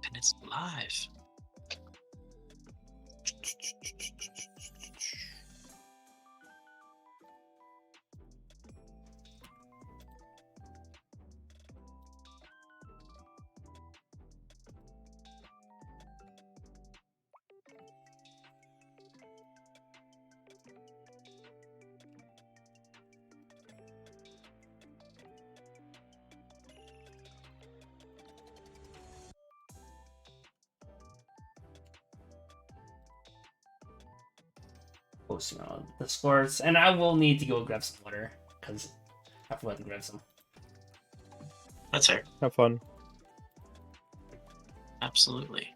And it's live. Posting on the scores, and I will need to go grab some water because I forgot to grab some. That's fair. Have fun. Absolutely.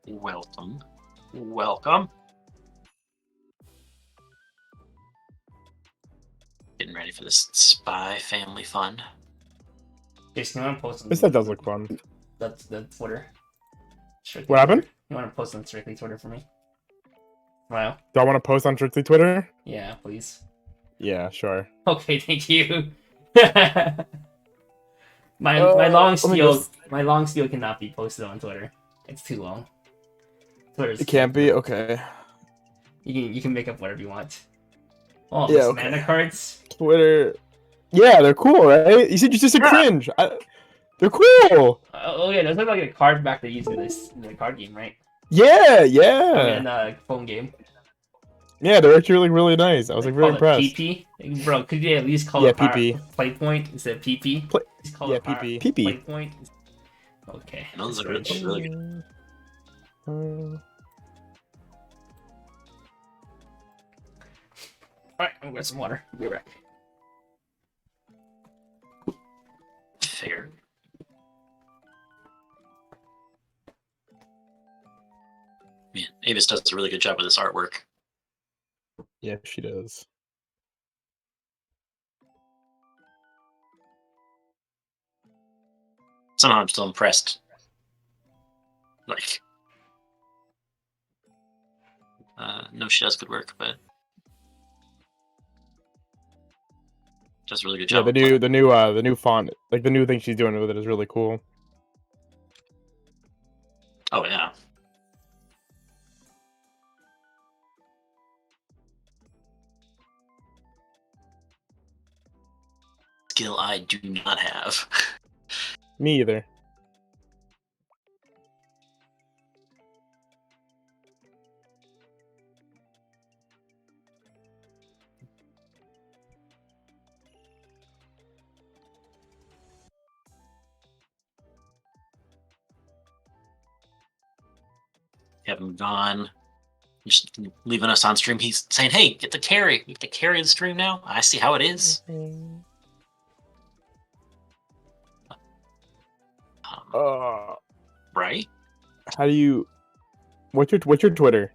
Welcome. Welcome. Getting ready for this spy family fun. Jason, you want to post This that does look fun. That's the Twitter. What happened? You want to post on Strictly Twitter for me? Wow. Do I want to post on Strictly Twitter? Yeah, please. Yeah, sure. Okay, thank you. my long steel cannot be posted on Twitter. It's too long. Twitter's It can't be? Okay. You can make up whatever you want. Oh, Yeah, those okay. mana cards. Twitter. Yeah, they're cool, right? You said you're just a cringe. They're cool. Oh yeah, those look like a card back they used in the card game, right? Yeah, yeah. Oh, in the phone game. Yeah, they're actually really nice. I was like very impressed. PP? Bro, could you at least call it PP. play point instead of PP? Just call it PP. Play PP. point. Okay. Those are really good. Alright, I'm gonna get some water. Be right back. Fair. Man, Avis does a really good job with this artwork. Yeah, she does. Somehow I'm still impressed. Like, no, she does good work, but does a really good Yeah, job. the new font, like the new thing she's doing with it is really cool. Oh yeah. Skill I do not have. Me either. Have him gone. Just leaving us on stream. He's saying, "Hey, get the carry. You get to carry the stream now." I see how it is. Right? How do you? What's your Twitter?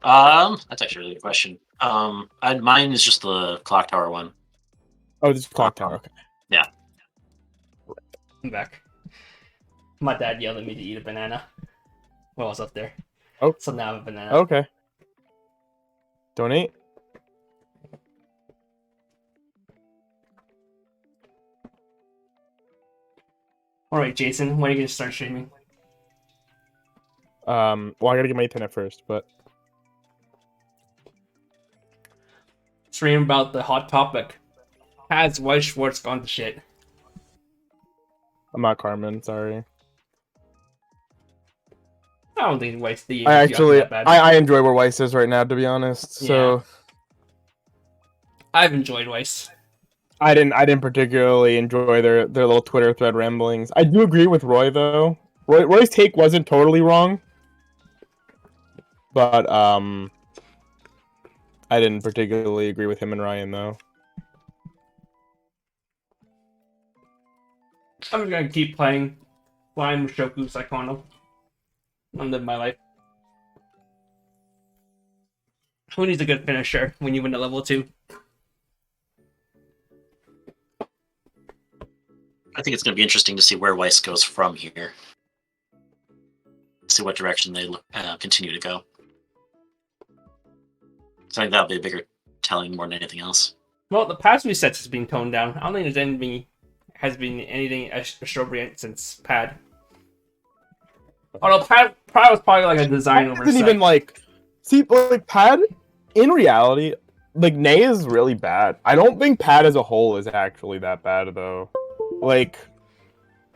That's actually a really good question. Mine is just the clock tower one. Oh, this is Clock Tower. Okay. Yeah. I'm back. My dad yelled at me to eat a banana while I was up there. Oh. So now I have a banana. Okay. Donate. Alright, Jason, when are you gonna start streaming? Well, I gotta get my internet first, but Stream about the hot topic. Has Weiss Schwarz gone to shit? I'm not Carmen. Sorry. I don't think Weiss the I actually, that bad. I enjoy where Weiss is right now, to be honest. So I've enjoyed Weiss. I didn't particularly enjoy their little Twitter thread ramblings. I do agree with Roy though. Roy's take wasn't totally wrong, but I didn't particularly agree with him and Ryan though. I'm just gonna keep playing Mushoku Saikono and live my life. Who needs a good finisher when you win at level 2? I think it's going to be interesting to see where Weiss goes from here. See what direction they continue to go. So I think that'll be a bigger telling more than anything else. Well, the past resets is being toned down. I don't think there's has been anything extravagant since Pad. Although Pad was probably like a design Pad oversight. isn't even like, see, like Pad in reality, like Nay is really bad. I don't think Pad as a whole is actually that bad though. Like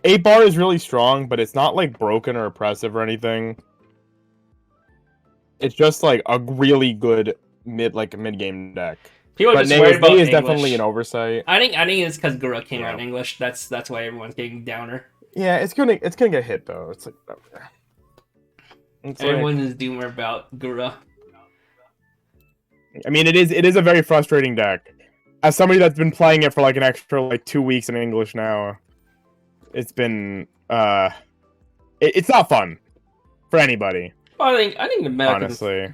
8-bar is really strong, but it's not like broken or oppressive or anything. It's just like a really good mid game deck. People are But just Nay worried about is English. definitely an oversight. I think it's because Gura came out Yeah. in English. That's why everyone's getting downer. Yeah, it's gonna get hit though. It's like Everyone is doomer about Gura. I mean, it is a very frustrating deck. As somebody that's been playing it for like an extra like 2 weeks in English now, it's been it's not fun for anybody. Well, I think the meta Honestly.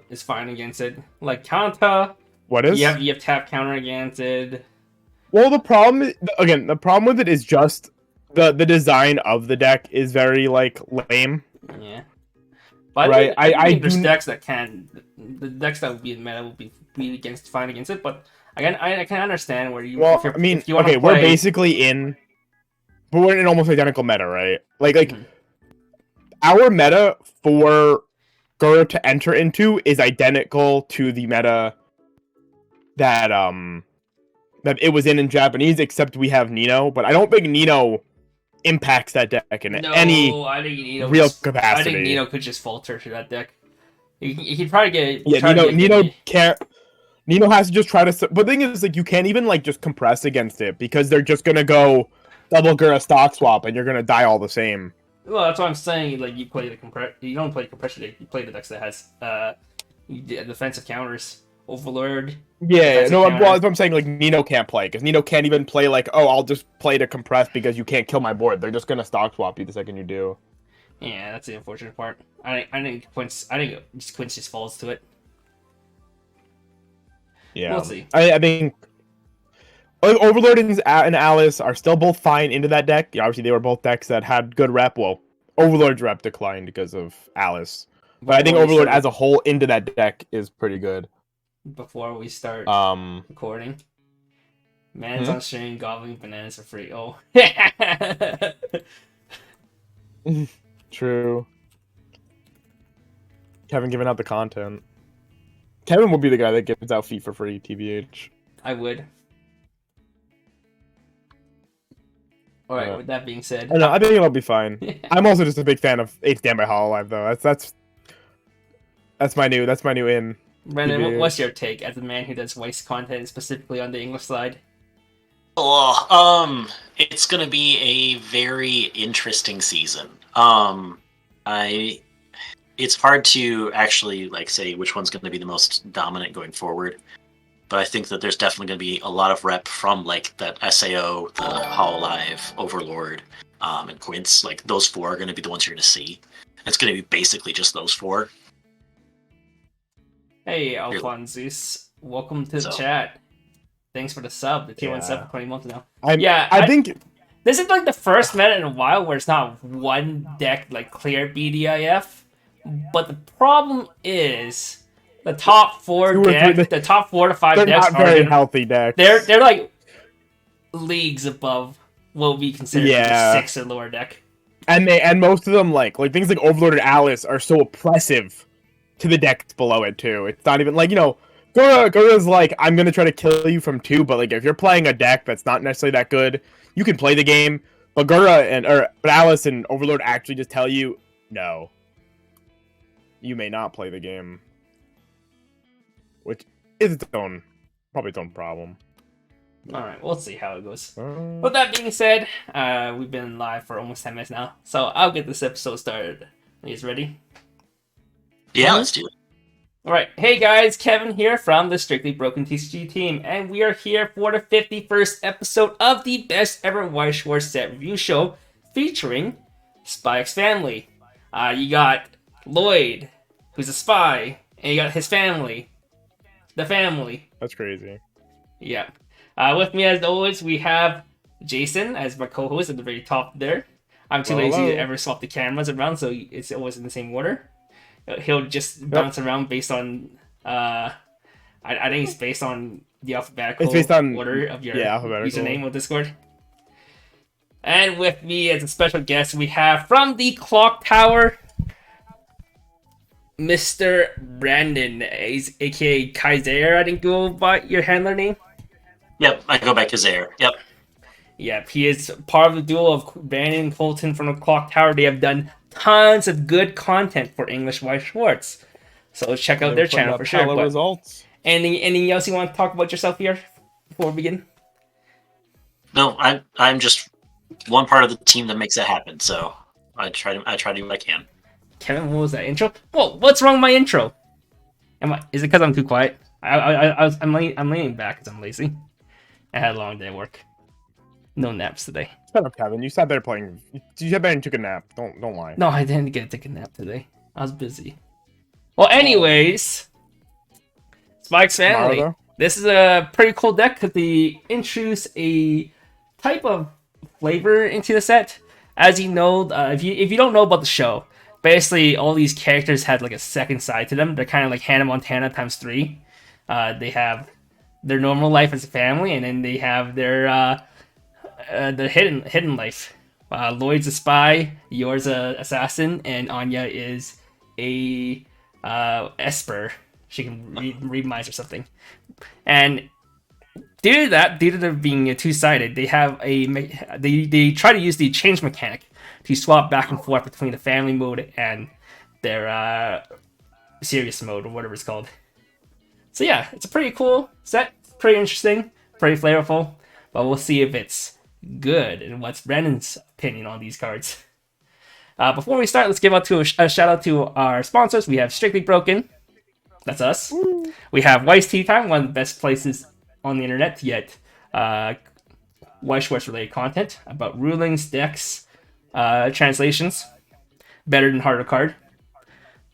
is fine against it. Like counter, What is? you have tap counter against it. Well, the problem with it is just the design of the deck is very like lame. Yeah. But Right, I think I there's do- decks that the decks that would be in meta would be fine against it. But again, I can understand where you. Well, if you're, I mean, if you wanna okay, we're play- basically but we're in almost identical meta, right? Like Mhm. our meta for Gura to enter into is identical to the meta that it was in Japanese, except we have Nino. But I don't think Nino impacts that deck in any I think Nino real I capacity. think Nino could just falter to that deck. He'd probably get Nino get can't. Nino has to just try to. But the thing is, like, you can't even like just compress against it because they're just gonna go double Gura stock swap, and you're gonna die all the same. Well, that's what I'm saying. Like you play you don't play compression deck. You play the decks that has defensive counters, Overlord. Yeah, Defensive no, counter. well, that's what I'm saying. Like Nino can't play because Nino can't even play like, oh, I'll just play to compress because you can't kill my board. They're just gonna stock swap you the second you do. Yeah, that's the unfortunate part. I think Quince just falls to it. Yeah, We'll see. I think like, Overlord and Alice are still both fine into that deck. Yeah, obviously, they were both decks that had good rep. Well, Overlord's rep declined because of Alice, but I think Before we Overlord start- as a whole into that deck is pretty good. before we start recording, man's Hmm? on stream gobbling bananas for free. Oh, True. Kevin giving out the content. Kevin will be the guy that gives out feet for free, TBH. I would. All right. Yeah. With that being said, I don't know, I think it'll be fine. I'm also just a big fan of 8th Stand by Hololive, though. That's my new in. Brendan, TBH. what's your take as a man who does Weiss content specifically on the English side? It's gonna be a very interesting season. It's hard to actually like say which one's gonna be the most dominant going forward. But I think that there's definitely going to be a lot of rep from like that SAO, the Hololive, Overlord, and Quince. Like those four are going to be the ones you're going to see. It's going to be basically just those four. Hey, Alphonsus, welcome to the So- chat. Thanks for the sub, the tier 1 Yeah. sub for 20 months now. I think This is like the first meta in a while where it's not one deck like clear BDIF, but the problem is the top four Two or three- decks, the top 4 to 5 they're decks not very are healthy decks. they're like leagues above what we consider Yeah. the 6 or lower deck. And most of them like things like Overlord and Alice are so oppressive to the decks below it too. It's not even like, Gura's like, I'm gonna try to kill you from 2, but like if you're playing a deck that's not necessarily that good, you can play the game. But but Alice and Overlord actually just tell you, no, you may not play the game, which is probably its own problem. All right, we'll see how it goes. Uh, With that being said, we've been live for almost 10 minutes now, so I'll get this episode started. Are you guys ready? Yeah, let's do it. Alright, hey guys, Kevin here from the Strictly Broken TCG team, and we are here for the 51st episode of the best ever Weiss Schwarz set review show featuring Spy X Family. You got Lloyd, who's a spy, and you got his family. The family. That's crazy. Yeah. With me as always, we have Jason as my co-host at the very top there. I'm too lazy Hello. to ever swap the cameras around, so it's always in the same order. He'll just bounce around based on I think it's based on the alphabetical It's based on- order of your yeah, alphabetical. username of Discord. And with me as a special guest, we have from the Clock Tower, Mr. Brandon, aka Kaiser. I didn't go by your handler name. Yep, I go back to Zaire. Yep. Yep, he is part of the duo of Brandon and Colton from the Clock Tower. They have done tons of good content for English Weiss Schwarz. So check out their channel for sure. But results. anything else you want to talk about yourself here before we begin? No, I'm just one part of the team that makes that happen. So I try to do what I can. Kevin, what was that intro? Whoa, what's wrong with my intro? Is it because I'm too quiet? I'm leaning back because I'm lazy. I had a long day at work. No naps today. Shut up, Kevin. You sat there playing. You sat there and took a nap. Don't lie. No, I didn't get to take a nap today. I was busy. Well, anyways, Spike's family. Tomorrow, This is a pretty cool deck because they introduce a type of flavor into the set. As you know, if you don't know about the show, basically all these characters had like a second side to them. They're kind of like Hannah Montana times 3. They have their normal life as a family, and then they have their hidden life. Lloyd's a spy, Yor's a assassin, and Anya is a Esper. She can read minds or something. And due to them being two-sided, they have they try to use the change mechanic to swap back and forth between the family mode and their serious mode or whatever it's called. So yeah, it's a pretty cool set, pretty interesting, pretty flavorful, but we'll see if it's good and what's Brandon's opinion on these cards. Before we start, let's give out to a shout out to our sponsors. We have Strictly Broken. That's us. Woo. We have Weiss Tea Time, one of the best places on the internet to get Weiss Schwarz related content about rulings, decks, translations. Better than Harder Card.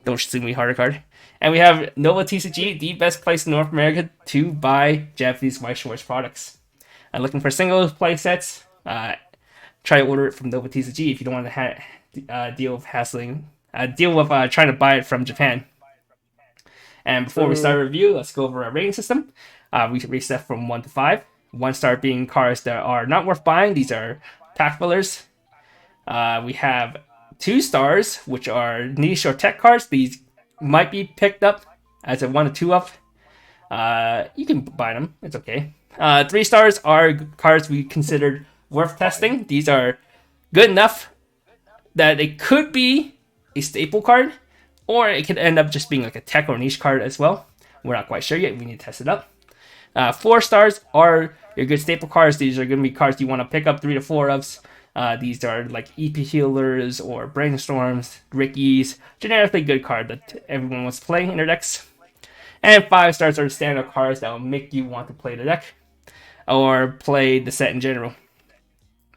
Don't sue me, Harder Card. And we have Nova TCG, the best place in North America to buy Japanese Weiss Schwarz products. Looking for single play sets, try to order it from Nova TCG if you don't want to deal with trying to buy it from Japan. And before we start a review, let's go over our rating system. We reset from 1 to 5. 1 star being cards that are not worth buying. These are pack fillers. We have 2 stars, which are niche or tech cards. These might be picked up as a 1 to 2 up. You can buy them. It's okay. 3 stars are cards we considered worth testing. These are good enough that it could be a staple card, or it could end up just being like a tech or niche card as well. We're not quite sure yet. We need to test it up. 4 stars are your good staple cards. These are going to be cards you want to pick up 3 to 4 of. These are like EP Healers or Brainstorms, Rickies, generically good card that everyone wants to play in their decks. And 5 stars are standard cards that will make you want to play the deck or play the set in general.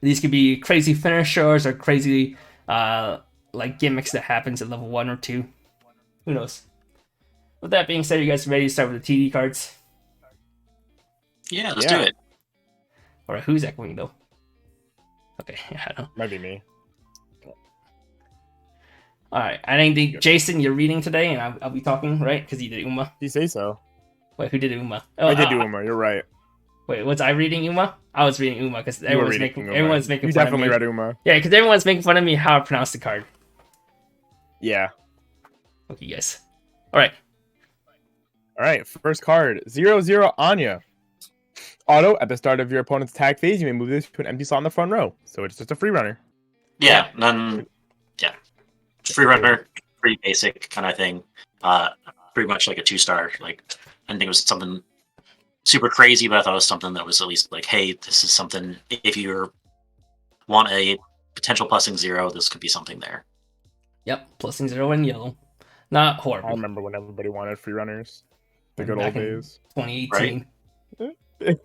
These could be crazy finishers or crazy like gimmicks that happens at level 1 or 2. Who knows? With that being said, you guys ready to start with the TD cards? Yeah, let's do it. Alright, who's echoing though? Okay, yeah, I know. Might be me. Alright, I think Jason, you're reading today, and I'll be talking, right? Because you did Uma. You say so. Wait, who did Uma? Oh, I did do Uma. You're right. Wait, was I reading Uma? I was reading Uma because everyone's making fun of me. You definitely read Uma. Yeah, because everyone's making fun of me how I pronounce the card. Yeah. Okay, guys. Alright. Alright, first card. 0/0 Anya. Auto, at the start of your opponent's tag phase, you may move this to an empty slot in the front row. So it's just a free runner. Yeah, free runner, pretty basic kind of thing. Pretty much like a 2-star. Like, I didn't think it was something super crazy, but I thought it was something that was at least like, hey, this is something, if you want a potential +0, this could be something there. Yep, +0 in yellow. Not horrible. I remember when everybody wanted free runners. The good old days. 2018. Right?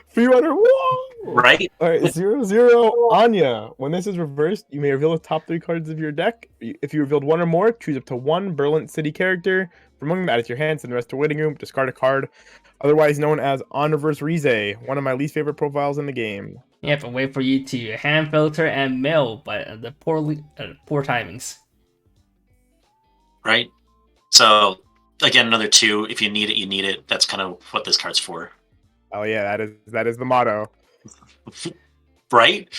Free runner, whoa! Right? Alright, 0/0 Anya. When this is reversed, you may reveal the top 3 cards of your deck. If you revealed 1 or more, choose up to 1 Berlin City character. From among them, add it to your hand, send the rest to waiting room, discard a card. Otherwise known as On Reverse Rize, one of my least favorite profiles in the game. You have to wait for you to hand filter and mill, but the poor timings. Right? So, again, another 2. If you need it, you need it. That's kind of what this card's for. Oh yeah, that is the motto. Right?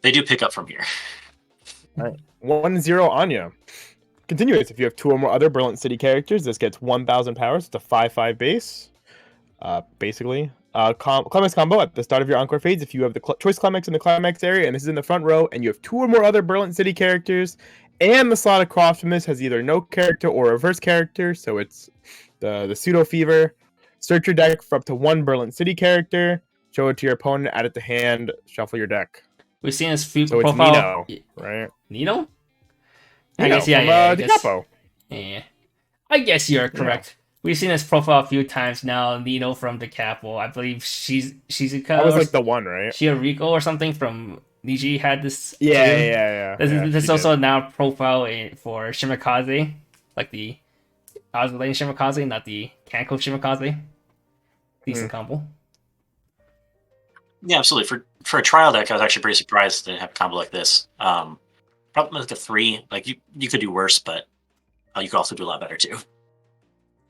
They do pick up from here. All right, 1-0 Anya. Continuous. If you have 2 or more other Berlin City characters, this gets 1,000 powers. It's a 5/5 base. Basically. Climax combo at the start of your Encore phase. If you have the choice climax in the climax area, and this is in the front row, and you have 2 or more other Berlin City characters, and the slot across from this has either no character or reverse character, so it's the pseudo fever. Search your deck for up to 1 Berlin City character. Show it to your opponent. Add it to hand. Shuffle your deck. We've seen his food So profile. it's Nino, right? Nino? I guess, yeah, I the guess, Capo. yeah. I guess you're correct. We've seen his profile a few times now. Nino from the Capo. I believe she's That was like the one, right? Rico or something from Niji had this. Yeah. There's also now profile for Shimikaze, like the Oscillating Shimikaze, not the Kanko Shimikaze. Decent combo. Yeah, absolutely. For a trial deck, I was actually pretty surprised to have a combo like this. Probably like a 3. Like you could do worse, but you could also do a lot better too.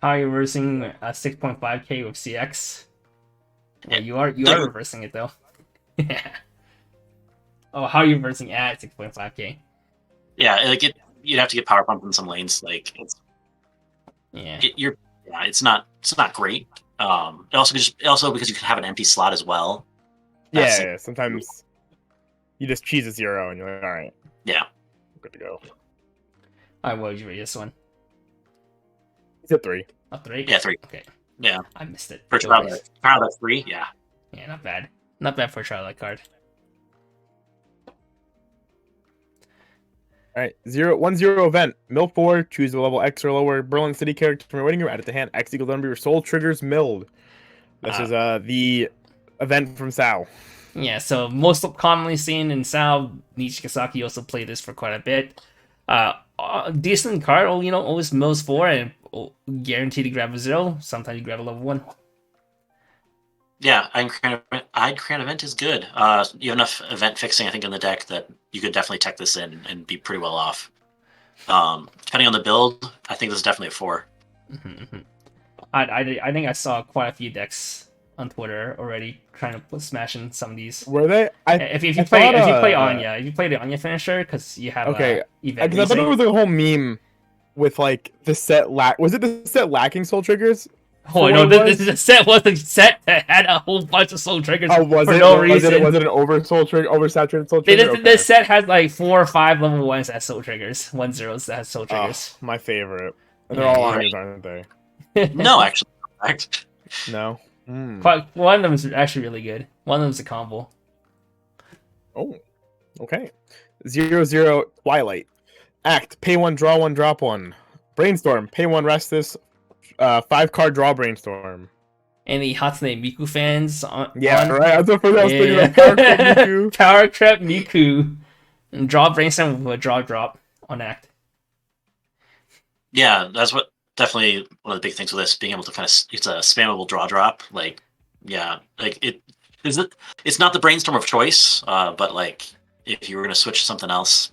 How are you reversing a 6.5k with CX? Well, you are reversing it though. Oh, how are you reversing at 6.5k? Yeah, like you'd have to get power pump in some lanes. Like it's not great. Also because you can have an empty slot as well. Yeah. Sometimes you just cheese a 0 and you're like, all right. Yeah. Good to go. Alright, what would you rate this one? It's a 3. A 3? Yeah, 3. Okay. Yeah. I missed it. For trial deck 3, yeah. Yeah, not bad. Not bad for a trial deck card. All right, 1-0 event. Mill 4, choose a level X or lower Berlin City character from your waiting room. Add it to hand. X equals number of your soul triggers milled. This is the event from Sao. Yeah, so most commonly seen in Sao, Nichikasaki also played this for quite a bit. Decent card, always mills 4 and guaranteed to grab a 0. Sometimes you grab a level 1. Yeah, I'd event is good. You have enough event fixing, I think, in the deck that you could definitely tech this in and be pretty well off. Depending on the build, I think this is definitely a 4. I think I saw quite a few decks on Twitter already trying to smashing some of these. Were they? If you play Anya, if you play the Anya finisher, because you have okay. Event. Because I thought it was a whole meme with like the set was it the set lacking soul triggers? Oh no! This is a set was a set that had a whole bunch of soul triggers for no reason. Was it an oversaturated soul trigger? This set has like 4 or 5 level 1s that has soul triggers, 1-0s that has soul triggers. Oh, my favorite. And they're all Anyas, aren't they? No, actually. No. One of them is actually really good. One of them is a combo. Oh, okay. 0-0 Twilight. Act. Pay 1, draw 1, drop 1. Brainstorm. Pay 1, rest this. 5-card draw Brainstorm. Any Hatsune Miku fans? Right. That's the first I was thinking of. Power Crep Miku. Power Crep Miku. And draw Brainstorm with a draw drop on Act. Yeah, that's what definitely one of the big things with this, being able to it's a spammable draw drop. Like, yeah, like it's not the Brainstorm of choice, but like if you were gonna switch to something else,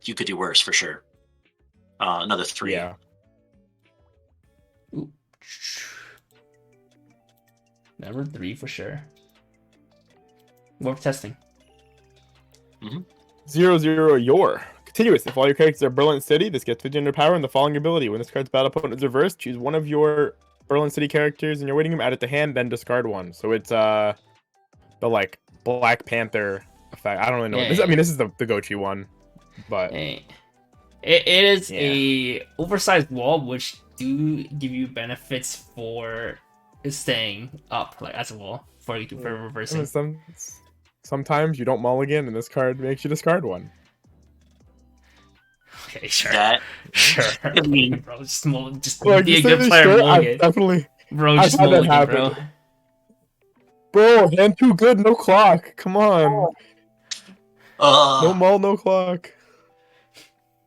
you could do worse for sure. Another 3. Yeah. Ooh. Number 3 for sure. Warp testing. 0-0 Yor. Continuous. If all your characters are Berlin City, this gets 50 power and the following ability. When this card's battle opponent is reversed, choose one of your Berlin City characters in your waiting room, add it to hand, then discard one. So it's the like Black Panther effect. I don't really know. Yeah. I mean, this is the Gochi one, but it is a oversized wall, which do give you benefits for staying up, like as a wall for reversing. Sometimes you don't mulligan, and this card makes you discard one. Okay, sure. Sure. I mean, bro, just be a good player. Definitely. Bro, just mulligan, bro. Bro, hand too good, no clock. Come on. No mull, no clock.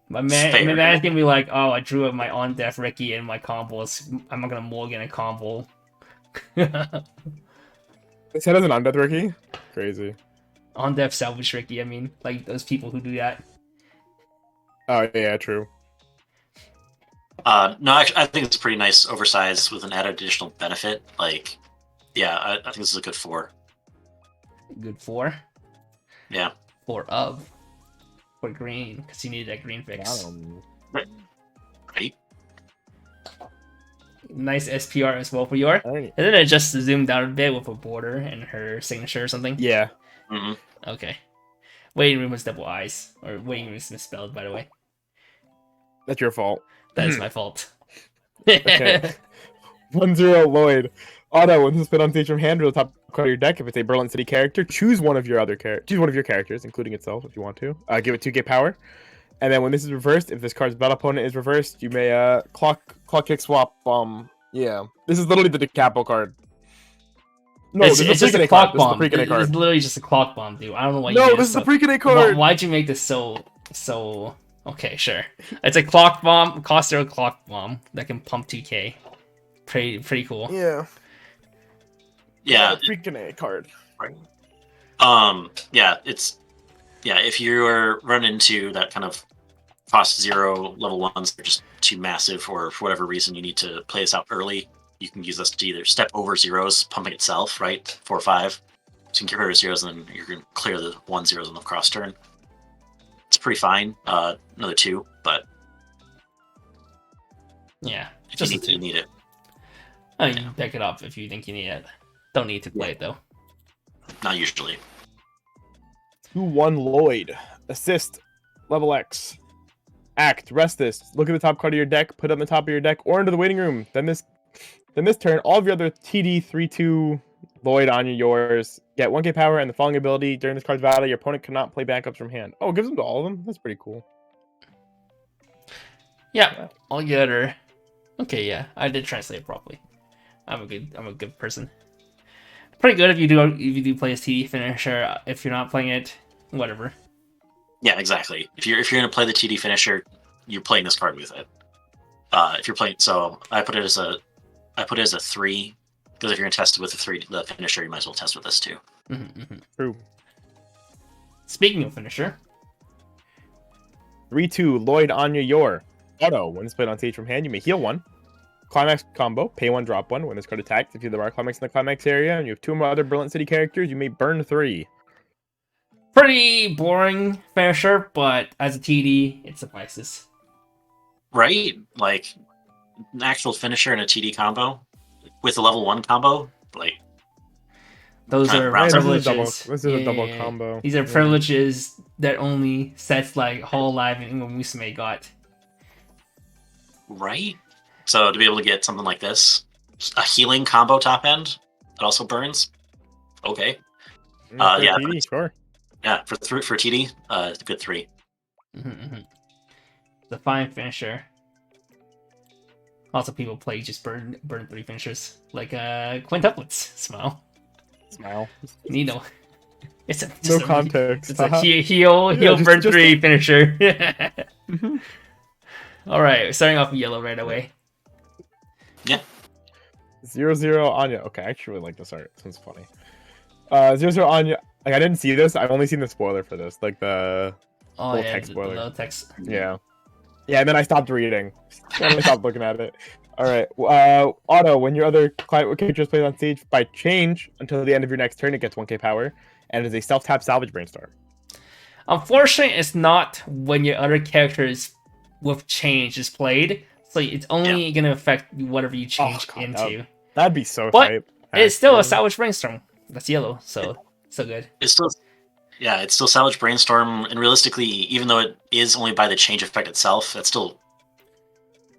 My man's gonna be like, oh, I drew up my on death Ricky and my combos. I'm not gonna mulligan a combo. This head has an on death Ricky? Crazy. On death salvage Ricky, I mean, like those people who do that. Oh yeah, true. No, actually, I think it's pretty nice, oversized with an added additional benefit. Like, yeah, I think this is a good 4. Good 4. Yeah. 4 of. For green, because you need that green fix. Right. Nice SPR as well for your. Alright. And then it just zoomed out a bit with a border and her signature or something. Yeah. Mm-hmm. Okay. Waiting room was double eyes. Or waiting room is misspelled, by the way. That's your fault. That is my fault. Okay. 1-0 Lloyd. Auto, when this is put on stage from hand, reveal the top card of your deck. If it's a Berlin City character, choose one of your other choose one of your characters, including itself, if you want to. Give it 2k power. And then when this is reversed, if this card's battle opponent is reversed, you may clock kick swap. Yeah, this is literally the capo card. No, it's this is just a a clock card. bomb. This is the It's card. literally just a clock bomb, dude. I don't know why. No, this is the Preconnect card. Why'd you make this so? Okay, sure. It's a clock bomb, cost 0 clock bomb that can pump 2k. Pretty cool. Yeah. Yeah. Preconnect card. Right. Yeah, if you're running into that kind of cost 0 level 1s, they're just too massive, or for whatever reason you need to play this out early, you can use this to either step over zeros, pumping itself, right? 4 or 5. So you can get rid of zeros, and then you can clear the 1-0s on the cross turn. It's pretty fine. Another 2, but Yeah, if just you a need, 2. you need it. I mean, you can pick it up if you think you need it. Don't need to play it though. Not usually. 2-1 Lloyd. Assist. Level X. Act. Rest this. Look at the top card of your deck. Put it on the top of your deck or into the waiting room. Then this turn, all of your other TD 3-2 Lloyd on yours. Get 1k power and the following ability. During this card's battle, your opponent cannot play backups from hand. Oh, it gives them to all of them? That's pretty cool. Yeah, all the other. Okay, yeah, I did translate it properly. I'm a good person. Pretty good if you do play as TD finisher. If you're not playing it, whatever. Yeah, exactly. If you're gonna play the TD finisher, you're playing this card with it. If you're playing, so I put it as a 3, because if you're gonna test it with the finisher, you might as well test with this too. True. Speaking of finisher, 3-2 Lloyd on your auto. When it's played on stage from hand, you may heal 1. Climax combo, pay 1, drop 1. When this card attacks, if you have the climax in the climax area and you have 2 more other Brilliant City characters, you may burn 3. pretty boring finisher, but as a TD, it suffices. Right? Like an actual finisher and a TD combo with a level 1 combo, like Those are rounds up. privileges. This is a double combo. These are privileges that only sets like Hololive and Ingo Musume got. right? So to be able to get something like this, a healing combo top end that also burns. Okay. Yeah. TD, sure. Yeah, for TD, it's a good 3. The fine finisher. Lots of people play just burn 3 finishers. Like quintuplets. Smile. Nino. It's No context. It's a heal burn just 3 finisher. Alright, starting off with yellow right away. Yeah. 0-0 Anya. Okay, I actually really like this art. This one's funny. 0-0 Anya. Like, I didn't see this. I've only seen the spoiler for this. Like, the little text spoiler. The little text. Yeah. Yeah, and then I stopped reading. I stopped looking at it. Alright. Auto, when your other character is played on stage by change until the end of your next turn, it gets 1k power. And is a self-tap salvage brainstorm. Unfortunately, it's not when your other characters with change is played. So it's only going to affect whatever you change into. That'd be so But hype. it's still a salvage brainstorm. That's yellow, so good. It's still salvage brainstorm, and realistically, even though it is only by the change effect itself, that's still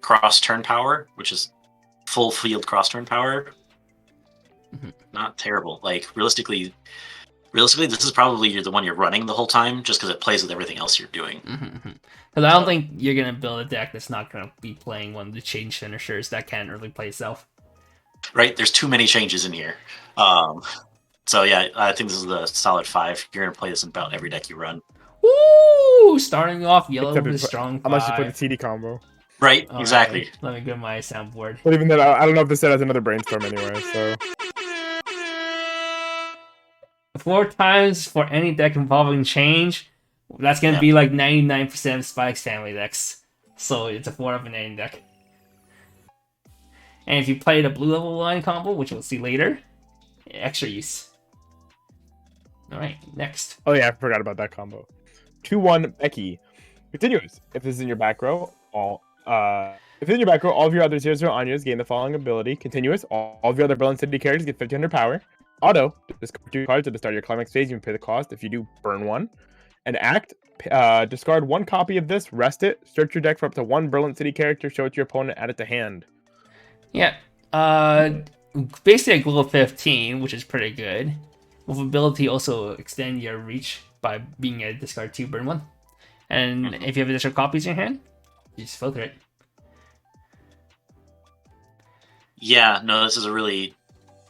cross turn power, which is full field cross turn power. Not terrible. Like realistically, this is probably the one you're running the whole time, just because it plays with everything else you're doing. Because I don't think you're gonna build a deck that's not gonna be playing one of the change finishers that can't really play itself. Right? There's too many changes in here. So yeah, I think this is the solid 5. You're gonna play this in about every deck you run. Woo! Starting off yellow Except with a if- strong 5. Unless you put the TD combo. Right? All Exactly. right, let me get my soundboard. But even then, I don't know if this set has another brainstorm anyway, so... 4 times for any deck involving change. That's gonna be like 99% of Spike's family decks. So it's a 4 of an any deck. And if you play the blue level line combo, which we'll see later, extra use. All right, next. Oh yeah, I forgot about that combo. 2-1 Becky. Continuous. If this is in your back row, all of your other 0-0 Anyas gain the following ability. Continuous. All of your other Berlin City characters get 1500 power. Auto. Discard 2 cards at the start of your climax phase. You can pay the cost. If you do, burn 1. And act. Discard 1 copy of this. Rest it. Search your deck for up to 1 Berlin City character. Show it to your opponent. Add it to hand. Yeah. Basically a glow 15, which is pretty good. With ability also extend your reach by being a discard 2, burn 1. And if you have additional copies in your hand, you just filter it. Yeah, no, this is a really,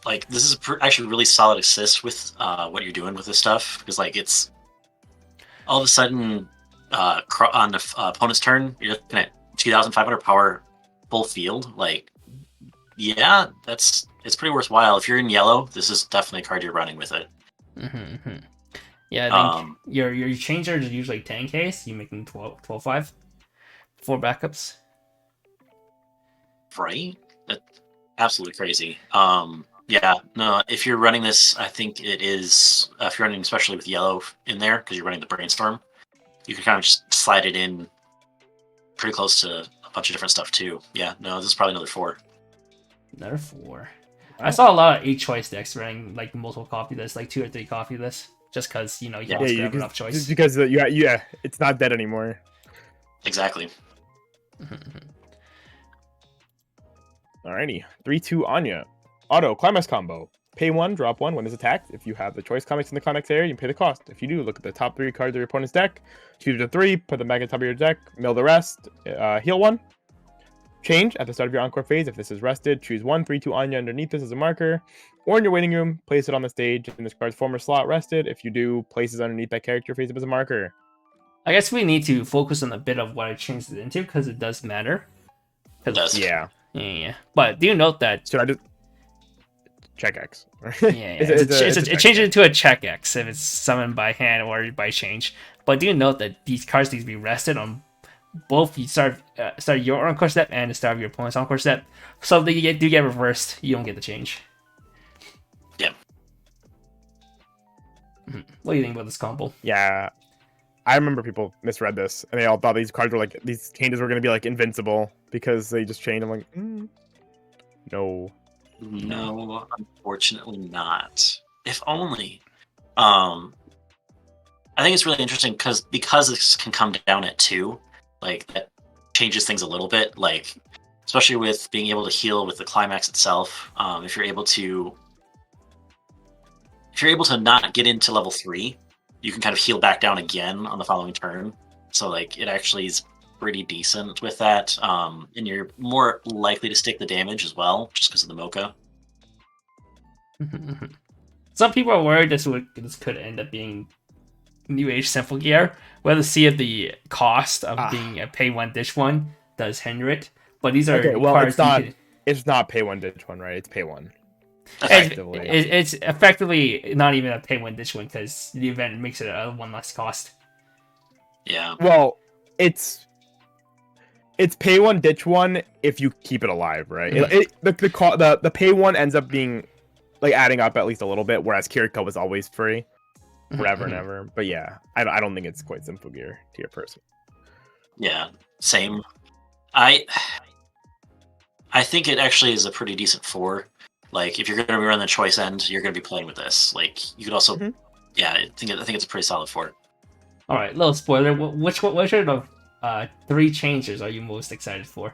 like, this is actually really solid assist with what you're doing with this stuff. Because, like, it's all of a sudden on the opponent's turn, you're looking at 2,500 power full field. Like, yeah, it's pretty worthwhile. If you're in yellow, this is definitely a card you're running with it. Yeah, I think your changers are usually 10k, so you make them 12-5 for backups. Right? That's absolutely crazy. Yeah, no, if you're running this, I think it is, if you're running especially with yellow in there, because you're running the Brainstorm, you can kind of just slide it in pretty close to a bunch of different stuff too. Yeah, no, this is probably another 4. Another 4. I saw a lot of 8 choice decks running like multiple copy lists, like 2 or 3 copy lists, just because you don't have enough choice. Just because it's not dead anymore. Exactly. Alrighty, 3-2 Anya. Auto climax combo. Pay 1, drop 1 when it's attacked. If you have the choice comics in the climax area, you can pay the cost. If you do, look at the top 3 cards of your opponent's deck. Choose the 3, put them back at the top of your deck, mill the rest, heal 1. Change at the start of your encore phase. If this is rested, choose 1 3-2 Anya underneath this as a marker, or in your waiting room, place it on the stage in this card's former slot rested. If you do, places underneath that character face up as a marker. I guess we need to focus on a bit of what I changed it into because it does matter. It does. Yeah. But do note that. Should I just check X? It changes it to a check X if it's summoned by hand or by change. But do note that these cards need to be rested on both you start your encore step and the start of your opponent's encore step. So if they do get reversed, you don't get the change. Yeah. What do you think about this combo? Yeah. I remember people misread this, and they all thought these cards were like, these changes were going to be like invincible because they just changed. I'm like, no. No, unfortunately not. If only. I think it's really interesting because this can come down at 2. Like, that changes things a little bit. Like, especially with being able to heal with the climax itself. If you're able to not get into level 3, you can kind of heal back down again on the following turn. So, like, it actually is pretty decent with that. And you're more likely to stick the damage as well, just because of the mocha. Some people are worried this could end up being New Age Simple Gear. We'll have to see if the cost of being a pay 1 ditch 1 does hinder it. But these are cards. It's not pay 1 ditch 1, right? It's pay 1. Effectively. It's effectively not even a pay 1 ditch 1 because the event makes it a 1 less cost. Yeah. Well, it's pay 1 ditch 1 if you keep it alive, right? The pay 1 ends up being like adding up at least a little bit, whereas Kiriko was always free forever and ever. But yeah, I don't think it's quite Simple Gear tier person. Yeah, same. I think it actually is a pretty decent 4. Like, if you're going to be running the choice end, you're going to be playing with this. Like, you could also, yeah, I think it's a pretty solid 4. All right, little spoiler. Which of 3 changes are you most excited for?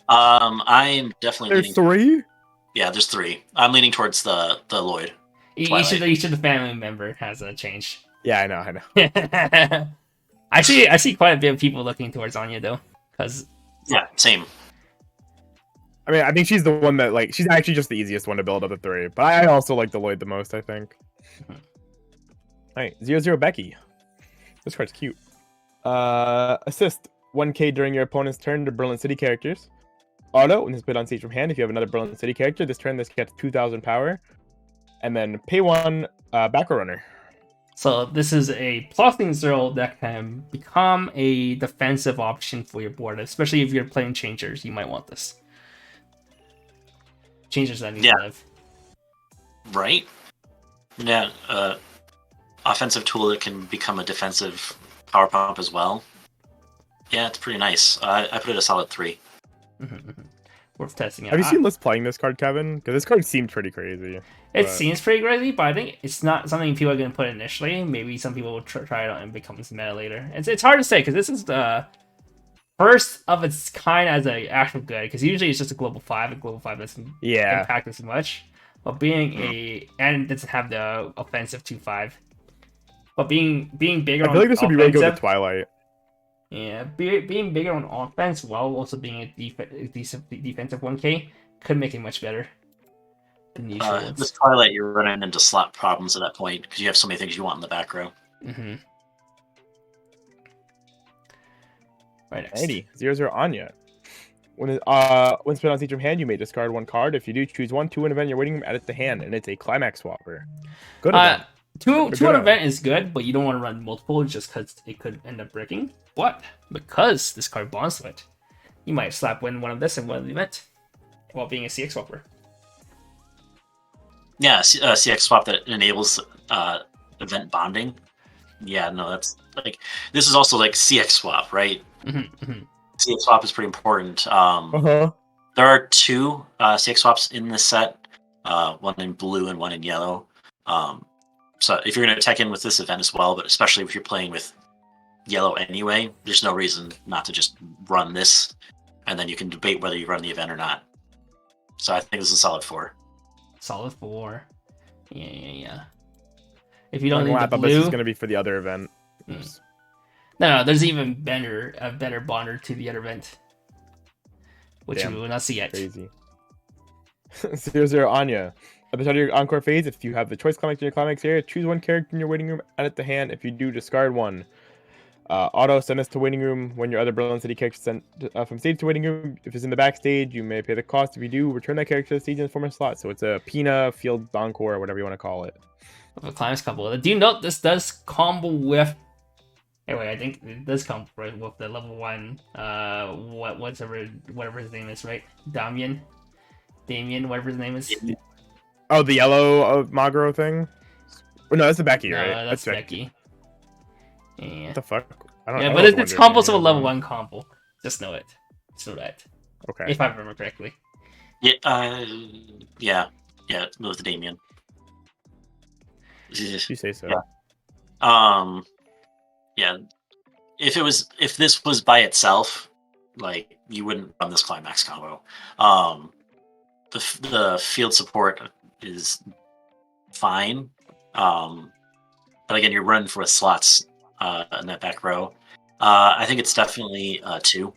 I am definitely. There's 3. Yeah, there's 3. I'm leaning towards the Lloyd. Each of the family member has a change. Yeah, I know. I see quite a bit of people looking towards Anya though, because yeah, same. I mean, I think she's the one that, like, she's actually just the easiest one to build up at 3. But I also like the Lloyd the most, I think. Alright, 0-0 Becky. This card's cute. Assist 1k during your opponent's turn to Berlin City characters. Auto, when this put on stage from hand, if you have another Berlin City character, this turn this gets 2,000 power. And then pay 1 back row runner. So this is a +0 that can become a defensive option for your board, especially if you're playing changers. You might want this. Changers that need to live. Right? Yeah, offensive tool that can become a defensive power pump as well. Yeah, it's pretty nice. I put it a solid 3. Worth testing out. Have you seen Liz playing this card, Kevin? Because this card seemed pretty crazy. It but- seems pretty crazy, but I think it's not something people are going to put initially. Maybe some people will try it out and become meta later. It's hard to say because this is the first of its kind as a actual good. Because usually it's just a global 5, and global 5 doesn't impact as much. But being and it doesn't have the offensive 2/5. But being bigger, I feel like this would be really good with Twilight. Yeah, being bigger on offense while also being a decent defensive 1K could make it much better than the usual ones. With Twilight, you're running into slot problems at that point because you have so many things you want in the back row. Right next. 0/0 Anya. When spent on stage from hand, you may discard 1 card. If you do, choose 1, 2 in event you're waiting room, add it to hand, and it's a climax swapper. Good event. Two an event is good, but you don't want to run multiple just because it could end up breaking. But because this card bonds to it, you might slap win one of this and one of the event while being a CX swapper. Yeah, CX swap that enables event bonding. Yeah, no, that's like this is also like CX swap, right? CX swap is pretty important. There are 2 CX swaps in this set, one in blue and one in yellow. So if you're going to tech in with this event as well, but especially if you're playing with yellow anyway, there's no reason not to just run this, and then you can debate whether you run the event or not. So I think this is a solid 4. Solid 4. Yeah. If you don't need the blue, this is going to be for the other event. No, there's even a better bonder to the other event, which we will not see yet. Crazy. 0/0 Anya. At the start of your encore phase, if you have the choice climax in your climax area, choose 1 character in your waiting room, add it to hand. If you do, discard 1. Auto, send us to waiting room when your other Berlin City character sent from stage to waiting room. If it's in the backstage, you may pay the cost. If you do, return that character to the stage in the former slot. So it's a Pina, Field Encore, whatever you want to call it. A climax combo. Do you note this does combo with... Anyway, I think it does come with the level 1, whatever his name is, right? Damien, whatever his name is. Oh, the yellow Magro thing? Oh, no, that's the Becky, right? No, that's Becky. Yeah. What the fuck? But it's combos of a level 1 combo. Just know it. Just know that. Okay. If I remember correctly. Yeah, with the Damien. You say so. Yeah. If this was by itself, like you wouldn't run this climax combo. The field support is fine, but again, you're running for slots in that back row. I think it's definitely 2.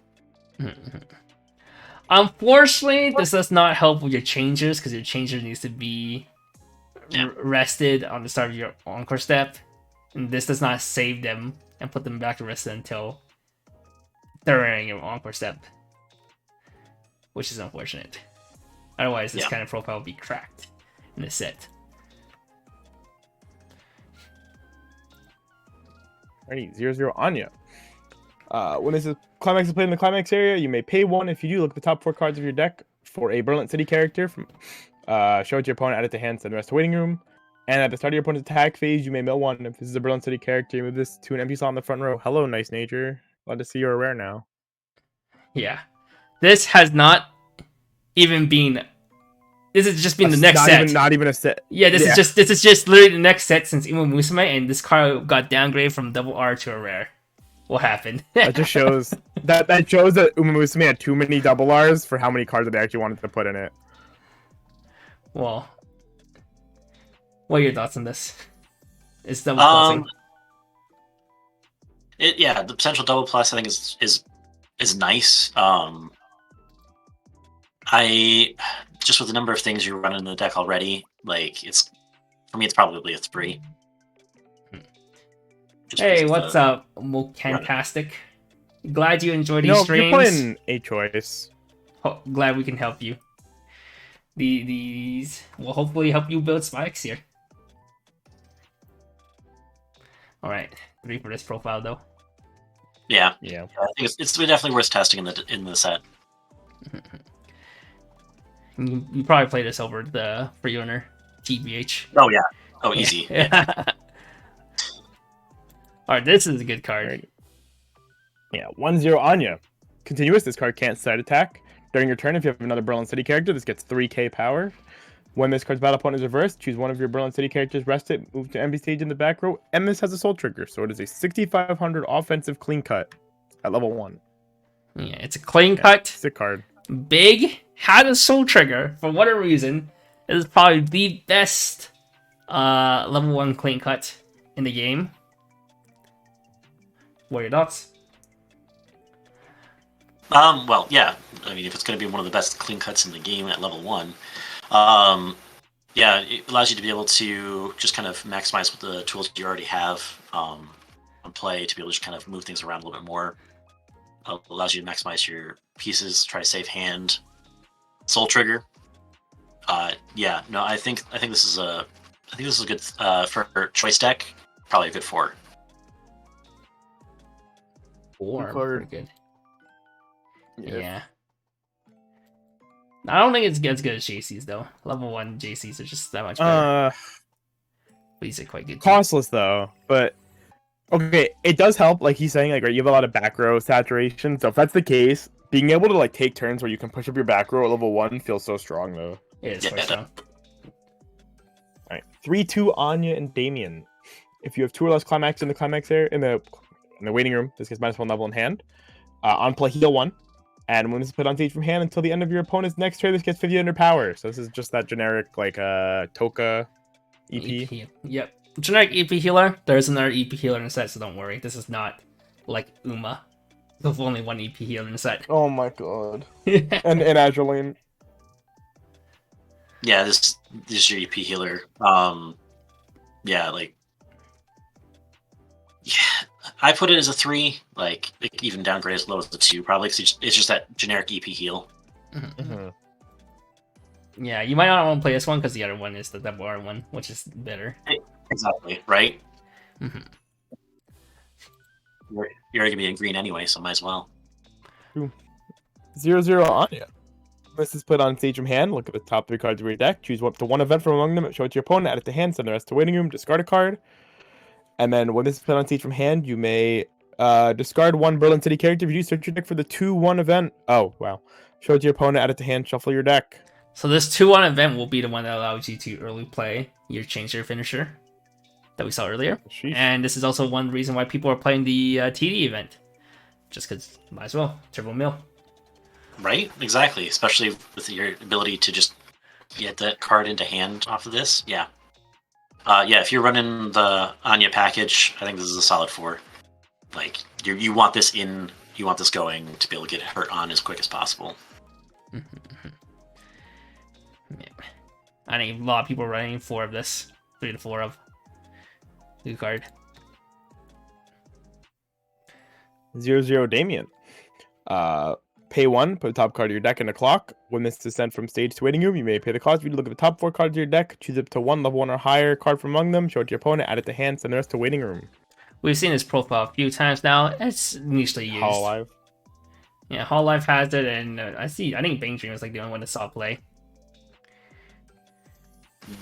Unfortunately, this does not help with your changers because your changer needs to be rested on the start of your encore step, and this does not save them and put them back to rest until during your encore step, which is unfortunate. Otherwise, this kind of profile would be cracked in the set. Alrighty, 0/0 Anya. When this is climax is played in the climax area, you may pay 1. If you do, look at the top 4 cards of your deck for a Berlin City character. From show it to your opponent, add it to hand, send the rest to waiting room. And at the start of your opponent's attack phase, you may mill 1. If this is a Berlin City character, you move this to an empty slot in the front row. Hello, nice nature. Glad to see you're aware now. Yeah. This has not even been... This has just been the next set. Not even a set. Yeah, this is just literally the next set since Uma Musume, and this card got downgraded from double R to a rare. What happened? That just shows that shows that Uma Musume had too many double Rs for how many cards that they actually wanted to put in it. Well, what are your thoughts on this? It's double plussing. The potential double plus I think is nice. I just with the number of things you're running in the deck already, like for me it's probably a 3. Hey, what's up, Mocantastic? Glad you enjoyed these streams. If you're playing a choice. Glad we can help you. These will hopefully help you build spikes here. Alright, 3 for this profile though. Yeah. I think it's definitely worth testing in the set. You probably play this over the free owner, TBH. Oh yeah. Oh, easy. Yeah. Alright, this is a good card. Alright. Yeah, 1-0 Anya. Continuous, this card can't side attack. During your turn, if you have another Berlin City character, this gets 3k power. When this card's battle opponent is reversed, choose one of your Berlin City characters, rest it, move to MB stage in the back row, and this has a soul trigger, so it is a 6500 offensive clean cut at level 1. Yeah, it's a clean cut. Sick card. Big, had a soul trigger for whatever reason. It is probably the best level 1 clean cut in the game. What are your thoughts? Well, yeah. I mean, if it's going to be one of the best clean cuts in the game at level 1, yeah, it allows you to be able to just kind of maximize with the tools you already have on play to be able to just kind of move things around a little bit more. Allows you to maximize your pieces, try to save hand, soul trigger. Yeah, no, I think this is a good for choice deck. Probably a good 4. 4, card. pretty good. Yeah. I don't think it's as good as JC's though. Level 1 JC's are just that much better. But these are quite good. Costless though, but okay, it does help. Like he's saying, like right, you have a lot of back row saturation. So if that's the case, being able to like take turns where you can push up your back row at level 1 feels so strong though. It is quite strong. All right, 3-2 Anya and Damien. If you have 2 or less climax in the climax area in the waiting room, this gets -1 level in hand. On play, heal 1. And when this is put on stage from hand until the end of your opponent's next turn, this gets 50 under power. So this is just that generic, like, Toka EP. Yep. Generic EP healer. There's another EP healer in the set, so don't worry. This is not like Uma. There's only 1 EP healer in the set. Oh my god. and Azuline. Yeah, this is your EP healer. Yeah, like, yeah, I put it as a 3. Like, even downgrade as low as a 2, probably. Cause it's just that generic EP heal. Mm-hmm. Yeah, you might not want to play this one because the other one is the double R one, which is better. Exactly, right? Mm-hmm. You're going to be in green anyway, so might as well. 0-0 Anya. This is put on stage from hand. Look at the top 3 cards of your deck. Choose up to 1 event from among them. Show it to your opponent. Add it to hand. Send the rest to waiting room. Discard a card. And then when this is put on stage from hand, you may discard 1 Berlin City character. If you do, search your deck for the 2-1 event. Oh, wow. Show it to your opponent. Add it to hand. Shuffle your deck. So this 2-1 event will be the one that allows you to early play your Changer finisher that we saw earlier. Sheesh. And this is also one reason why people are playing the TD event. Just because, might as well. Turbo Mill. Right? Exactly. Especially with your ability to just get that card into hand off of this. Yeah. Yeah, if you're running the Anya package, I think this is a solid 4. Like, you want this going to be able to get hurt on as quick as possible. Yeah. I think a lot of people are running 4 of this. 3 to 4 of. New card. 0-0 Damien. Pay 1, put the top card of your deck in the clock. When this is sent from stage to waiting room, you may pay the cost. If you look at the top 4 cards of your deck, choose up to 1 level 1 or higher card from among them, show it to your opponent, add it to hand, send the rest to waiting room. We've seen this profile a few times now. It's usually used. Hololive. Yeah, Hololive has it, and I think Bang Dream was like the only one that saw play.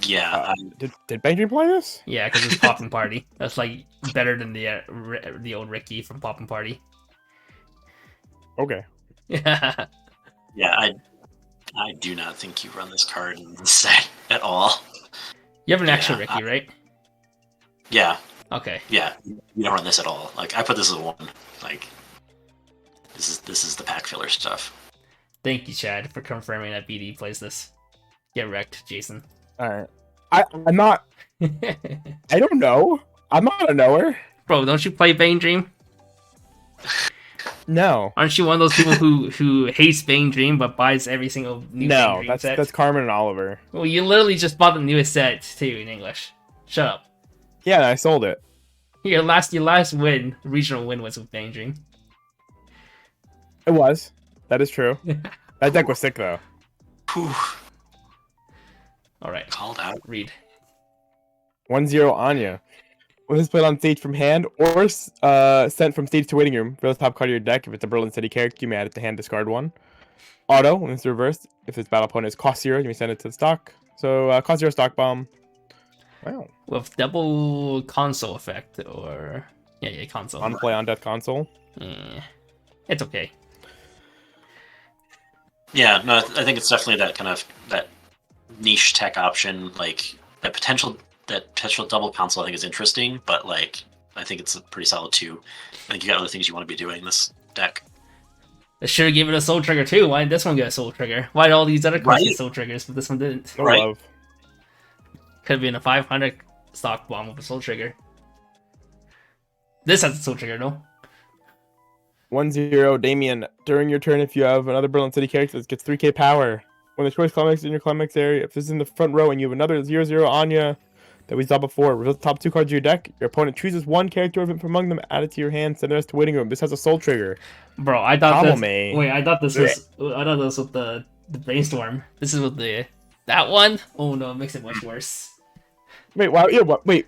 Yeah. Did Bang Dream play this? Yeah, because it's Poppin' Party. That's like better than the old Ricky from Poppin' Party. Okay. Yeah. Yeah, I do not think you run this card in the set at all. You have an extra Ricky, right? Yeah. Okay. Yeah, you don't run this at all. Like, I put this as a 1. Like, this is the pack filler stuff. Thank you, Chad, for confirming that BD plays this. Get wrecked, Jason. Alright. I'm not... I don't know. I'm not a knower. Bro, don't you play Bane Dream? No. Aren't you one of those people who hates Bane Dream but buys every single new Bane Dream set? That's Carmen and Oliver. Well, you literally just bought the newest set too in English. Shut up. Yeah, I sold it. Your last win, regional win, was with Bane Dream. It was. That is true. That deck was sick though. Whew. All right. Called out. Read. 1-0 Anya. When this is played on stage from hand or sent from stage to waiting room, reveal the top card of your deck. If it's a Berlin City character, you may add it to hand, discard 1. Auto, when it's reversed, if its battle opponent is cost 0, you may send it to the stock. So, cost 0 stock bomb. Wow. With double console effect, or... Yeah, console. On play on death console. It's okay. Yeah, no, I think it's definitely that niche tech option, like that potential double console. I think is interesting, but like I think it's a pretty solid 2. I think you got other things you want to be doing in this deck. They should have given it a soul trigger too. Why did this one get a soul trigger? Why did all these other cards get Right? soul triggers, but this one didn't? No Right. love. Could have been a 500 stock bomb with a soul trigger. This has a soul trigger, no? 1-0, Damien. During your turn, if you have another Berlin City character that gets 3k power, when the choice climax in your climax area, if this is in the front row and you have another 0-0 Anya that we saw before, reveal the top 2 cards of your deck. Your opponent chooses one character event from among them, add it to your hand, send the rest to waiting room. This has a soul trigger. Bro, I thought this. Kamome. Wait, I thought this was with the brainstorm. This is with that one. Oh no, it makes it much worse. Wait, wow, yeah, what? Wait,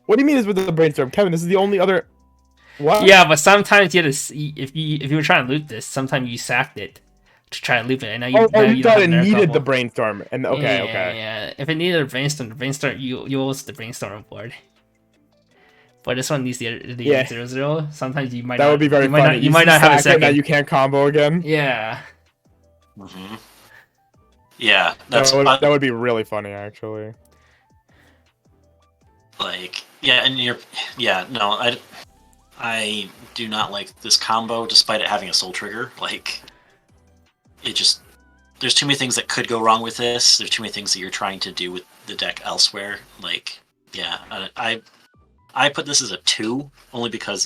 what do you mean is with the brainstorm, Kevin? This is the only other. What? Yeah, but sometimes you had to if you were trying to loop this, sometimes you sacked it to try to loop it. And now you, Oh, now you thought it don't have needed couple. the brainstorm, and okay, Yeah, okay. Yeah, if it needed a brainstorm, you always the brainstorm board. But this one needs the 0-0. Sometimes you might. That would be very funny. You might not have a sack it, second. That you can't combo again. Yeah. Mm-hmm. Yeah, that's That would be really funny, actually. like and I do not like this combo, despite it having a soul trigger. Like, it just there's too many things that could go wrong with this. There's too many things that you're trying to do with the deck elsewhere. Like, yeah, I put this as a 2 only because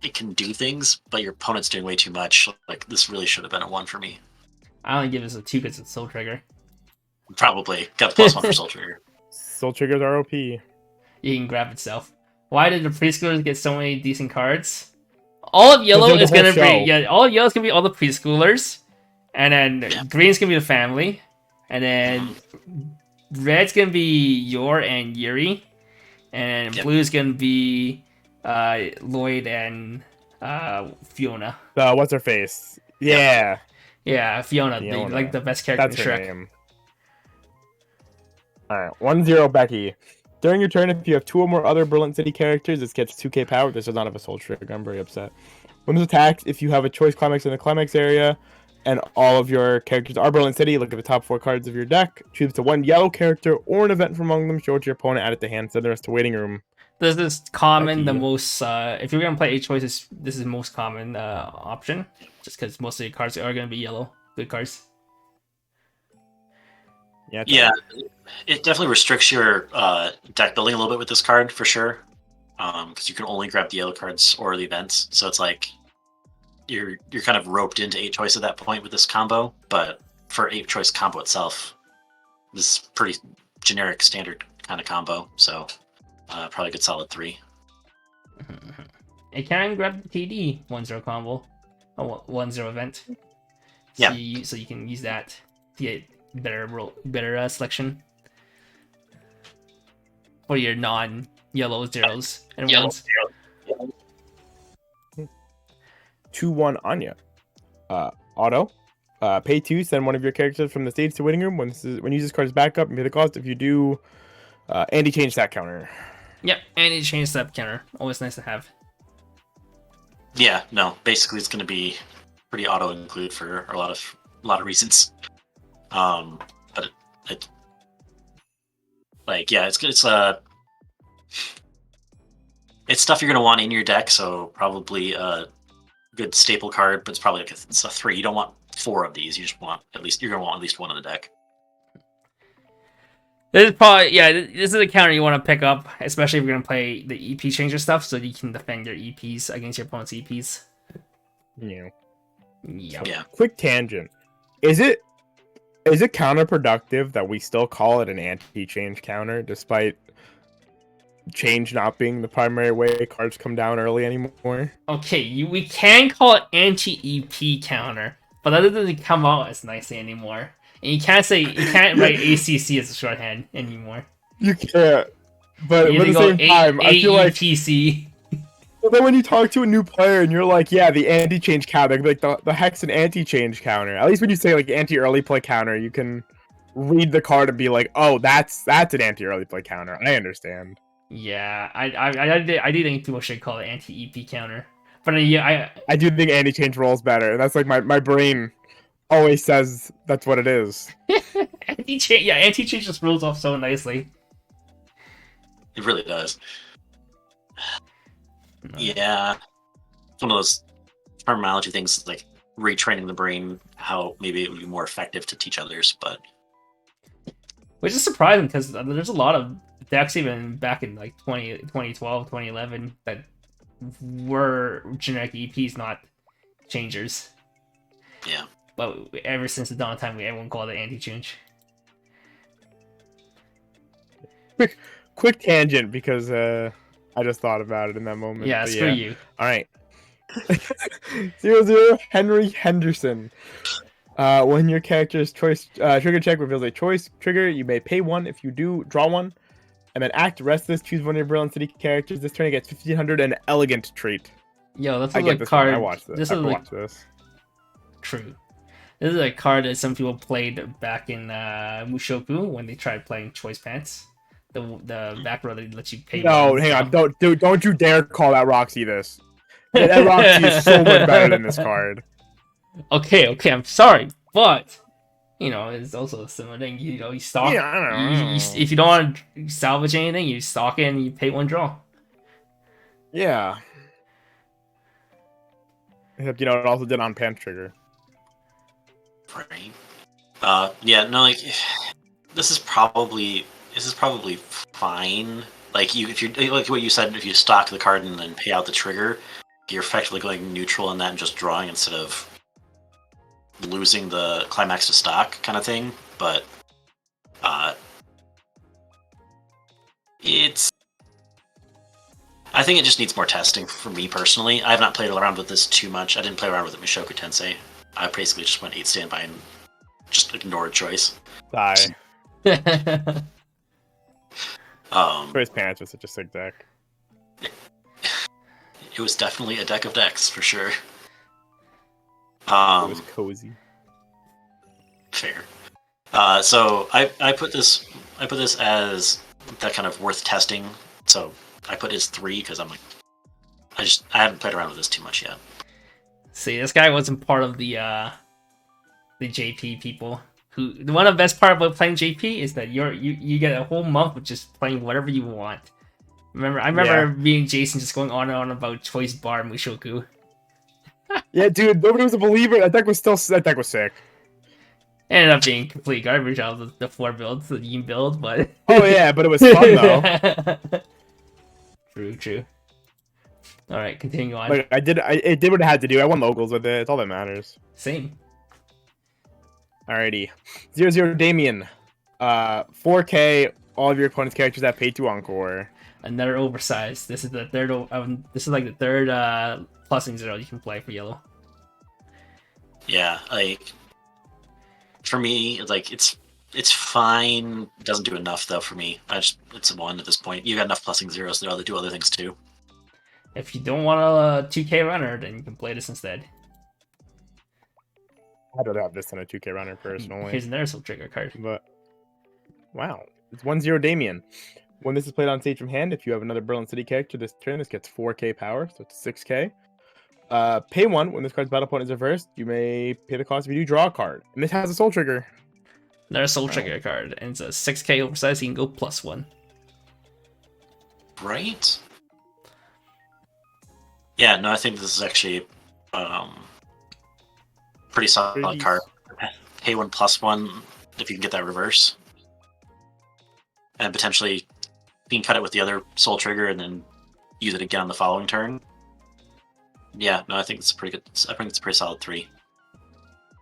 it can do things, but your opponent's doing way too much. Like, this really should have been a 1 for me. I only give this a 2 because it's soul trigger. Probably got the +1 for soul trigger. Soul triggers are OP. You can grab itself. Why did the preschoolers get so many decent cards? All of yellow they're the is gonna whole be show. all of yellow is gonna be all the preschoolers, and then green's gonna be the family, and then red's gonna be Yor and Yuri, and blue's gonna be Lloyd and Fiona. What's her face? Yeah. Yeah, Fiona, Fiona. the best character That's in her Shrek. name. Alright, 1-0 Becky. During your turn, if you have 2 or more other Berlin City characters, this gets 2k power. This does not have a soul trigger. I'm very upset. When this attacks, if you have a choice climax in the climax area, and all of your characters are Berlin City, look at the top 4 cards of your deck, choose to 1 yellow character or an event from among them, show it to your opponent, add it to hand, send the rest to waiting room. This is common, the Becky. most, if you're gonna play 8 choices, this is the most common option, just because most of your cards are gonna be yellow. Good cards. Yeah, it definitely restricts your deck building a little bit with this card for sure, because you can only grab the yellow cards or the events. So it's like you're kind of roped into 8 choice at that point with this combo. But for 8 choice combo itself, this is pretty generic standard kind of combo. So probably a good solid 3. It can grab the TD 1-0 combo, a 1-0 event. Yeah. So you can use that to get better selection for your non-yellow zeros and ones. 2-1 Anya. Auto. Pay 2, send one of your characters from the stage to waiting room. When you use this card's backup, and pay the cost. If you do, anti-change that counter. Yep, and it changed that counter. Always nice to have. Yeah, no, basically it's going to be pretty auto include for a lot of reasons. But it like, yeah, it's good. It's stuff you're going to want in your deck. So probably a good staple card, but it's probably it's a 3. You don't want 4 of these. You just want you're going to want at least 1 in the deck. This is probably, this is a counter you want to pick up, especially if you're going to play the EP changer stuff, so you can defend your EPs against your opponent's EPs. Yeah. Yep. Yeah. Quick tangent. Is it counterproductive that we still call it an anti-change counter, despite change not being the primary way cards come down early anymore? Okay, we can call it anti-EP counter, but that doesn't come out as nicely anymore. And you can't write ACC as a shorthand anymore. You can't. But You at the have to same time, I feel like AEPC. well, then when you talk to a new player and you're like, yeah, the anti-change counter, they'd be like the heck's an anti-change counter. At least when you say like anti-early play counter, you can read the card and be like, oh, that's an anti-early play counter. I understand. Yeah, I do think people should call it anti-EP counter. But yeah, I do think anti-change rolls better. That's like my brain always says that's what it is. anti-change just rolls off so nicely. It really does. Yeah, one of those terminology things, like retraining the brain, how maybe it would be more effective to teach others, but Which is surprising because there's a lot of decks even back in like 2012, 2011 that were generic EPs, not changers. yeah. But ever since the dawn of time, everyone called it anti-change. Quick tangent because I just thought about it in that moment. Yeah, but screw you. All right. 0-0 Henry Henderson. When your character's choice trigger check reveals a choice trigger, you may pay 1. If you do, draw 1. And then act restless, choose one of your Brilliant City characters. This turn it gets 1500 and Elegant Trait. Yo, that's I a get this card. one. I watched this. This I is watched this. True. This is a card that some people played back in Mushoku when they tried playing Choice Pants. The back row that lets you pay. No, hang on. Don't you dare call that Roxy this. That Roxy is so much better than this card. Okay, I'm sorry, but you know it's also a similar thing. You know, you stock. Yeah, I don't know. If you don't want to salvage anything, you stock it and you pay 1 draw. Yeah. Except, it also did on Pan Trigger. Right. Yeah, no, like this is probably fine. Like if you like what you said, if you stock the card and then pay out the trigger, you're effectively going neutral in that and just drawing instead of losing the climax to stock kind of thing. But I think it just needs more testing for me personally. I have not played around with this too much. I didn't play around with it in Mushoku Tensei. I basically just went 8 standby and just ignored choice. Die. Choice Pants was such a sick deck. It was definitely a deck of decks for sure. It was cozy. Fair. So I put this as that kind of worth testing. So I put his 3 because I'm like, I haven't played around with this too much yet. See, this guy wasn't part of the JP people. One of the best part about playing JP is that you get a whole month of just playing whatever you want. I remember being Jason just going on and on about Choice Bar Mushoku. Yeah, dude, nobody was a believer. That deck was sick. Ended up being complete garbage out of the 4 builds, the Yin build, but Oh yeah, but it was fun though. True. All right, continue on. Like it did what it had to do. I won locals with it. It's all that matters. Same. Alrighty, 0-0 Damien. 4K. All of your opponent's characters have paid to Encore. Another oversized. This is the third. This is like the third plusing 0 you can play for yellow. Yeah, like for me, like it's fine. It doesn't do enough though for me. It's a 1 at this point. You got enough plusing 0s to do other things too. If you don't want a 2K runner, then you can play this instead. I'd rather have this than a 2K runner personally. Here's another Soul Trigger card. But wow, it's 1-0 Damien. When this is played on stage from hand, if you have another Berlin City character this turn, this gets 4K power, so it's 6K. Pay 1 when this card's battle point is reversed. You may pay the cost if you do draw a card, and this has a Soul Trigger. Another Soul Trigger card, and it's a 6K oversized. You can go +1. Right. Yeah, no, I think this is actually pretty solid card. Pay 1 +1 if you can get that reverse. And potentially you can cut it with the other Soul Trigger and then use it again on the following turn. Yeah, no, I think it's pretty good. I think it's a pretty solid 3.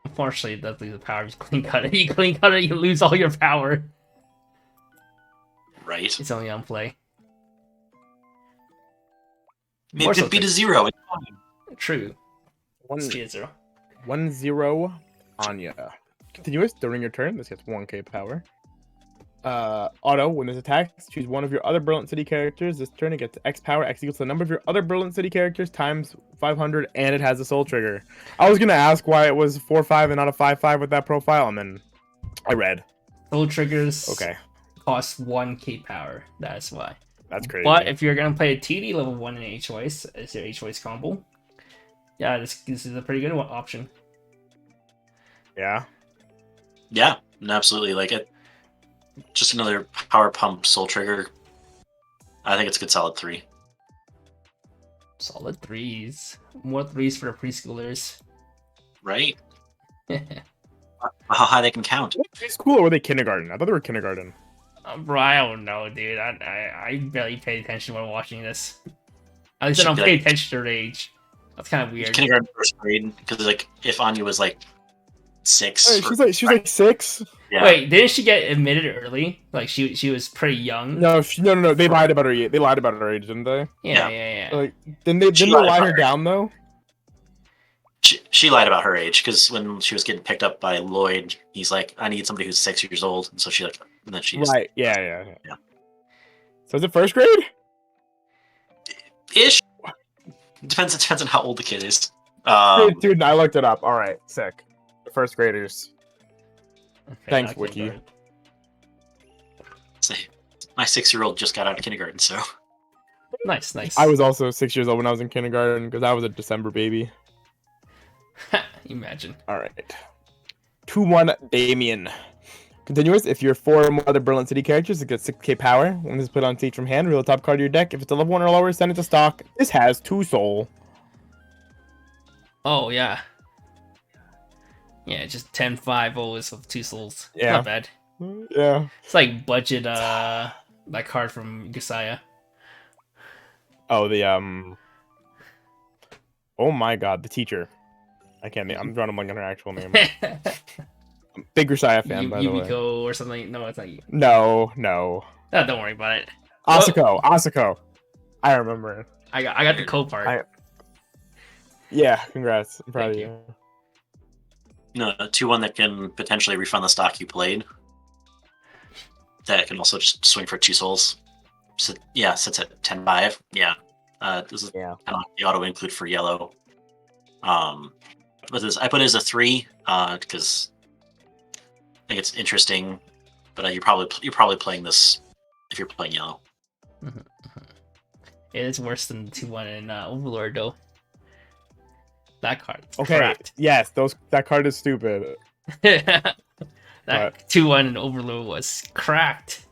Unfortunately, it does lose the power. You clean cut it. You clean cut it, you lose all your power. Right. It's only on play. Maybe it beat a 0. It's fine. True. 1-0 Anya. Continuous during your turn. This gets 1K power. Auto, when this attacks, choose one of your other Brilliant City characters. This turn it gets X power. X equals the number of your other Brilliant City characters times 500, and it has a Soul Trigger. I was gonna ask why it was 4/5 and not a 5/5 with that profile, and then I read. Soul Triggers Okay. cost 1K power. That's why. That's crazy. But if you're gonna play a TD level 1 in H-Weiss as your H-Weiss combo, yeah, this is a pretty good option. Yeah. Yeah, absolutely. Like it. Just another power pump Soul Trigger. I think it's a good solid 3. Solid 3s. More 3s for the preschoolers. Right? How high they can count. What preschool or were they kindergarten? I thought they were kindergarten. Bro, I don't know, dude. I barely paid attention when watching this. At least I Should don't be pay like- attention to their age. That's kind of weird. Kindergarten, first grade, because like if Anya was like 6, Hey, she was like 6. yeah. Wait, didn't she get admitted early? Like she was pretty young. No, no. They lied about her. They lied about her age, didn't they? Yeah. Like, didn't She they lied lie about her her. down though? She lied about her age because when she was getting picked up by Lloyd, he's like, "I need somebody who's 6 years old," and so she like, and then she just, Right. Yeah. Yeah. So is it first grade? ish. Depends on how old the kid is. Dude, I looked it up. All right, sick. The first graders. Okay, Thanks, not Wiki. kindergarten. Say, my 6-year-old just got out of kindergarten, so Nice. I was also 6 years old when I was in kindergarten because I was a December baby. Imagine. All right. 2-1 Damien. Continuous. If you're 4 or more other Berlin City characters, it gets 6k power. When this is put on stage from hand, reveal the top card of your deck. If it's a level 1 or lower, send it to stock. This has 2 soul. Oh yeah. Yeah, just 10-5 always with 2 souls. Yeah. Not bad. Yeah. It's like budget that card from Gusaya. Oh, the Oh my god, the teacher. I can't name. I'm drawing a blank on her actual name. Big Grisaya fan, by the way. Yumiko or something. No, it's not you. No. No, don't worry about it. Asako. I remember it. I got the co part. Yeah, congrats. I'm proud Thank of you. you. no, a 2-1 that can potentially refund the stock you played. That can also just swing for 2 souls. So, yeah, sits at 10-5. Yeah, this is Yeah. kind of like the auto include for yellow. But this I put it as a 3 because I think it's interesting. But you're probably playing this if you're playing yellow. It is worse than 2-1 in Overlord though. That card. Okay. Cracked. Yes, that card is stupid. That But- 2-1 in Overlord was cracked.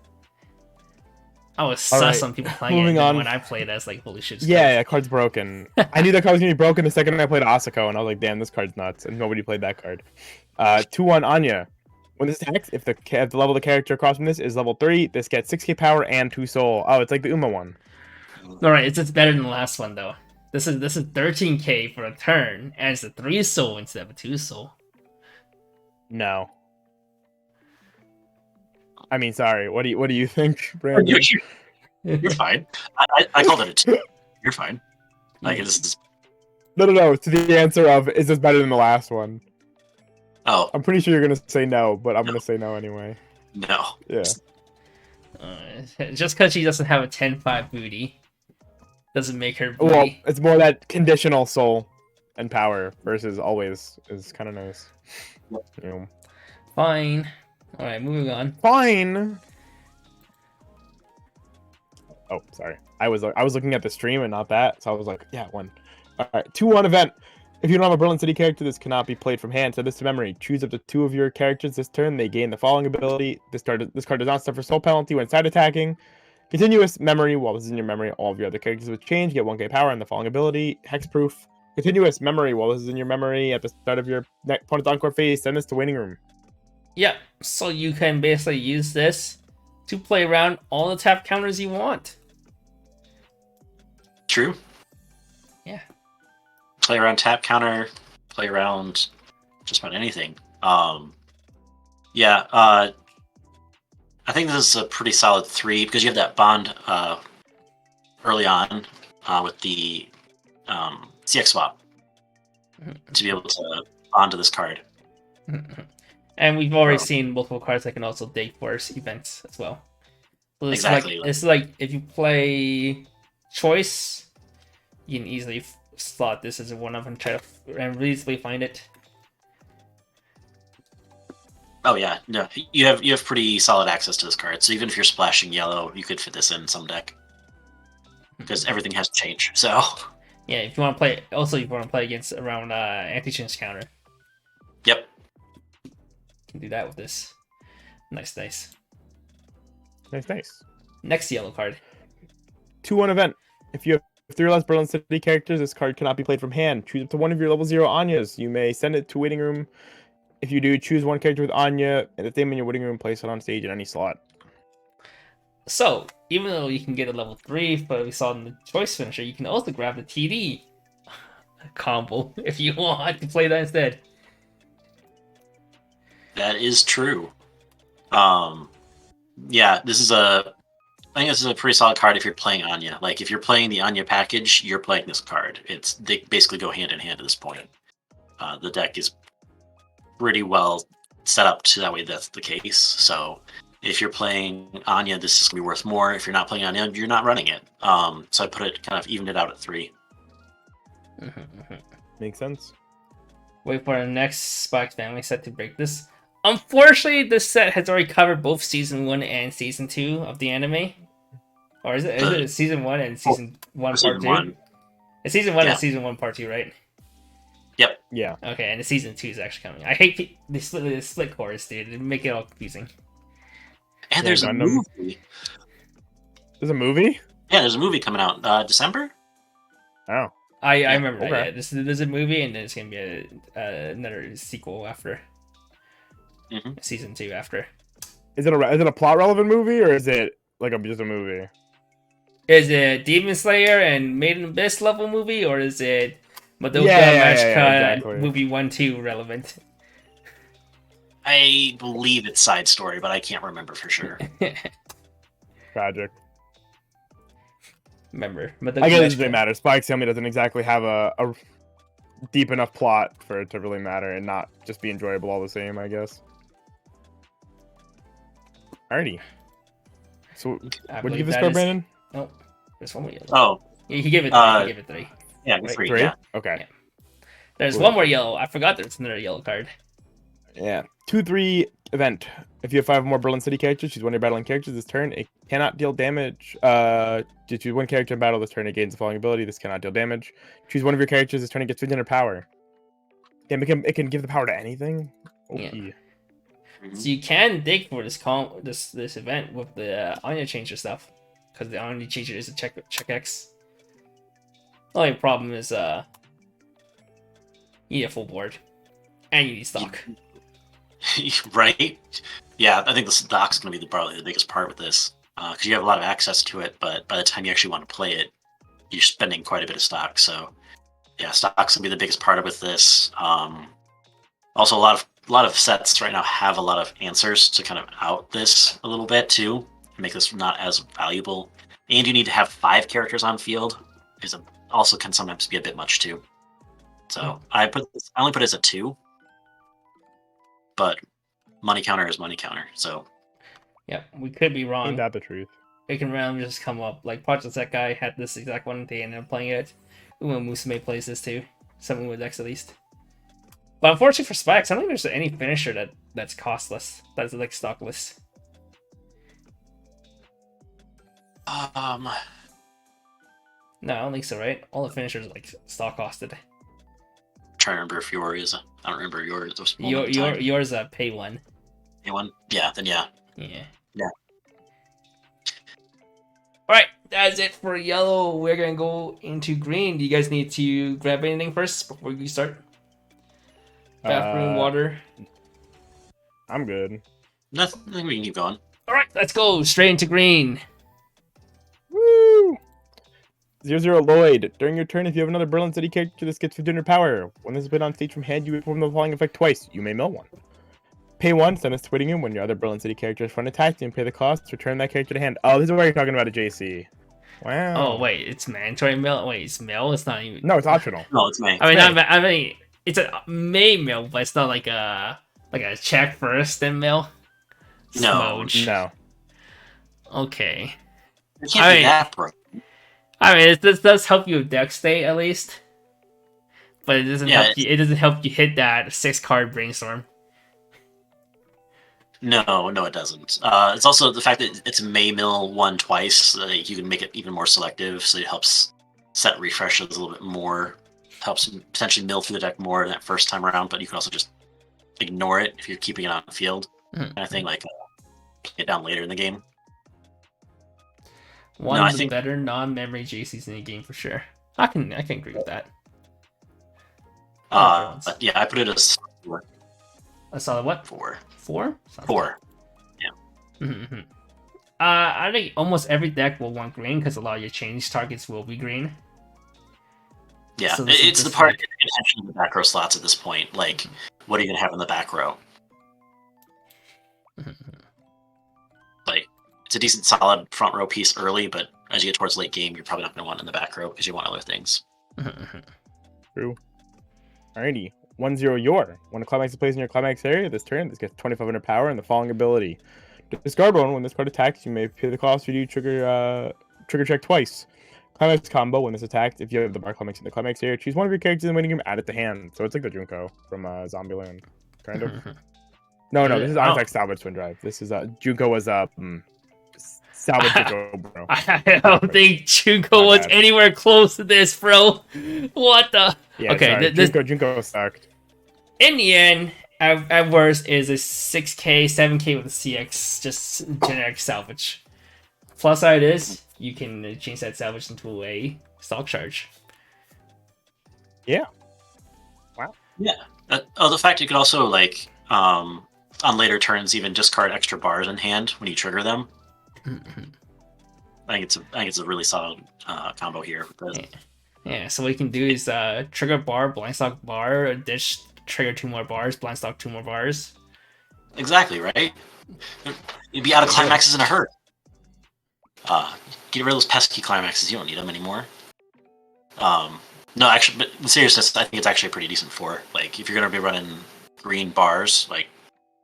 I was All sus right, on people playing it. moving And on. when I played, I was like, holy shit. it's Yeah, that card's broken. I knew that card was gonna be broken the second I played Asako, and I was like, damn, this card's nuts, and nobody played that card. 2-1 Anya. When this attacks, if the level of the character across from this is level 3, this gets 6k power and 2 soul. Oh, it's like the Uma one. Alright, it's better than the last one though. This is 13k for a turn, and it's a 3 soul instead of a 2 soul. No. I mean, sorry. What do you think, Brandon? You're fine. I called it a 2. You're fine. Like this is No. To the answer of, is this better than the last one? oh I'm pretty sure you're gonna say no, but I'm gonna say no anyway. no. Yeah. Just because she doesn't have a 10-5 booty doesn't make her booty. Well, it's more that conditional soul and power versus always is kind of nice. You know. Fine. Alright, moving on. Fine. Oh, sorry. I was looking at the stream and not that, so I was like, yeah, 1. All right, 2-1 event. If you don't have a Berlin City character, this cannot be played from hand. Set this to memory. Choose up to 2 of your characters this turn. They gain the following ability. This card does not suffer soul penalty when side attacking. Continuous memory. While this is in your memory, all of your other characters with change get 1k power and the following ability. Hexproof. Continuous memory. While this is in your memory, at the start of your opponent's encore phase, send this to waiting room. Yeah, so you can basically use this to play around all the tap counters you want. True. Yeah. Play around tap counter. Play around just about anything. Yeah. I think this is a pretty solid 3 because you have that bond early on with the CX swap to be able to bond to this card. And we've already Oh. seen multiple cards that can also date force events as well. So this Exactly. Is like if you play choice, you can easily slot this as a one-up and try to and easily find it. Oh yeah, no, you have pretty solid access to this card. So even if you're splashing yellow, you could fit this in some deck. because everything has to change. So Yeah, if you want to play, also if you want to play against around anti-change counter, yep. you can do that with this. Nice. Nice. Next yellow card. 2-1 event. If you have 3 or less Berlin City characters, this card cannot be played from hand. Choose up to one of your level 0 Anyas. You may send it to waiting room. If you do, choose one character with Anya, and if they in your waiting room, place it on stage in any slot. So, even though you can get a level 3, but we saw in the choice finisher, you can also grab the TD combo if you want to play that instead. That is true. Yeah, I think this is a pretty solid card if you're playing Anya. Like, if you're playing the Anya package, you're playing this card. They basically go hand in hand at this point. The deck is pretty well set up to that way that's the case. So if you're playing Anya, this is going to be worth more. If you're not playing Anya, you're not running it. So I put it, kind of evened it out at 3. Makes sense. Wait for our next Spikes family set to break this. Unfortunately, this set has already covered both Season 1 and Season 2 of the anime. Or is it Season 1 and Season 1 Part 2? It's Season 1 and Season 1 Part 2, right? Yep. Yeah. Okay, and the Season 2 is actually coming. I hate the split chorus, dude. It make it all confusing. And there's a movie. There's a movie? Yeah, there's a movie coming out December. Oh. I remember okay. that. Yeah. There's a movie, and there's going to be another sequel after. Season 2 after. Is it a plot relevant movie, or is it like just a movie? Is it Demon Slayer and Maiden Abyss level movie, or is it Madoka exactly. movie 1-2 relevant? I believe it's side story, but I can't remember for sure. Tragic. Remember, I guess it doesn't matter. Spike's Family doesn't exactly have a deep enough plot for it to really matter and not just be enjoyable all the same, I guess. Alrighty. So, what did you give this card, Brandon? Nope. There's one more yellow. Oh. Yeah, he gave it 3. He gave it 3. Yeah, Wait, 3. 3? Yeah. Okay. Yeah. There's one more yellow. I forgot there's another yellow card. Yeah. 2-3 event. If you have 5 or more Berlin City characters, choose one of your battling characters this turn. It cannot deal damage. To choose one character in battle this turn, it gains the following ability. This cannot deal damage. Choose one of your characters this turn, it gets 300 power. Damn, it can give the power to anything? Okay. Yeah. So you can dig for this event with the Anya Changer stuff, because the Anya Changer is a check X. The only problem is you need a full board, and you need stock. Right? Yeah, I think the stock's going to be probably the biggest part with this, because you have a lot of access to it, but by the time you actually want to play it, you're spending quite a bit of stock. So yeah, stock's going to be the biggest part of with this. Also, a lot of sets right now have a lot of answers to kind of out this a little bit too, make this not as valuable. And you need to have 5 characters on field, also can sometimes be a bit much too. So I only put it as a 2, but money counter is money counter. So yeah, we could be wrong. Ain't that the truth? It can randomly just come up. Like Project that guy had this exact one, they ended up playing it. Uma Musume plays this too. Someone with X at least. But unfortunately for Spikes, I don't think there's any finisher that's costless. That's like stockless. no, I don't think so, right? All the finishers are like stock costed. trying to remember if yours is. I don't remember yours. Yours a pay one. Pay one? Yeah, then yeah. Yeah. Yeah. Alright, that's it for yellow. We're gonna go into green. Do you guys need to grab anything first before we start? Bathroom, water. I'm good. Nothing, I think we can keep going. Alright, let's go straight into green. Woo! 0-0 Lloyd. During your turn, if you have another Berlin City character, this gets 1500 power. When this is put on stage from hand, you perform the following effect twice. You may mill one. Pay 1, send us to waiting room. When your other Berlin City character is front attack, you can pay the cost, return that character to hand. Oh, this is what you're talking about a JC. Wow. Oh, wait, it's mandatory mill? Wait, it's mill? It's not even... No, it's optional. No, it's me. I mean, it's a May mill, but it's not like a check first then mill. No. Smooch. No. Okay. It can't be that broken. I mean, this does help you with deck state at least, but it doesn't help you. It doesn't help you hit that 6-card brainstorm. No, no, it doesn't. It's also the fact that it's May Mill one twice. So that you can make it even more selective, so it helps set refreshes a little bit more. Helps potentially mill through the deck more that first time around, but you can also just ignore it if you're keeping it on the field. Kind of thing, like get down later in the game. One No, I of the think better non-memory JCs in the game for sure. I can agree with that. yeah, I put it as four. A solid what? Four. Four? Four. Mm-hmm. I think almost every deck will want green because a lot of your change targets will be green. Yeah, So it's the part of contention in the back row slots at this point. Like, what are you going to have in the back row? Like, it's a decent, solid front row piece early, but as you get towards late game, you're probably not going to want it in the back row because you want other things. True. Alrighty. 1-0 your. When a climax is placed in your climax area this turn, this gets 2500 power and the following ability. Discard one. When this card attacks, you may pay the cost if you do trigger check twice. Climax combo. When this attacks, if you have the bar climax in the climax area, choose one of your characters in the waiting room, add it to hand. So it's like the Junko from Zombieland, kind of. No, this is Artifact Salvage Twin Drive. This is Junko was Salvage Junko, bro. I don't think Junko was anywhere close to this, bro. What the? Yeah, okay, sorry. Junko sucked. In the end, at worst, is a 6K, 7K with a CX, just generic salvage. Plus side is you can change that salvage into a stock charge. Yeah. Wow. Yeah. The fact you could also like on later turns even discard extra bars in hand when you trigger them. I think it's a really solid combo here. Yeah, so what you can do is trigger bar, blind stock bar, dish, trigger 2 more bars, blind stock 2 more bars. Exactly, right? You'd be out of climaxes in a hurry. Get rid of those pesky climaxes. You don't need them anymore. No, actually, but in seriousness, I think it's actually a pretty decent 4. Like, if you're going to be running green bars, like,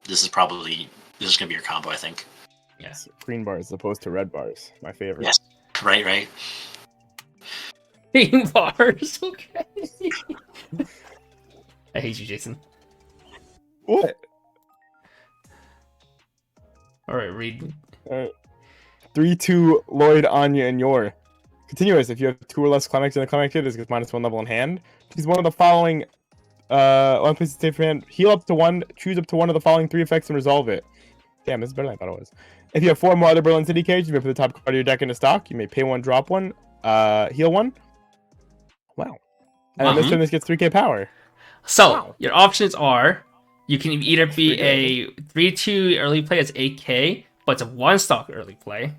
this is going to be your combo, I think. Yes. Green bars as opposed to red bars. My favorite. Yes. Right. Green bars, okay. I hate you, Jason. What? Alright, read. 3-2 Lloyd, Anya, and Yor. Continuous. If you have 2 or less climax in the climax hit, this gets -1 level in hand. Choose one of the following. One place to stay for hand. Heal up to 1. Choose up to 1 of the following 3 effects and resolve it. Damn, this is better than I thought it was. If you have 4 more other Berlin City cards, you may put the top card of your deck into stock. You may pay 1, drop 1, heal 1. Wow. And then this turn, this gets 3k power. So, your options are, you can either be a 3-2 early play as 8k, but it's a 1-stock early play,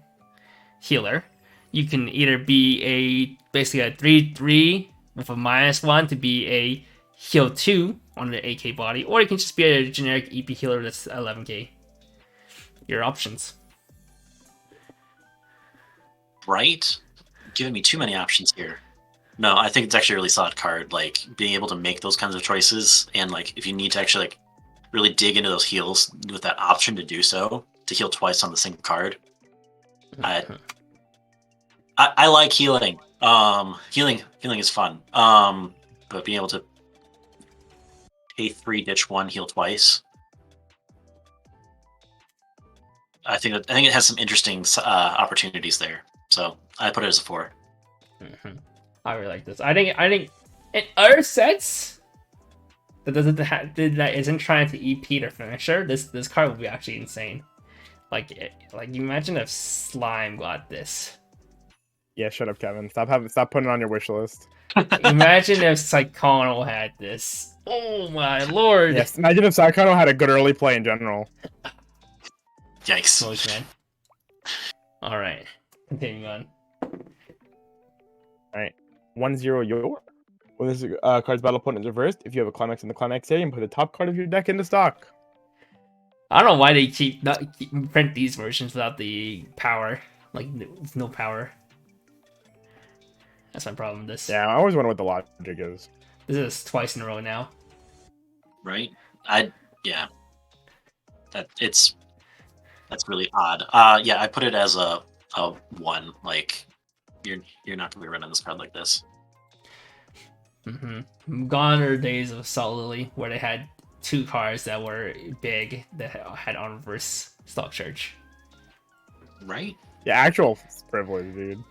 healer. You can either be basically a 3-3 with a -1 to be a heal 2 on the 8k body, or you can just be a generic EP healer that's 11k. Your options. Right? Giving me too many options here. No, I think it's actually a really solid card. Like, being able to make those kinds of choices, and like, if you need to actually like really dig into those heals with that option to do so, to heal twice on the same card. I like healing. Healing is fun. But being able to pay 3, ditch 1, heal twice. I think it has some interesting opportunities there. So I put it as a 4. I really like this. I think in other sets that isn't trying to EP their finisher, this card would be actually insane. Like you imagine if Slime got this. Yeah, shut up, Kevin. Stop putting it on your wish list. Imagine if Psychono had this. Oh my lord. Yes, imagine if Psychono had a good early play in general. Yikes. Smokes, man. Alright. Continuing on. Alright. 1-0 your. When this card's battle opponent is reversed, if you have a climax in the climax area, and put the top card of your deck into stock. I don't know why they keep print these versions without the power. Like, no power. That's my problem with this. Yeah, I always wonder what the logic is. This is twice in a row now. Right? Yeah. That's really odd. Yeah, I put it as a 1. Like, you're not gonna be running this card like this. Gone are days of Solid Lily where they had 2 cards that were big that had on reverse stock charge. Right? Yeah, actual privilege, dude.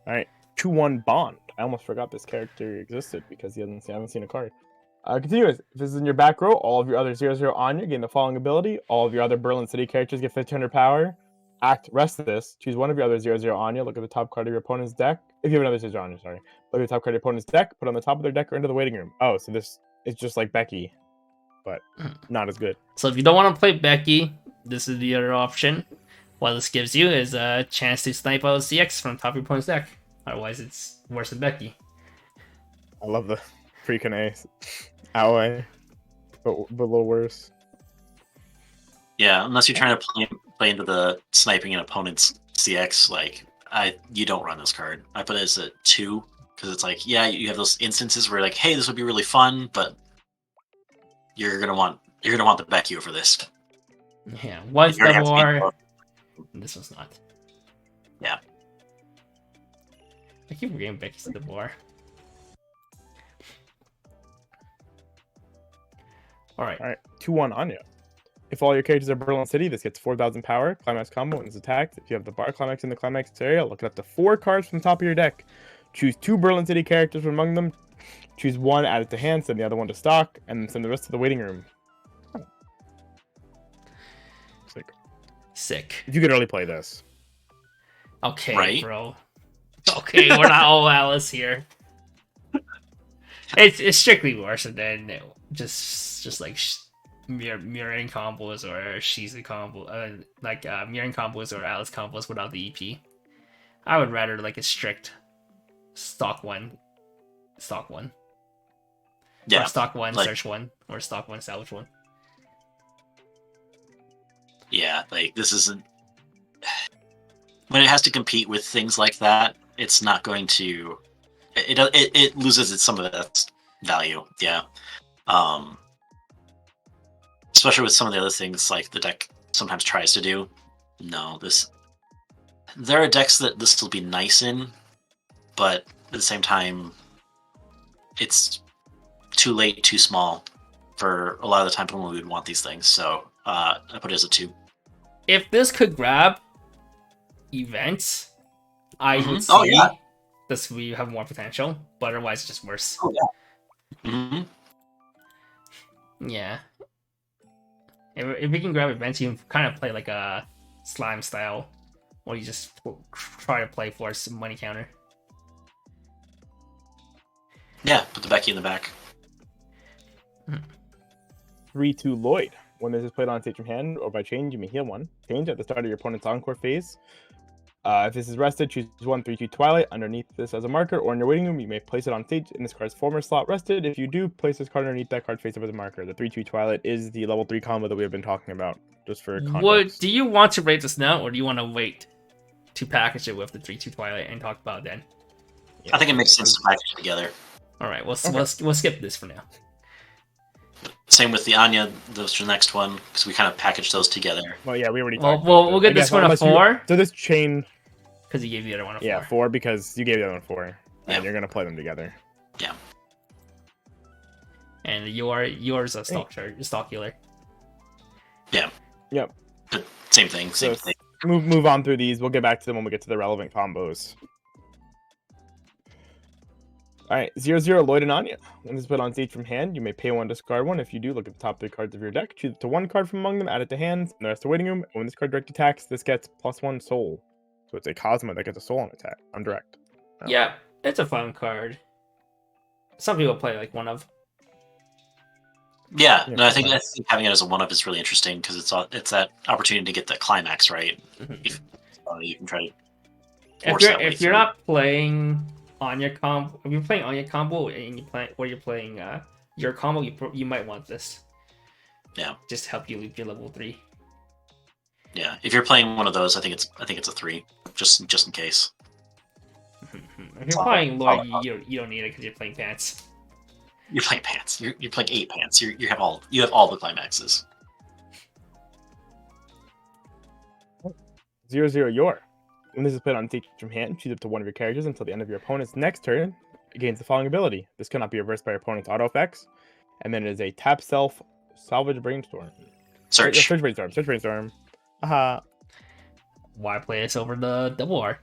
Alright, 2-1 Bond. I almost forgot this character existed because I haven't seen a card. Continuous. If this is in your back row, all of your other 0/0 Anya gain the following ability. All of your other Berlin City characters get 1500 power. Rest of this. Choose one of your other 0/0 Anya. Look at the top card of your opponent's deck. If you have another 0/0 Anya, sorry. Look at the top card of your opponent's deck. Put it on the top of their deck or into the waiting room. Oh, so this is just like Becky, but not as good. So if you don't want to play Becky, this is the other option. What this gives you is a chance to snipe out CX from the top of your opponent's deck. Otherwise, it's worse than Becky. I love the freaking ace. Owie. But a little worse. Yeah, unless you're trying to play into the sniping an opponent's CX, like you don't run this card. I put it as a 2 because it's like, yeah, you have those instances where like, hey, this would be really fun, but you're gonna want the Becky over this. Yeah, one's You already have double to be R. both. This one's not. Yeah. I keep forgetting Becky's the double R. Alright. Alright, 2-1 Anya. If all your characters are Berlin City, this gets 4,000 power, climax combo, and is attacked. If you have the bar climax in the climax area, look up to 4 cards from the top of your deck. Choose 2 Berlin City characters from among them. Choose one, add it to hand, send the other one to stock, and then send the rest to the waiting room. Sick. You could early play this. Okay, Right? bro. Okay, we're not all Alice here. It's strictly worse than just like mirroring combos or she's a combo, mirroring combos or Alice combos without the EP. I would rather like a strict stock one. Yeah, Or stock one, like- search one, or stock one, salvage one. yeah, like this isn't when it has to compete with things like that. It's not going to. It loses some of its value. Yeah. Especially with some of the other things like the deck sometimes tries to do. No, there are decks that this will be nice in, but at the same time, it's too late, too small for a lot of the time when we would want these things. So I put it as a 2. If this could grab events, I would see Oh, yeah. this we have more potential, but otherwise it's just worse. Oh yeah. Mm-hmm. Yeah. If we can grab events, you can kind of play like a slime style, or you just try to play for some money counter. Yeah, put the Becky in the back. 3-2 Lloyd. When this is played on stage from hand or by change, you may heal 1. Change at the start of your opponent's encore phase. If this is rested, choose 1 3-2 Twilight underneath this as a marker, or in your waiting room, you may place it on stage in this card's former slot rested. If you do, place this card underneath that card face up as a marker. The 3-2 Twilight is the level 3 combo that we have been talking about, just for context. Do you want to rate this now, or do you want to wait to package it with the 3-2 Twilight and talk about it then? Yeah. I think it makes sense to package it together. All right, we'll skip this for now. Same with the Anya, those for the next one, because we kind of packaged those together. Well, yeah, we already Well, talked about we'll get this one a 4 So this chain, because you gave the other one a 4. yeah, 4 because you gave the other one 4, and Yeah. you're gonna play them together. Yeah. And yours a stock healer. Yeah. Yep. But same thing. Same So thing. move on through these. We'll get back to them when we get to the relevant combos. Alright, 0/0 Lloyd and Anya. When this is put on stage from hand, you may pay 1, discard 1. If you do, look at the top 3 cards of your deck. Choose to 1 card from among them, add it to hand, and the rest to waiting room. And when this card direct attacks, this gets +1 soul. So it's a Cosmo that gets a soul on attack, on direct. Oh. Yeah, it's a fun card. Some people play like one of. Yeah, Yeah, no, I think nice. having it as a 1-up is really interesting because it's that opportunity to get the climax right. Mhm. You can try to force that way If you're through. not playing Anya combo, if you're playing Anya combo and you're playing your combo, you might want this. Yeah. Just to help you loop your level 3. Yeah, if you're playing one of those, I think it's a 3, just in case. If you're playing Lloyd, you don't need it because you're playing Pants. You're playing pants. You're playing 8 pants. You have all the climaxes. 0/0 Yor. When this is put on stage from hand, choose up to 1 of your characters until the end of your opponent's next turn. It gains the following ability. This cannot be reversed by your opponent's auto effects. And then it is a tap self salvage brainstorm. Search. Search brainstorm. Search brainstorm. Haha. Why play this over the double R?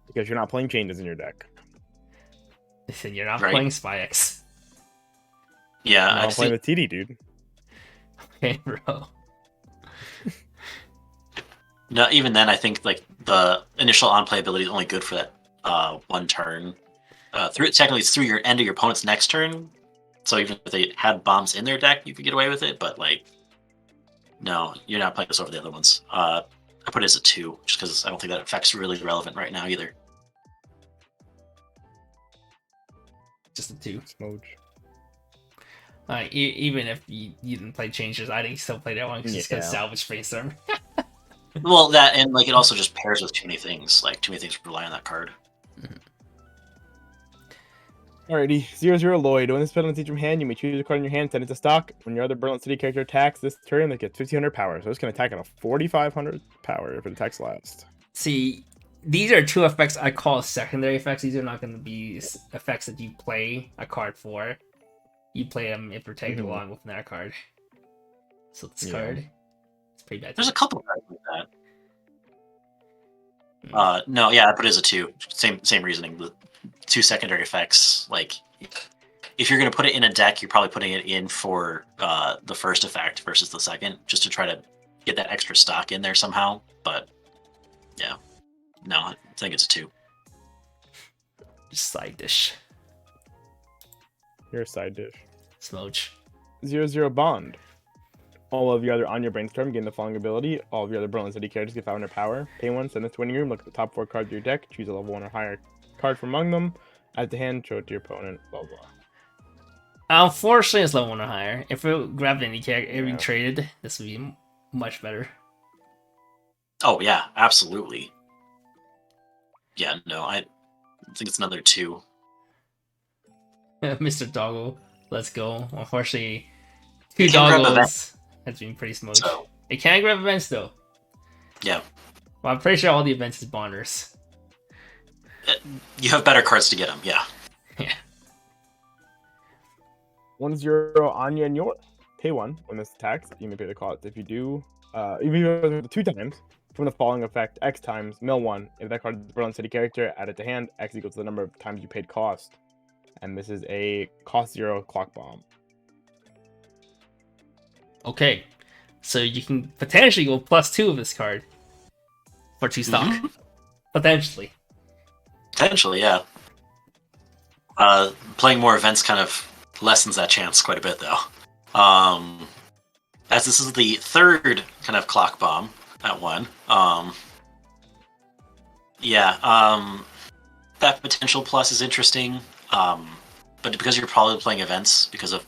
Because you're not playing changes in your deck. Listen, you're not Right. playing Spy X. Yeah, I'm I not playing think the TD, dude. Okay, bro. no. Even then, I think like the initial on play ability is only good for that one turn. Technically, it's through your end of your opponent's next turn. So even if they had bombs in their deck, you could get away with it. But like, no, you're not playing this over the other ones. I put it as a 2, just because I don't think that effect's really relevant right now either. Just a 2. Smooch. Even if you didn't play changes, I think you still play that one because it's gonna Yeah. salvage brainstorm. Well, that and like it also just pairs with too many things. Like too many things rely on that card. Alrighty, 0/0 Lloyd. When this spell is from hand, you may choose a card in your hand, send it to stock. When your other Berlin City character attacks this turn, they get 1500 power. So it's going to attack at a 4500 power if it attacks last. See, these are 2 effects I call secondary effects. These are not going to be effects that you play a card for. You play them if you're tagged along with that card. So this card, it's pretty bad. There's a couple cards like that. No, yeah, I put it as a 2. Same reasoning. The 2 secondary effects. Like, if you're going to put it in a deck, you're probably putting it in for the first effect versus the second, just to try to get that extra stock in there somehow. But yeah, no, I think it's a 2. Just side dish. You're a side dish. Smooch. 0/0 Bond. All of your other on your brainstorm gain the following ability. All of your other Berlin City characters get 500 power. Pay 1, send this to winning room. Look at the top 4 cards of your deck. Choose a level 1 or higher card from among them. Add to hand, show it to your opponent. Blah blah. Unfortunately, it's level 1 or higher. If we grabbed any character, if we traded, this would be much better. Oh yeah, absolutely. Yeah, no, I think it's another 2. Mr. Doggo, let's go. Unfortunately, 2 Can't grab doggos events. has been pretty smooth. So It can grab events though. yeah, Well, I'm pretty sure all the events is bonders. you have better cards to get them. Yeah. Yeah. 1/0 Anya and your. Pay 1 when this attacks. You may pay the cost. If you do, if you do it 2 times from the following effect, X times mill 1. If that card is a Berlin City character, add it to hand. X equals the number of times you paid cost. And this is a cost 0 clock bomb. Okay, so you can potentially go +2 of this card for 2 stock. Potentially. Potentially, yeah. Playing more events kind of lessens that chance quite a bit, though. As this is the 3rd kind of clock bomb at 1. That potential plus is interesting. But because you're probably playing events, because of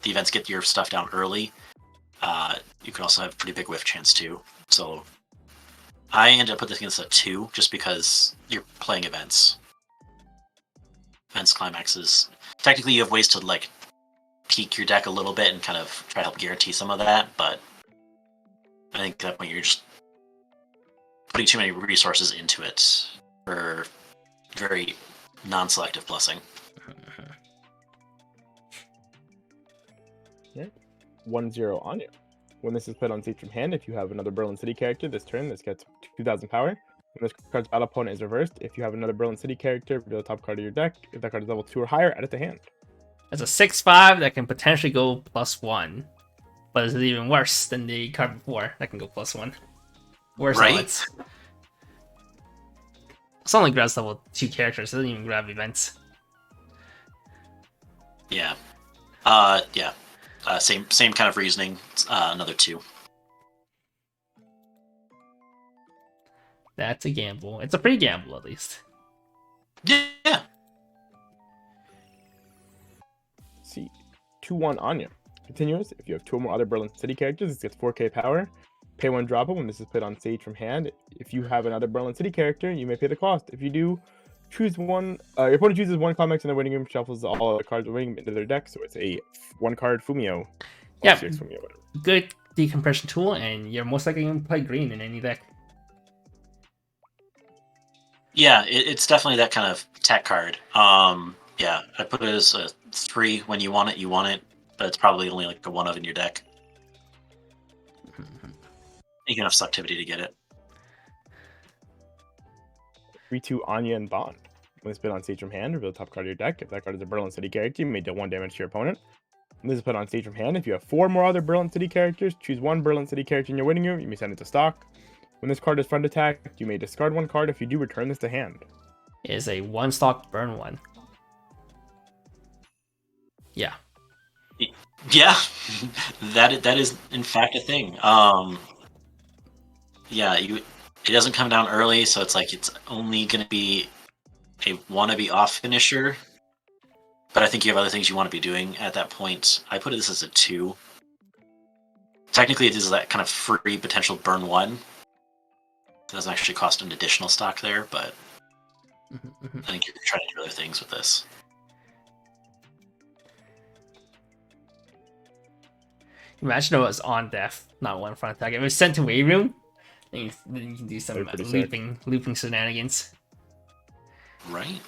the events get your stuff down early, you could also have a pretty big whiff chance too. So I ended up putting this at 2 just because you're playing events. Events climaxes. Technically, you have ways to like peak your deck a little bit and kind of try to help guarantee some of that, but I think at that point you're just putting too many resources into it for very non-selective plussing. 1/0 Anya. When this is put on stage from hand, if you have another Berlin City character this turn, this gets 2000 power. When this card's battle opponent is reversed, if you have another Berlin City character, reveal the top card of your deck. If that card is level 2 or higher, add it to hand. It's a 6/5 that can potentially go +1. But it's even worse than the card before that can go +1. Worse Right? odds. It's only grabs level 2 characters, it doesn't even grab events. Yeah. Same kind of reasoning. Another 2. That's a gamble. It's a pretty gamble, at least. Yeah. See, 2/1 Anya. Continuous. If you have 2 or more other Berlin City characters, this gets 4k power. Pay 1 drop it when this is put on stage from hand. If you have another Berlin City character, you may pay the cost. If you do, choose one. Your opponent chooses 1 climax in the waiting room, shuffles all the cards waiting into their deck, so it's a 1-card Fumio. Yeah. 6 Fumio, whatever. Good decompression tool, and you're most likely going to play green in any deck. Yeah, it's definitely that kind of tech card. Yeah, I put it as a 3. When you want it, but it's probably only like a 1 of in your deck. You can have Subtivity to get it. 3/2 Anya and Bond. When it's put on stage from hand, reveal the top card of your deck. If that card is a Berlin City character, you may deal 1 damage to your opponent. When this is put on stage from hand, if you have 4 more other Berlin City characters, choose 1 Berlin City character in your winning room, you may send it to stock. When this card is front attacked, you may discard 1 card. If you do, return this to hand. It is a 1-stock burn 1. Yeah. Yeah, that is in fact a thing. Yeah, it doesn't come down early, so it's like it's only going to be a wannabe off finisher. But I think you have other things you want to be doing at that point. I put this as a 2. Technically, it is that kind of free potential burn 1. It doesn't actually cost an additional stock there, but I think you're trying to do other things with this. Imagine it was on death, not 1 front attack. If it was sent to waiting room, then you can do some looping shenanigans. Right.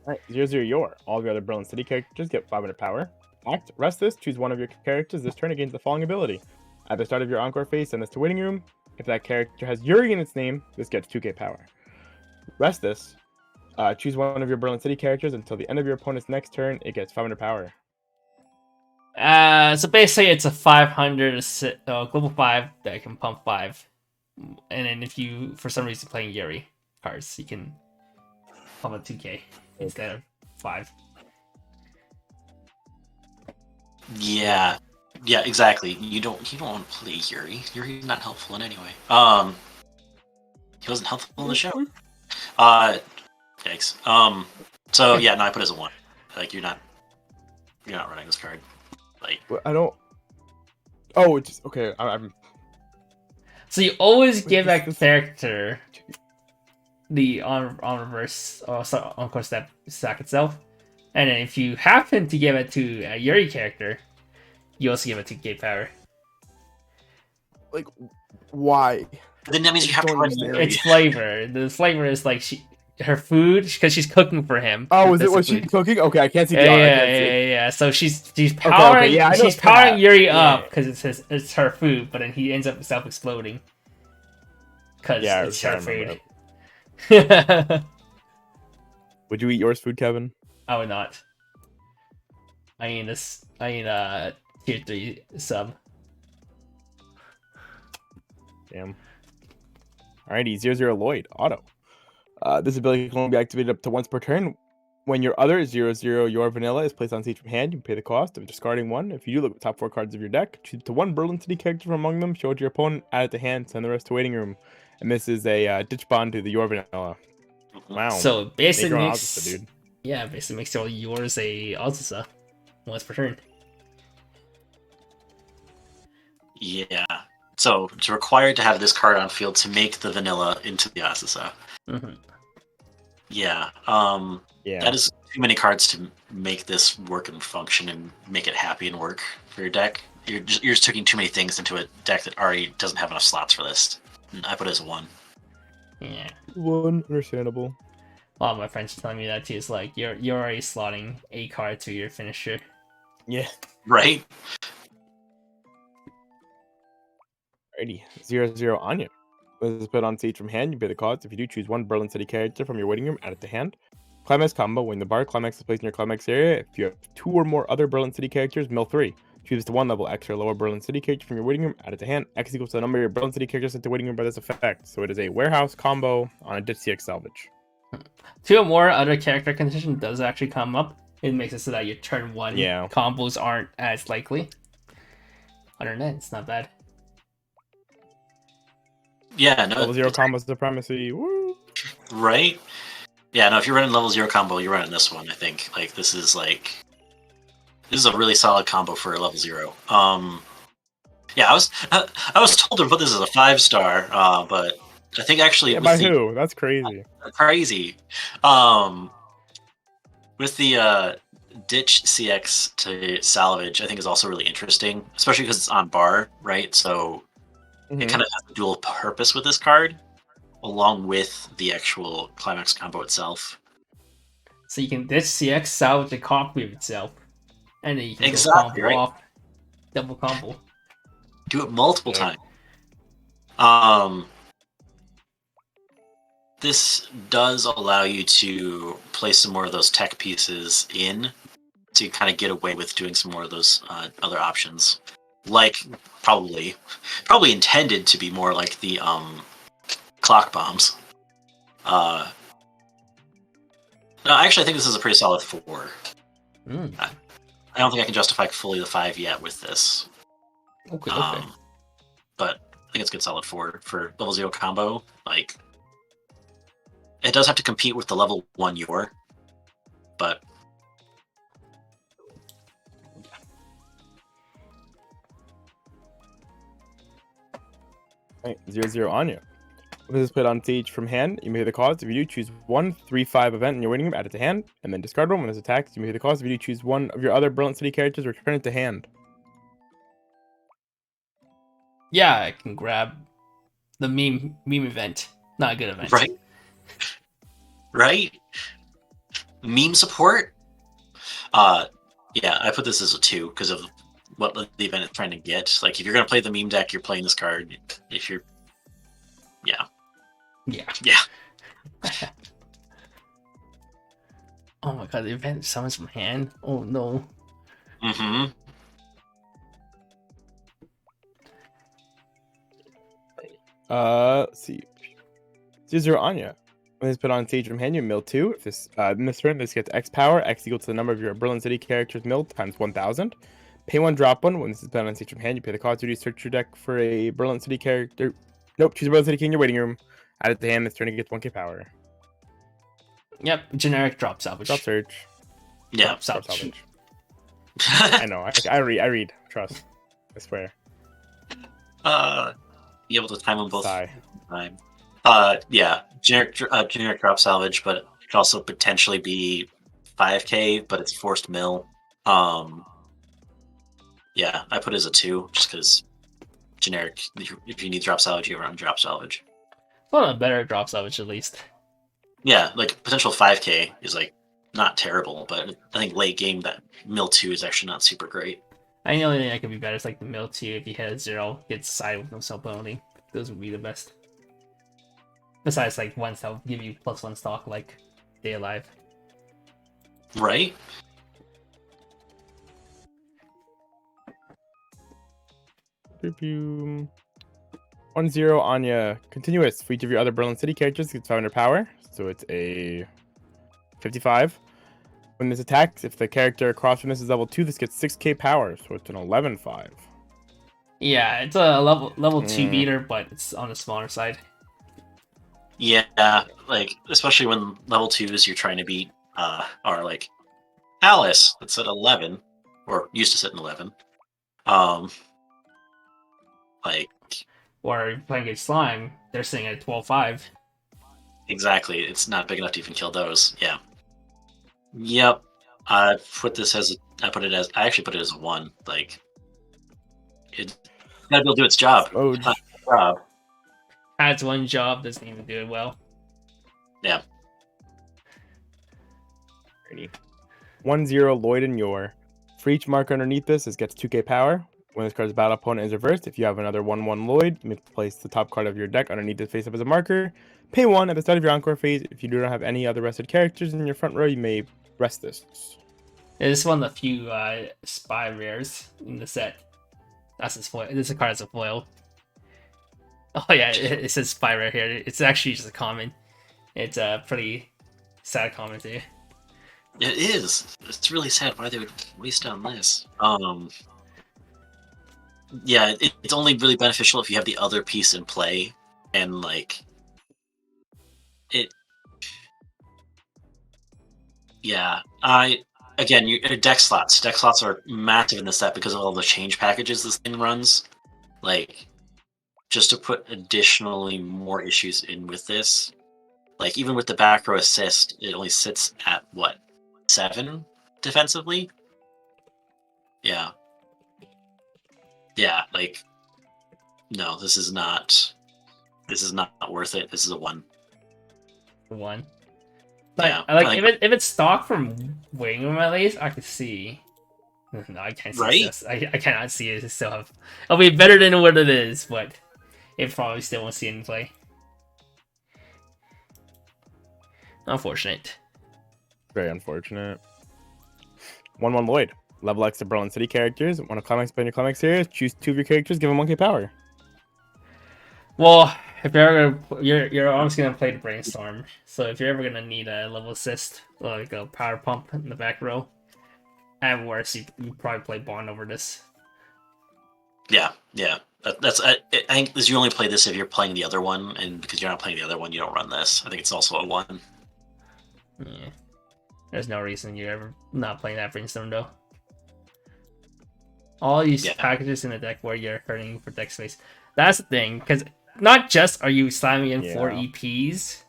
Alright, 0/0 your. All of your other Berlin City characters get 500 power. Act, rest this, choose 1 of your characters this turn against the following ability. At the start of your Encore phase, send this to waiting room. If that character has Yuri in its name, this gets 2k power. Rest this, choose 1 of your Berlin City characters until the end of your opponent's next turn, it gets 500 power. So basically it's a 500 global 5 that can pump 5. And then if you, for some reason, playing Yuri cards, you can pump a 2k instead of 5. Yeah, exactly. You don't want to play Yuri. Yuri's not helpful in any way. He wasn't helpful in the show. Yikes. So yeah, no, I put it as a 1. Like you're not running this card. Like I don't. Oh, it's just okay. I'm. So you always give that character the on reverse or encore step stack itself, and then if you happen to give it to a Yuri character, you also give it 2k power. Like, why? then that means you have to run Yuri. It's flavor. The flavor is like her food because she's cooking for him. Oh, was she cooking? Okay, I can't see the yeah. So she's powering she's powering Yuri up because it's her food, but then he ends up self exploding because it's her food. Would you eat yours food, Kevin? I would not. I mean tier 3 sub. Damn. Alrighty, 0/0 Lloyd, auto. This ability can only be activated up to once per turn. When your other 0/0 your vanilla is placed on stage from hand, you can pay the cost of discarding 1. If you do, look at the top 4 cards of your deck, choose to 1 Berlin City character from among them, show it to your opponent, add it to hand, send the rest to waiting room. And this is a ditch bond to the your vanilla. Wow. So basically basically makes all yours a Azusa once per turn. Yeah. So it's required to have this card on field to make the vanilla into the Azusa. Yeah. That is too many cards to make this work and function and make it happy and work for your deck. You're just taking too many things into a deck that already doesn't have enough slots for this. I put it as a 1. Yeah. 1, understandable. A lot of my friends are telling me that too. It's like you're already slotting a card to your finisher. Yeah. Right? Alrighty, 0/0 Anya. This is put on stage from hand, you pay the cost. If you do, choose 1 Berlin City character from your waiting room, add it to hand. Climax combo, when the bar climax is placed in your climax area, if you have 2 or more other Berlin City characters, mill 3. Choose the 1 level X or lower Berlin City character from your waiting room, add it to hand. X equals to the number of your Berlin City characters sent to waiting room by this effect. So it is a warehouse combo on a ditch CX salvage. 2 or more other character condition does actually come up. It makes it so that your turn 1 combos aren't as likely. Other than that, it's not bad. Yeah, no. Level 0 combo supremacy. Woo. Right? Yeah, no, if you're running level 0 combo, you're running this one, I think. Like, this is a really solid combo for a level 0. Yeah, I was told to put this as a 5-star, but I think actually by who? That's crazy. Crazy. With the ditch CX to salvage, I think is also really interesting, especially because it's on bar, right? So it kind of has a dual purpose with this card, along with the actual climax combo itself. So you can ditch CX, salvage, and copy of itself. And then you can Exactly, go combo right? off. Double combo. Do it multiple Yep. times. This does allow you to place some more of those tech pieces in to kind of get away with doing some more of those other options, like probably intended to be more like the clock bombs. No, actually, I think this is a pretty solid 4. Mm. I don't think I can justify fully the 5 yet with this. Okay. But I think it's a good solid 4 for level 0 combo. Like, it does have to compete with the level 1 Yor, but Right, 0-0 Anya. When this is played on stage from hand, you may hit the cause. If you do, choose 1/3/5 event in your waiting room, add it to hand, and then discard one. When this attacks, you may hit the cause. If you do, choose one of your other Brilliant City characters, return it to hand. Yeah, I can grab the meme event. Not a good event. Right? Meme support? Yeah, I put this as a 2 because of what the event is trying to get. Like, if you're going to play the meme deck, you're playing this card. If you're... Yeah. Oh my god, the event summons from hand? Oh no. Mm-hmm. Let's see. 0-0 Anya. When it's put on stage from hand, you mill 2. If this in this turn, this gets X power. X equal to the number of your Brilliant City characters milled times 1,000. Pay 1, drop 1. When this is put on stage from hand, you pay the cost to search your deck for a Brilliant City character. Nope, choose a Brilliant City key in your waiting room. Add it to hand. This turn, it gets 1k power. Yep, generic drop salvage. Drop search. Yeah. Drop salvage. I know. I read. Trust. I swear. Be able to time them both. Sigh. Time. Yeah. Generic drop salvage, but it could also potentially be 5k, but it's forced mill. Yeah, I put it as a 2 just because generic. If you need drop salvage, you run drop salvage. Well, a better drop salvage at least. Yeah, like potential 5k is like not terrible, but I think late game that mill 2 is actually not super great. I think the only thing that could be better is like the mill 2 if you hit a 0, gets side with no self penalty. Those would be the best. Besides, like ones that will give you +1 stock, like Day Alive. Right? Boom. 1-0 Anya. Continuous. For each of your other Brilliant City characters, gets 500 power. So it's a 55. When this attacks, if the character across from this is level 2, this gets 6k power. So it's an 11-5. Yeah, it's a level 2 beater, but it's on the smaller side. Yeah, like especially when level 2s you're trying to beat are like Alice that's at 11 or used to sit in 11. Like Or playing against Slime, they're sitting at 12-5. exactly, it's not big enough to even kill those. Yeah. Yep. I actually put it as a 1. Like it gotta be able to do its job. Oh, It's not its job. Adds 1 job, doesn't even do it well. Yeah. 1-0 Lloyd and Yor. For each marker underneath this, this gets 2k power. When this card's battle opponent is reversed, if you have another 1/1 Lloyd, you may place the top card of your deck underneath this face up as a marker. Pay 1 at the start of your encore phase. If you do not have any other rested characters in your front row, you may rest this. This is one of the few spy rares in the set. That's his foil. This is a card as a foil. Oh yeah, it says spy rare here. It's actually just a common. It's a pretty sad comment too. It is. It's really sad why they would waste on this. Yeah, it's only really beneficial if you have the other piece in play, and like it. Yeah, your deck slots. Deck slots are massive in this set because of all the change packages this thing runs. Like, just to put additionally more issues in with this, like even with the back row assist, it only sits at what 7 defensively. Yeah. Yeah, like no, this is not worth it. This is a 1. 1. Like, Yeah, like if it's stock from Wingham at least, I could see. No, I can't see Right? this. I cannot see it. Still have. It'll be better than what it is, but it probably still won't see it in play. Unfortunate. Very unfortunate. 1-1 Lloyd. Level X to Berlin City characters. Want to climax spend your climax series? Choose 2 of your characters. Give them 1k power. Well, if you're ever you're always gonna play the brainstorm. So if you're ever gonna need a level assist, like a power pump in the back row, at worst you probably play Bond over this. Yeah. That's I think this, you only play this if you're playing the other one, and because you're not playing the other one, you don't run this. I think it's also a 1. Yeah. There's no reason you're ever not playing that brainstorm though. All these packages in the deck where you're hurting for deck space. That's the thing, because not just are you slamming in 4 EPs,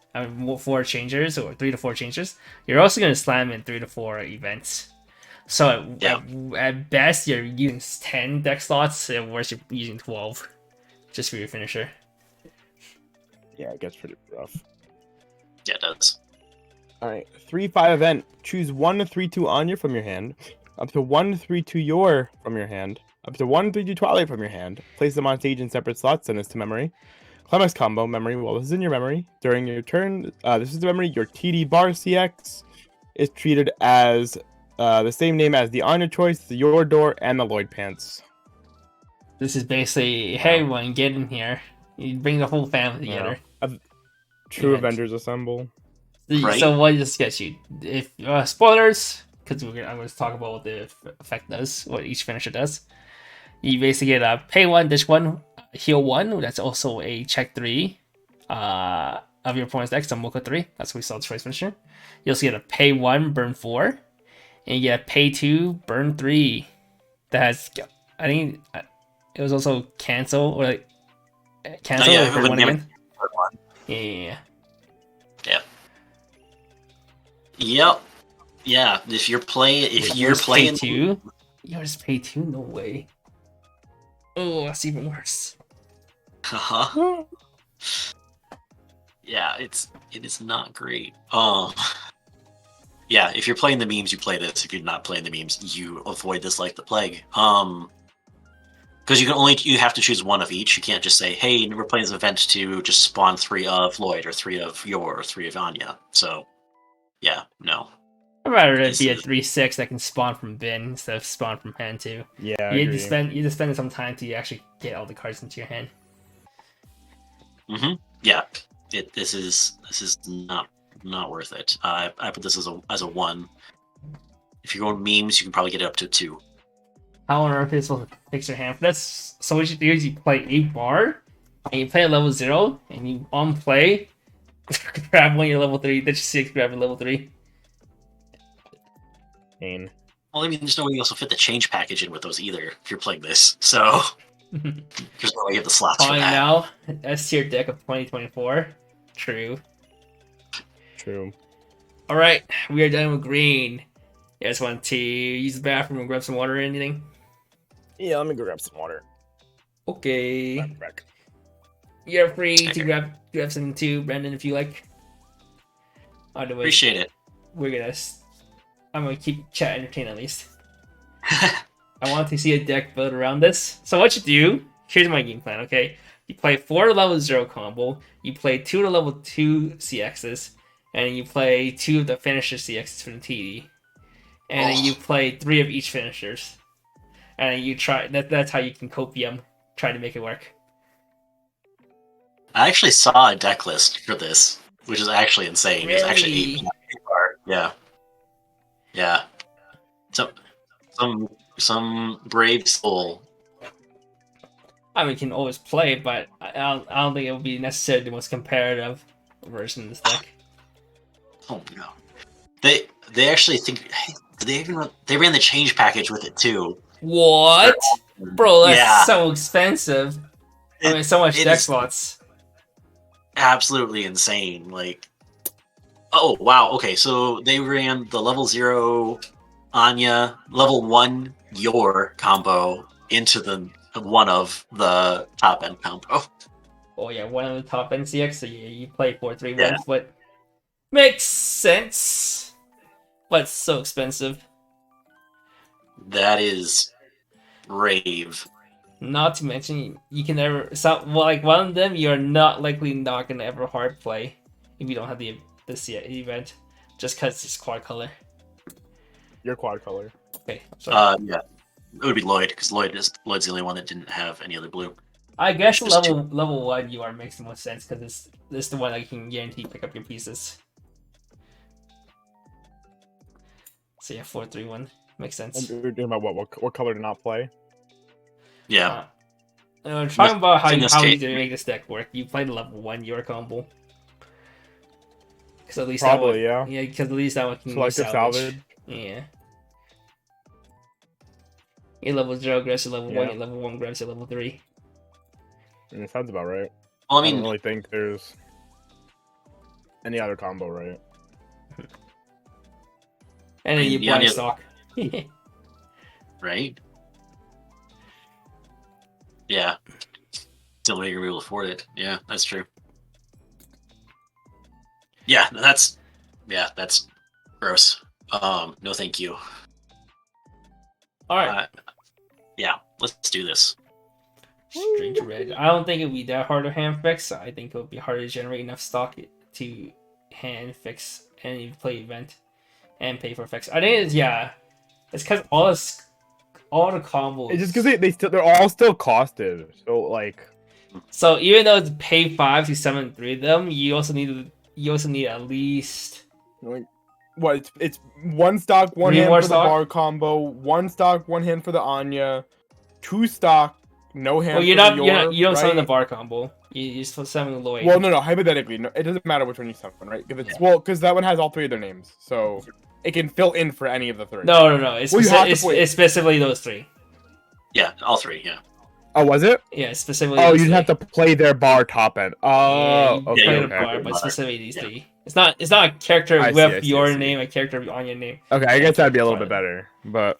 4 changers, or 3 to 4 changers, you're also going to slam in 3 to 4 events. So at best, you're using 10 deck slots, and worst, you're using 12 just for your finisher. Yeah, it gets pretty rough. Yeah, it does. Alright, 3-5 event. Choose 1 3-2 Anya from your hand. Up to 1 3-2 Yor from your hand. Up to 1 3-2 Twilight from your hand. Place them on stage in separate slots, send this to memory. Climax combo, memory. Well, this is in your memory. During your turn, this is the memory. Your TD bar CX is treated as the same name as the Anya choice, the Yor door, and the Lloyd pants. This is basically, hey, everyone, get in here. You bring the whole family together. True Avengers assemble. Right. So what does this get you? If spoilers, because I'm going to talk about what the effect does, what each finisher does. You basically get a pay 1, dish 1, heal 1. That's also a check 3 of your opponent's deck, so Mocha 3. That's what we saw the choice finisher. You also get a pay 1, burn 4. And you get a pay 2, burn 3. That has, I think it was also cancel, or like cancel or burn 1 again. Yeah. Yep. Yeah. If you're playing, pay 2, yours pay 2. No way. Oh, that's even worse. Yeah, it is not great. Yeah, if you're playing the memes, you play this. If you're not playing the memes, you avoid this like the plague. Because you have to choose 1 of each. You can't just say, hey, we're playing this event to just spawn 3 of Lloyd or 3 of Yor or 3 of Anya. So yeah, no. I'd rather it be a 3/6 that can spawn from bin instead of spawn from hand too. Yeah, you just spend some time to actually get all the cards into your hand. Yeah, this is not worth it. I put this as a 1. If you're going memes, you can probably get it up to 2. How on earth is supposed to fix your hand? That's so what you do is you play 8 bar and you play a level 0 and you on play grab one your level 3, then you 6 grab a level 3. Pain. Well, I mean, there's no way you also fit the change package in with those either if you're playing this. So there's no way you have the slots for that. Now, S tier deck of 2024. True. All right, we are done with green. You guys want to use the bathroom and grab some water or anything? Yeah, let me go grab some water. Okay. Back. You're free to grab something too, Brendan, if you like. Otherwise, Appreciate it. I'm gonna keep chat entertained at least. I want to see a deck built around this. So what you do, here's my game plan, okay? You play 4 to level 0 combo, you play 2 to level 2 CXs, and you play 2 of the finisher CXs for the TD. And then you play 3 of each finishers. And you try that's how you can copium, try to make it work. I actually saw a deck list for this, which is actually insane. Really? It's actually 8 bar. Yeah. So some brave soul. I mean, you can always play, but I don't think it would be necessarily the most comparative version of this deck. Oh no. They actually think they ran the change package with it too. What? Bro, that's so expensive. I mean, so much deck slots. Absolutely insane. Like, oh wow, okay, so they ran the level 0 Anya, level 1 Yor combo into the one of the top end combo. Oh yeah, one of the top end CX, so you play 4-3-1 split. Makes sense, but it's so expensive. That is rave. Not to mention, you can never. So, well, like one of them, you're not likely not gonna ever hard play if you don't have this event, just because it's quad color. Your quad color. Okay, sorry. Yeah, it would be Lloyd because Lloyd's the only one that didn't have any other blue. I guess just level 1 UR makes the most sense because it's the one that you can guarantee pick up your pieces. So yeah, 4-3-1 makes sense. We're doing about what color to not play? Yeah. Talking about how in you this case- make this deck work, you played level 1 UR combo. Because at least Probably, that one, yeah. because at least that one can Selective salvage. Yeah. A level 0 grabs you level 1, Yeah. a level 1 grabs you level 3. It sounds about right. Well, I I don't mean, really think there's any other combo, right? And then you Yeah, blind yeah. stock. right? Yeah. Still way you're able to afford it. Yeah, that's true. Yeah, that's gross. No, thank you. Alright. Yeah, let's do this. Strange Red. I don't think it would be that hard to hand fix. I think it would be hard to generate enough stock to hand fix any play event and pay for fix. I think it's it's because all the combos. It's just because they're all still costed. So like, So even though it's pay 5 to summon 3 of them, you also need at least like what? It's one stock, one Three hand more for stock? the bar combo. One stock, one hand for the Anya. Two stock, no hand. Well, you for don't the Yor, you don't summon the right? bar combo. You just summon Lloyd. Well, no. Hypothetically, no, it doesn't matter which one you summon, right? Because that one has all three of their names, so it can fill in for any of the three. No. It's, Well, you have to it's, play- it's specifically those 3. Yeah, all 3. Yeah. Oh, was it? Yeah, specifically. Oh, those you'd 3. have to play their bar top end. Yeah, Oh, you okay. play the Okay. bar, but Bar. specifically these Yeah. 3. It's not a character I see, with I see, your I see. name, a character on your name. Okay, I guess that'd be a little Bar. bit better, but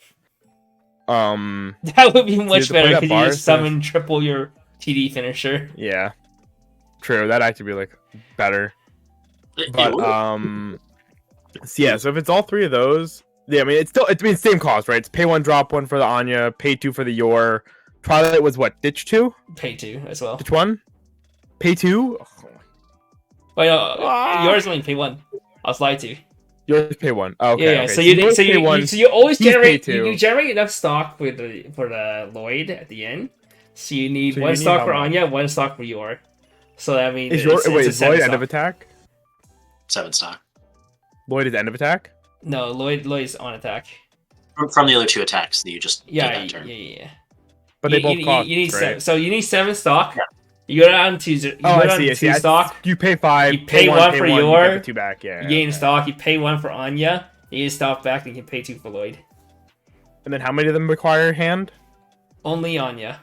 That would be much to play better that because you bar just summon triple your TD finisher. yeah, true. That'd actually be like better. It But would. so yeah. So if it's all three of those, yeah, I mean it's same cost, right? It's pay 1, drop 1 for the Anya, pay 2 for the Yor. Twilight was what? Ditch 2, Pay 2 as well. ditch 1, pay 2. Wait, no, Ah. yours only pay 1. I was lied to. Yours pay 1. Oh, okay. Yeah. Okay. So yours pay one. you always he's generate pay 2. you generate enough stock for the Lloyd at the end. So you need So you one need stock how for much? Anya, one stock for Yor. So that means Is your wait? a Is 7 Lloyd stock. end of attack? 7 stock. Lloyd is end of attack. No, Lloyd's on attack. From the other 2 attacks that you just did Yeah, that turn. yeah. But they both cost. You need right? 7. So you need 7 stock. Yeah. You go down to you Oh, go I down see. to I see. 2 stock. You pay 5. You pay 1 for you Yor, get the 2 back. Yeah. You gain okay. stock. You pay 1 for Anya. You get stock back, and you can pay 2 for Lloyd. And then how many of them require hand? Only Anya.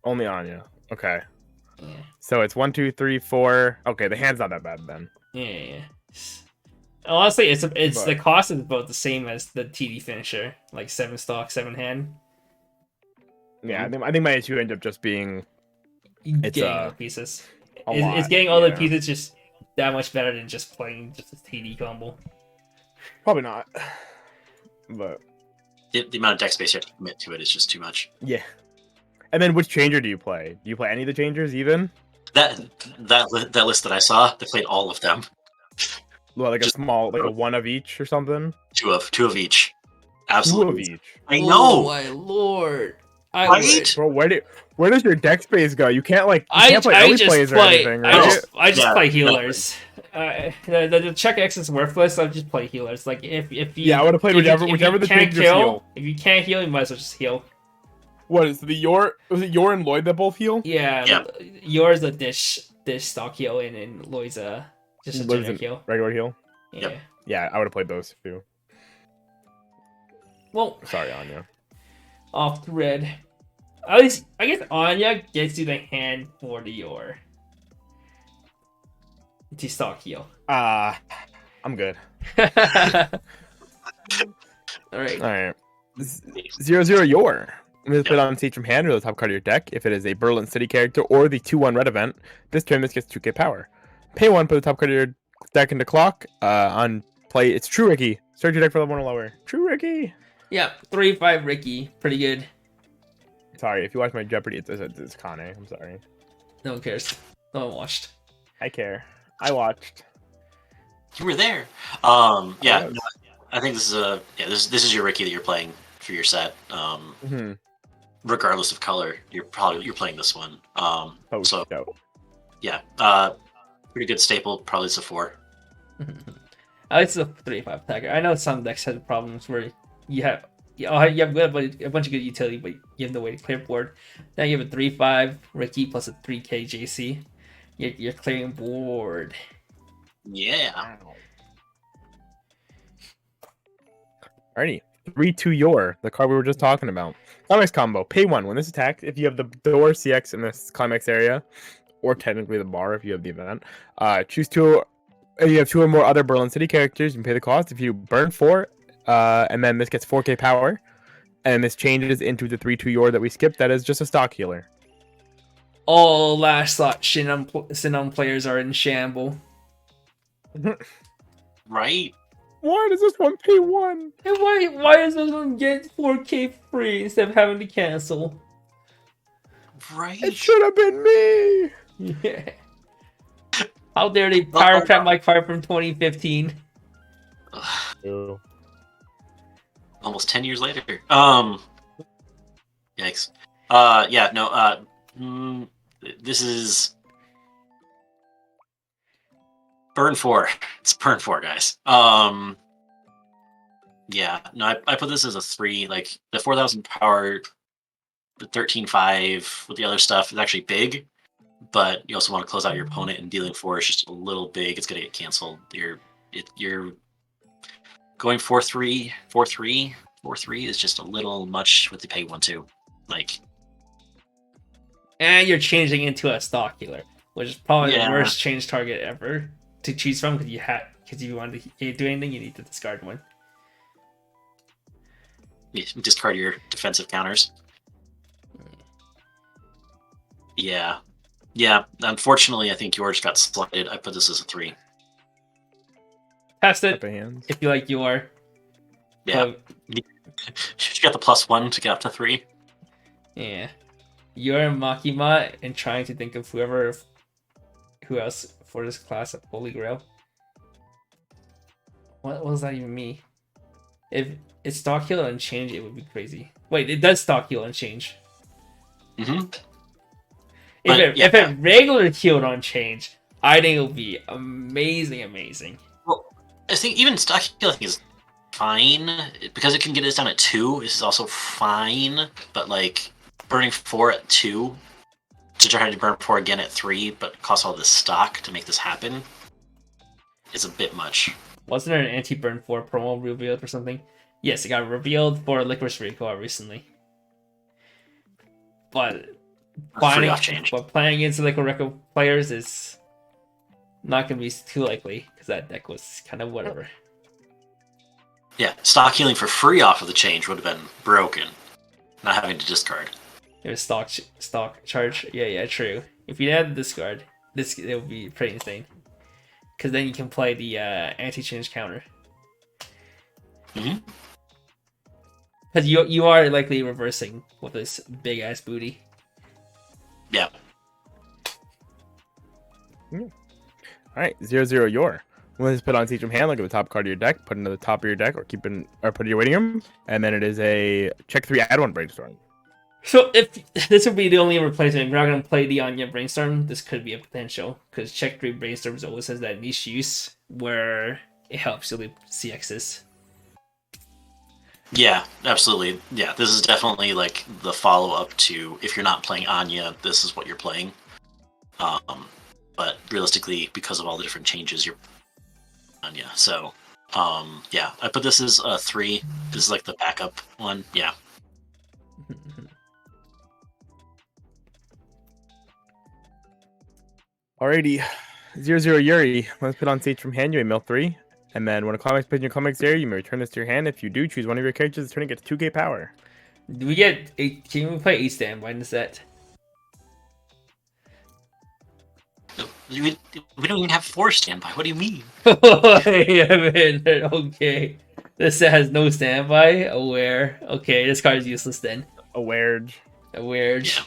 Only Anya. Okay. Yeah. So it's 1, 2, 3, 4. Okay, the hand's not that bad then. Yeah. Honestly, it's But- the cost is about the same as the TD finisher, like 7 stock, 7 hand. Yeah, I think my issue ended up just being It's, Getting all the pieces. a It's lot, getting all the yeah. pieces just that much better than just playing just a TD combo. Probably not. But The amount of deck space you have to commit to it is just too much. yeah. And then which changer do you play? Do you play any of the changers even? That list that I saw, they played all of them. Well, like a Just- small, like a 1 of each or something? Two of each. 2 Absolutely. of each. I know. Oh my lord! Right? Bro, where does your deck space go? You can't like you I can't play early just plays or play. anything, right? I just Yeah, play no. healers. The check X is worthless. I just play healers. Like if you Yeah, I would have played if you- whichever if the you can't changers kill, heal. if you can't heal, you might as well just heal. What is the Yor? Was it Yor and Lloyd that both heal? Yeah, Yeah. yours a dish stock heal, and Lloyd's a just a Lloyd's generic a heal. regular heal. Yeah. Yep. Yeah, I would have played those too. Well, Sorry, Anya. off the red. At least I guess Anya gets you the hand for the Yor to stock heal. I'm good. All right. All right. 0/0 Yor. I'm going to put on stage from hand or the top card of your deck. If it is a Berlin City character or the 2/1 red event, this turn this gets 2k power. Pay 1, put the top card of your deck into clock. On play, it's True Ricky. Start your deck for level 1 or lower. True Ricky. Yeah, 3-5 Ricky. Pretty good. Sorry, if you watch my Jeopardy, it's Connor. I'm sorry. No one cares. No one watched. I care. I watched. You were there. Yeah, no, I think this is this is your Ricky that you're playing for your set. Regardless of color, you're playing this one. So yeah, pretty good staple. Probably it's a 4. I like the 3-5 attacker. I know some decks have problems where you have a bunch of good utility, but you have no way to clear board. Now you have a 3-5 Ricky plus a 3K JC. You're clearing board. Yeah. Alrighty. 3-2 Yor, the card we were just talking about. Climax combo. Pay 1. When this attacks, if you have the door CX in this climax area, or technically the bar if you have the event, choose 2. If you have 2 or more other Berlin City characters, you can pay the cost. If you burn 4, and then this gets 4k power, and this changes into the 3-2 Yor that we skipped, that is just a stock healer. All last slot Sinon players are in shamble. Right? Why does this one pay 1? And why does this one get 4k free instead of having to cancel? Right? It should have been me! Yeah. How dare they power trap my card from 2015? Ew. Almost 10 years later. Yikes. Yeah, no, this is burn 4. It's burn 4, guys. Yeah, no, I put this as a 3. Like the 4,000 power, the 13-5 with the other stuff is actually big, but you also want to close out your opponent, and dealing 4 is just a little big. It's gonna get canceled. You're going 4-3, 4-3, 4-3 is just a little much with the pay 1 too. Like. And you're changing into a stock healer, which is probably the worst change target ever to choose from, because if you want to do anything, you need to discard one. You discard your defensive counters. Yeah. Unfortunately, I think yours got slotted. I put this as a 3. Test it if you like your. Yeah. You got the +1 to get up to 3. Yeah. You're Makima and trying to think of who else for this class of Holy Grail. What does that even mean? If it's stock heal and change, it would be crazy. Wait, it does stock heal and change. If it regular healed on change, I think it would be amazing. Well, I think even stock healing is fine because it can get us down at 2. This is also fine, but like burning 4 at 2 to try to burn 4 again at 3, but cost all this stock to make this happen is a bit much. Wasn't there an anti-burn 4 promo revealed or something? Yes, it got revealed for Licorice Recall recently. But playing against Liquid Recall players is not going to be too likely, because that deck was kind of whatever. Yeah, stock healing for free off of the change would have been broken. Not having to discard. It was stock charge. Yeah, true. If you had the discard, it would be pretty insane. Because then you can play the anti-change counter. Because you are likely reversing with this big ass booty. Yeah. Alright, 0-0 Yor. When this put on Teach from hand, look at the top card of your deck, put it into the top of your deck, or put it in your waiting room, and then it is a check 3 add 1 brainstorm. So if this would be the only replacement, if we're not going to play the Anya Brainstorm, this could be a potential, because check 3 Brainstorms always has that niche use where it helps you with CXs. Yeah, absolutely. Yeah, this is definitely like the follow-up to if you're not playing Anya, this is what you're playing. But realistically, because of all the different changes, you're Anya. So, yeah, I put this as a 3. This is like the backup one. Yeah. Alrighty, 0-0 Yuri. Let's put on Stage from hand. You may mill 3. And then when a climax plays in your climax area, you may return this to your hand. If you do, choose one of your characters. This turn it gets 2k power. Do we get 8? Can we play 8 standby in the set? We don't even have 4 standby. What do you mean? Okay. This set has no standby. Aware. Okay, this card is useless then. Aware. Aware. Yeah.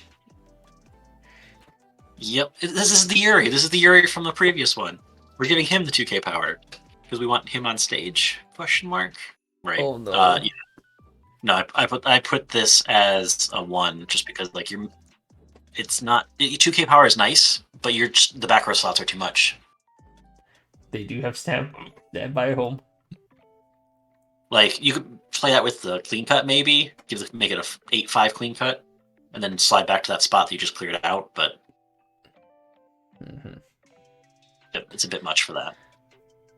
Yep. This is the Yuri. This is the Yuri from the previous one. We're giving him the 2K power because we want him on stage? Question mark. Right. Oh no. Yeah. No, I put this as a 1 just because like it's not 2K power is nice, but the back row slots are too much. They do have standby home. Like you could play that with the clean cut maybe, make it a 8-5 clean cut, and then slide back to that spot that you just cleared out. But it's a bit much for that.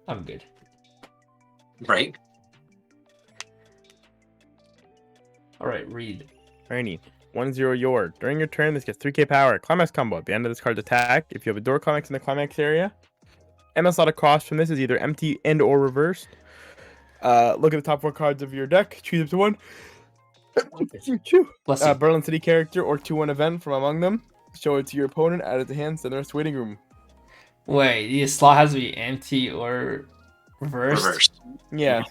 I'm good. Right. All right, read. Alrighty. 1-0 your. During your turn, this gets 3k power. Climax combo. At the end of this card's attack, if you have a door climax in the climax area, MS slot across from this is either empty and or reversed. Look at the top 4 cards of your deck. Choose up to 1. Bless you. Berlin City character or 2-1 event from among them. Show it to your opponent. Add it to hand. Send the rest to waiting room. Wait, the slot has to be empty or reversed? Yeah.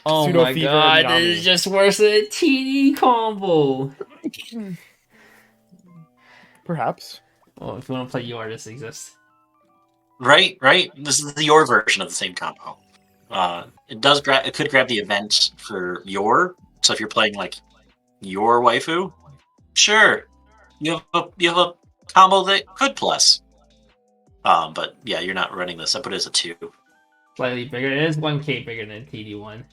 Oh Pseudo my Fever god, and this is just worse than a TD combo. Perhaps. Oh, if you want to play your, this exists. Right. This is your version of the same combo. It could grab the event for your. So if you're playing like your waifu, sure, you have a combo that could plus. But yeah, you're not running this. I put it as a 2. Slightly bigger. It is 1k bigger than TD1.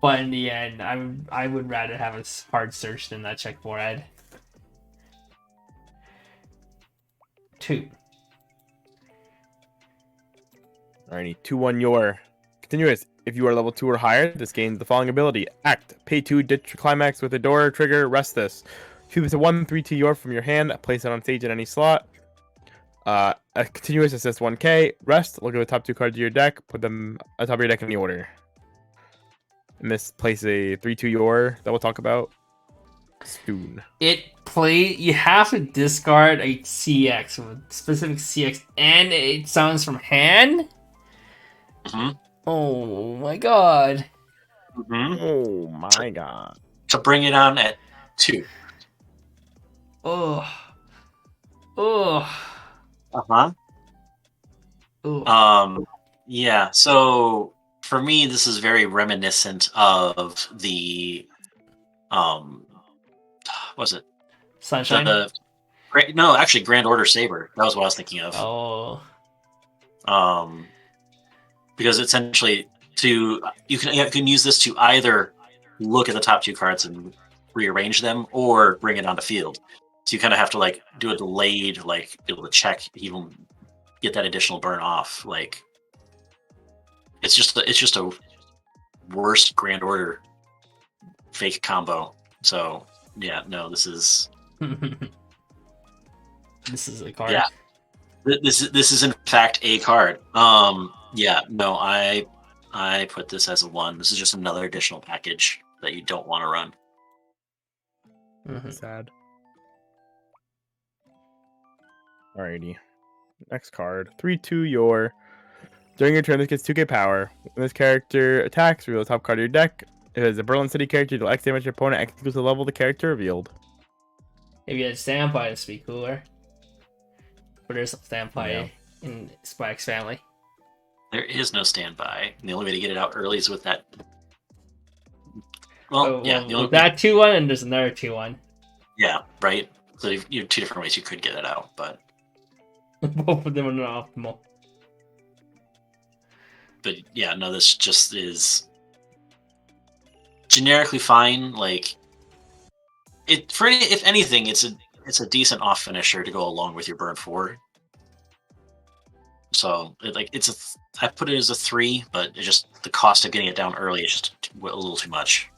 But in the end, I would rather have a hard search than that check 4 ad. 2. Alrighty, 2-1 your. Continuous. If you are level 2 or higher, this gains the following ability. Act. Pay 2, ditch your climax with a door trigger, rest this. Choose a 1/3 to your from your hand, place it on stage in any slot. A continuous assist 1k. Rest. Look at the top 2 cards of your deck. Put them on top of your deck in the order. And this place a 3/2 your that we'll talk about soon. You have to discard a CX, a specific CX, and it sounds from hand? Mm-hmm. Oh my god. Mm-hmm. Oh my god. To bring it on at 2. Oh. Oh. Uh-huh. Oh. Yeah, so for me this is very reminiscent of the was it Sunshine? no, actually Grand Order Saber. That was what I was thinking of. Oh. Because essentially you can use this to either look at the top 2 cards and rearrange them or bring it onto field. So you kind of have to like do a delayed, like be able to check, even get that additional burn off. Like it's just a worse Grand Order fake combo. So yeah, no, this is This is a card. Yeah. This is in fact a card. Yeah, no, I put this as a 1. This is just another additional package that you don't want to run. Sad. Alrighty. Next card. 3/2 your. During your turn, this gets 2k power. When this character attacks, reveal the top card of your deck. If it is a Berlin City character, you'll X damage your opponent X equals the level of the character revealed. If you had standby, this would be cooler. But there's no standby in Spy X Family. There is no standby. The only way to get it out early is with that. Well, that 2-1 and there's another 2-1. Yeah, right. So you have 2 different ways you could get it out, but Both of them are not optimal. But yeah, no, this just is generically fine. Like if anything, it's a decent off finisher to go along with your burn 4. So I put it as a 3, but it just the cost of getting it down early is just a little too much.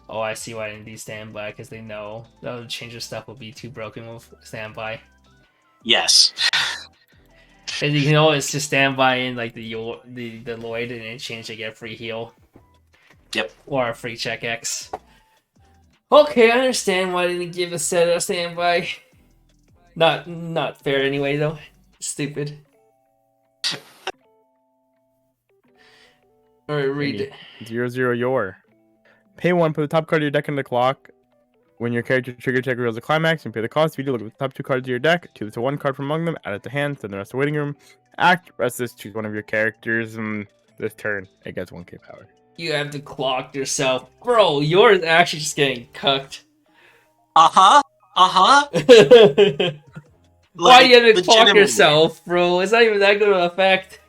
Oh, I see why they need standby, because they know the change of stuff will be too broken with standby. Yes. And you can always just standby in like the Lloyd and then change to get a free heal. Yep. Or a free check X. Okay, I understand why they didn't give a set of standby. Not fair anyway though. Stupid. Alright, read it. 0-0 your. Pay 1, put the top card of your deck in the clock. When your character trigger check reveals a climax, and pay the cost. If you do, look at the top 2 cards of your deck, choose one card from among them, add it to hand, send the rest to waiting room. Act, rest this, choose one of your characters, and this turn, it gets 1k power. You have to clock yourself. Bro, yours actually just getting cucked. Uh-huh. Uh-huh. Why do you have to clock legitimately. yourself, bro? It's not even that good of an effect.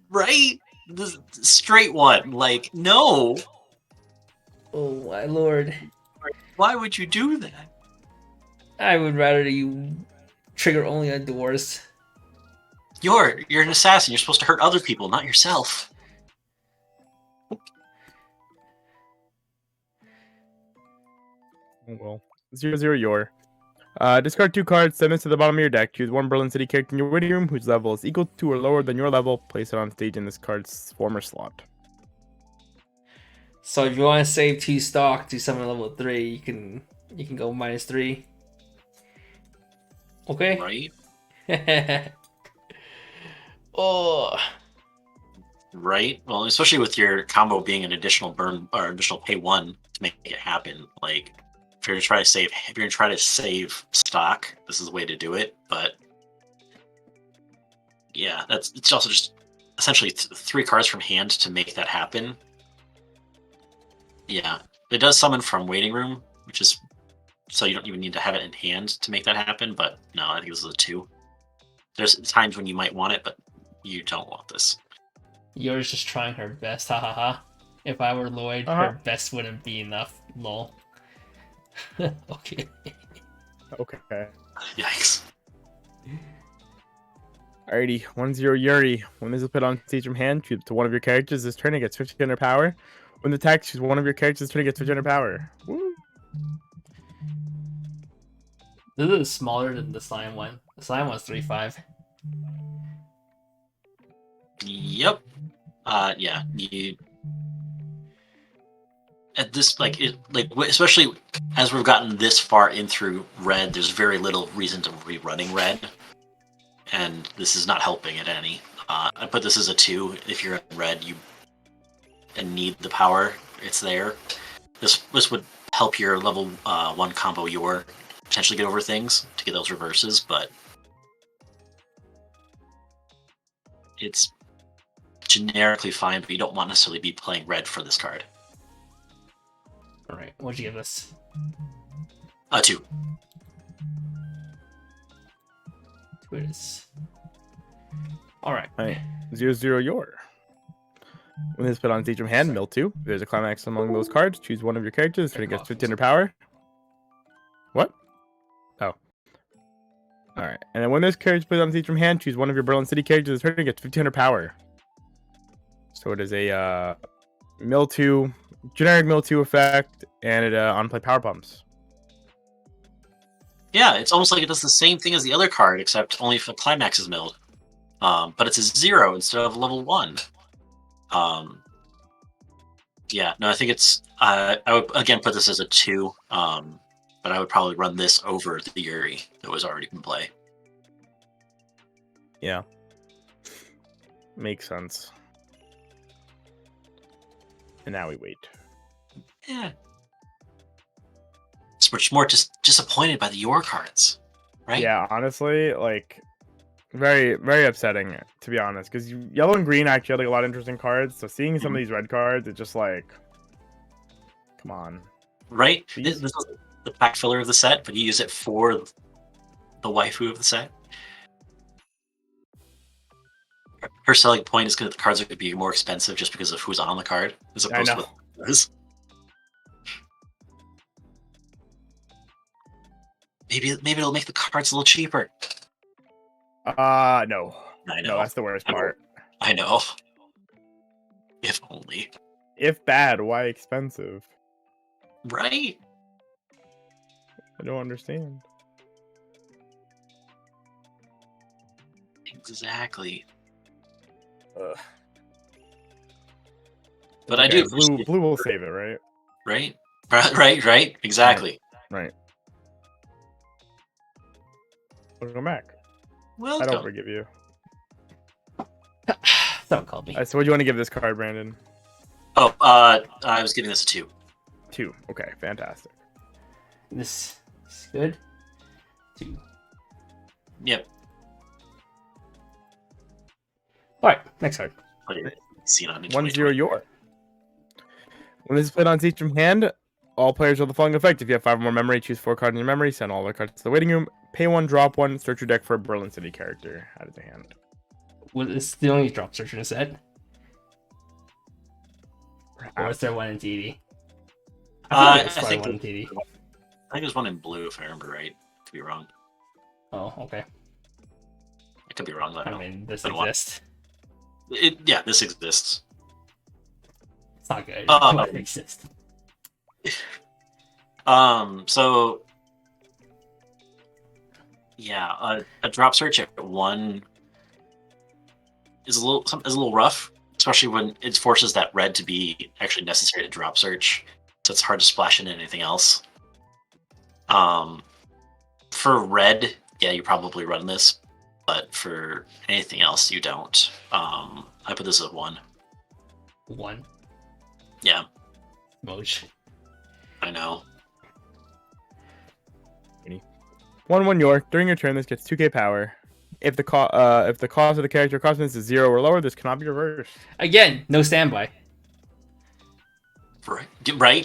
Right? The straight one. Like, no. Oh my lord. Why would you do that? I would rather you trigger only on doors. You're an assassin. You're supposed to hurt other people, not yourself. Oh well. 0-0 your. Discard 2 cards, send this to the bottom of your deck. Choose one Berlin City character in your waiting room whose level is equal to or lower than your level. Place it on stage in this card's former slot. So if you want to save 2 stock to summon level 3, you can go -3. Okay. Right? Oh. Right? Well, especially with your combo being an additional burn or additional pay 1 to make it happen. Like, if you're gonna try to save stock, this is the way to do it. But yeah, it's also just essentially 3 cards from hand to make that happen. Yeah, it does summon from waiting room, which is so you don't even need to have it in hand to make that happen. But no, I think this is a 2. There's times when you might want it, but you don't want this. Yours just trying her best, hahaha. If I were Lloyd, her best wouldn't be enough, lol. Okay. Okay. Yikes. Alrighty, 1-0 Yuri. When this is put on stage from hand, choose to one of your characters this turn, it gets 1500 power. When the attack, choose one of your characters this turn, it gets 1500 power. Woo. This is smaller than the slime one. The slime one's 3-5. Yep. Yeah. You at this especially as we've gotten this far in through red, there's very little reason to be running red, and this is not helping it any. I put this as a 2. If you're in red, and need the power, it's there. This would help your level 1 combo your potentially get over things to get those reverses, but it's generically fine, but you don't want necessarily be playing red for this card. Alright, what'd you give us? 2. Two it is. Alright. Alright, 0-0 your. When this is put on stage from hand, mill 2. If there's a climax among those cards, choose one of your characters, turn it gets 1500 power. What? Oh. Alright, and then when this character is put on stage from hand, choose one of your Berlin City characters, turn it gets 1500 power. So it is a mill 2, generic mill 2 effect, and it on play power pumps. Yeah, it's almost like it does the same thing as the other card, except only if the climax is milled. But it's a 0 instead of level 1. Yeah, no, I think it's. I would again put this as a 2, but I would probably run this over the Yuri that was already in play. Yeah. Makes sense. And now we wait. Yeah. We're more just disappointed by the Yor cards, right? Yeah, honestly, like, very, very upsetting, to be honest. Because yellow and green actually had like a lot of interesting cards. So seeing some of these red cards, it's just like, come on. Right? This is the pack filler of the set, but you use it for the waifu of the set. Her selling point is that the cards are going to be more expensive just because of who's on the card, as opposed to what it is. Maybe it'll make the cards a little cheaper. No. I know. No, that's the worst part. I know. If only. If bad, why expensive? Right? I don't understand. Exactly. Ugh. But okay, I do. Blue will save it, right? Right? Right. Exactly. Right. Welcome back. I don't Welcome. forgive you. Someone called me. So what do you want to give this card, Brandon? Oh, I was giving this a 2. 2. Okay, fantastic. This is good. 2. Yep. All right, next card. Seen on 1-0 your. When this is played on siege from hand, all players have the following effect. If you have 5 or more memory, choose 4 cards in your memory, send all the cards to the waiting room, pay 1, drop 1, search your deck for a Berlin City character out of the hand. Was this the only drop search in the set? Or is there one in TD? I there's probably think one in TD. I think there's one in blue, if I remember right. Could be wrong. Oh, okay. I could be wrong, though. I mean, this Been one. exists. Yeah, this exists. It's not good. Oh. But it exists. So yeah, a drop search at 1 is a little rough, especially when it forces that red to be actually necessary to drop search, so it's hard to splash into anything else. For red, yeah, you probably run this, but for anything else, you don't. I put this at 1. 1. Yeah, Moj. I know. 1-1 your. During your turn, this gets 2k power. If the cost of the character costing is 0 or lower, this cannot be reversed. Again, no standby. Right.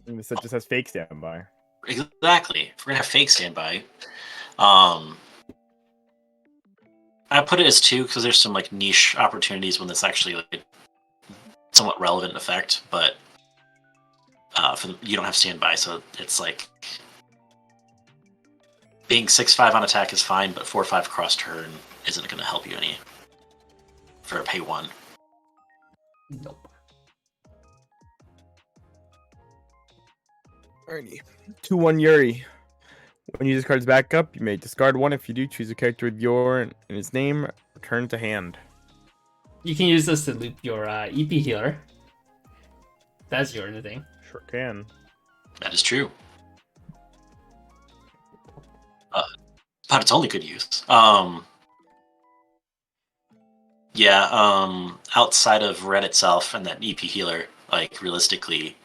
And this just has fake standby. Exactly. If we're gonna have fake standby, I put it as 2 because there's some like niche opportunities when this actually like somewhat relevant effect, but you don't have standby, so it's like being 6/5 on attack is fine, but 4/5 cross turn isn't going to help you any for a pay 1. Nope. Alrighty. 2-1 Yuri. When you use this card's backup, you may discard 1. If you do, choose a character with your and his name, return to hand. You can use this to loop your EP healer. That's your thing. Sure can. That is true. But it's only good use. Outside of red itself and that EP healer, like realistically,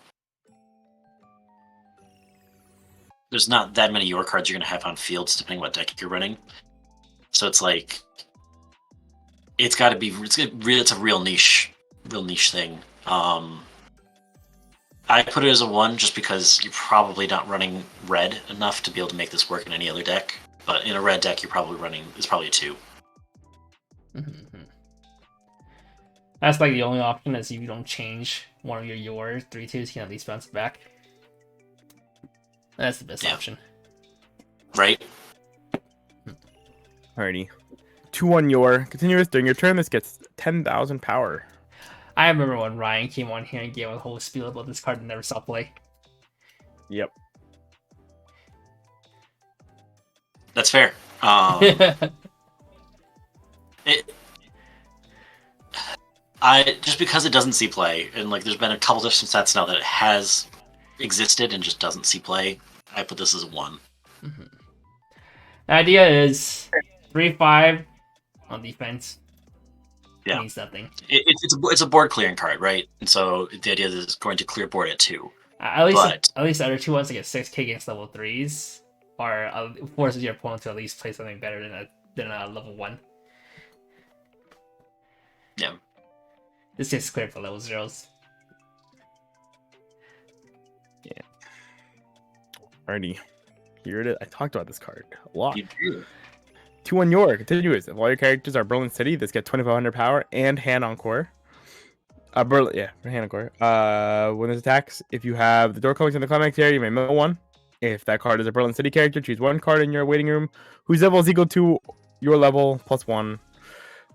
there's not that many your cards you're gonna have on fields depending what deck you're running. So it's like it's a real niche thing. I put it as a 1 just because you're probably not running red enough to be able to make this work in any other deck. But in a red deck, you're probably running. It's probably a 2. Mm-hmm. That's like the only option is if you don't change one of your 3/2s, you can at least bounce it back. That's the best option. Right? Alrighty. 2-1 your. Continuous. During your turn, this gets 10,000 power. I remember when Ryan came on here and gave a whole spiel about this card and never saw play. Yep. That's fair. Just because it doesn't see play, and like there's been a couple different sets now that it has existed and just doesn't see play, I put this as a 1. Mm-hmm. The idea is 3/5 on defense. Yeah. Means nothing. It's a board clearing card, right? And so the idea is it's going to clear board at 2. At least the other 2 ones to get 6k against level 3s, or forces your opponent to at least play something better than a level 1. Yeah. This gets cleared for level 0s. Yeah. Alrighty. Here it is. I talked about this card a lot. You do. 2-1 your. Continuous. If all your characters are Berlin City, this gets 2,500 power and hand encore. Hand encore. When this attacks, if you have the door colors in the climax area, you may mill 1. If that card is a Berlin City character, choose 1 card in your waiting room whose level is equal to your level plus 1.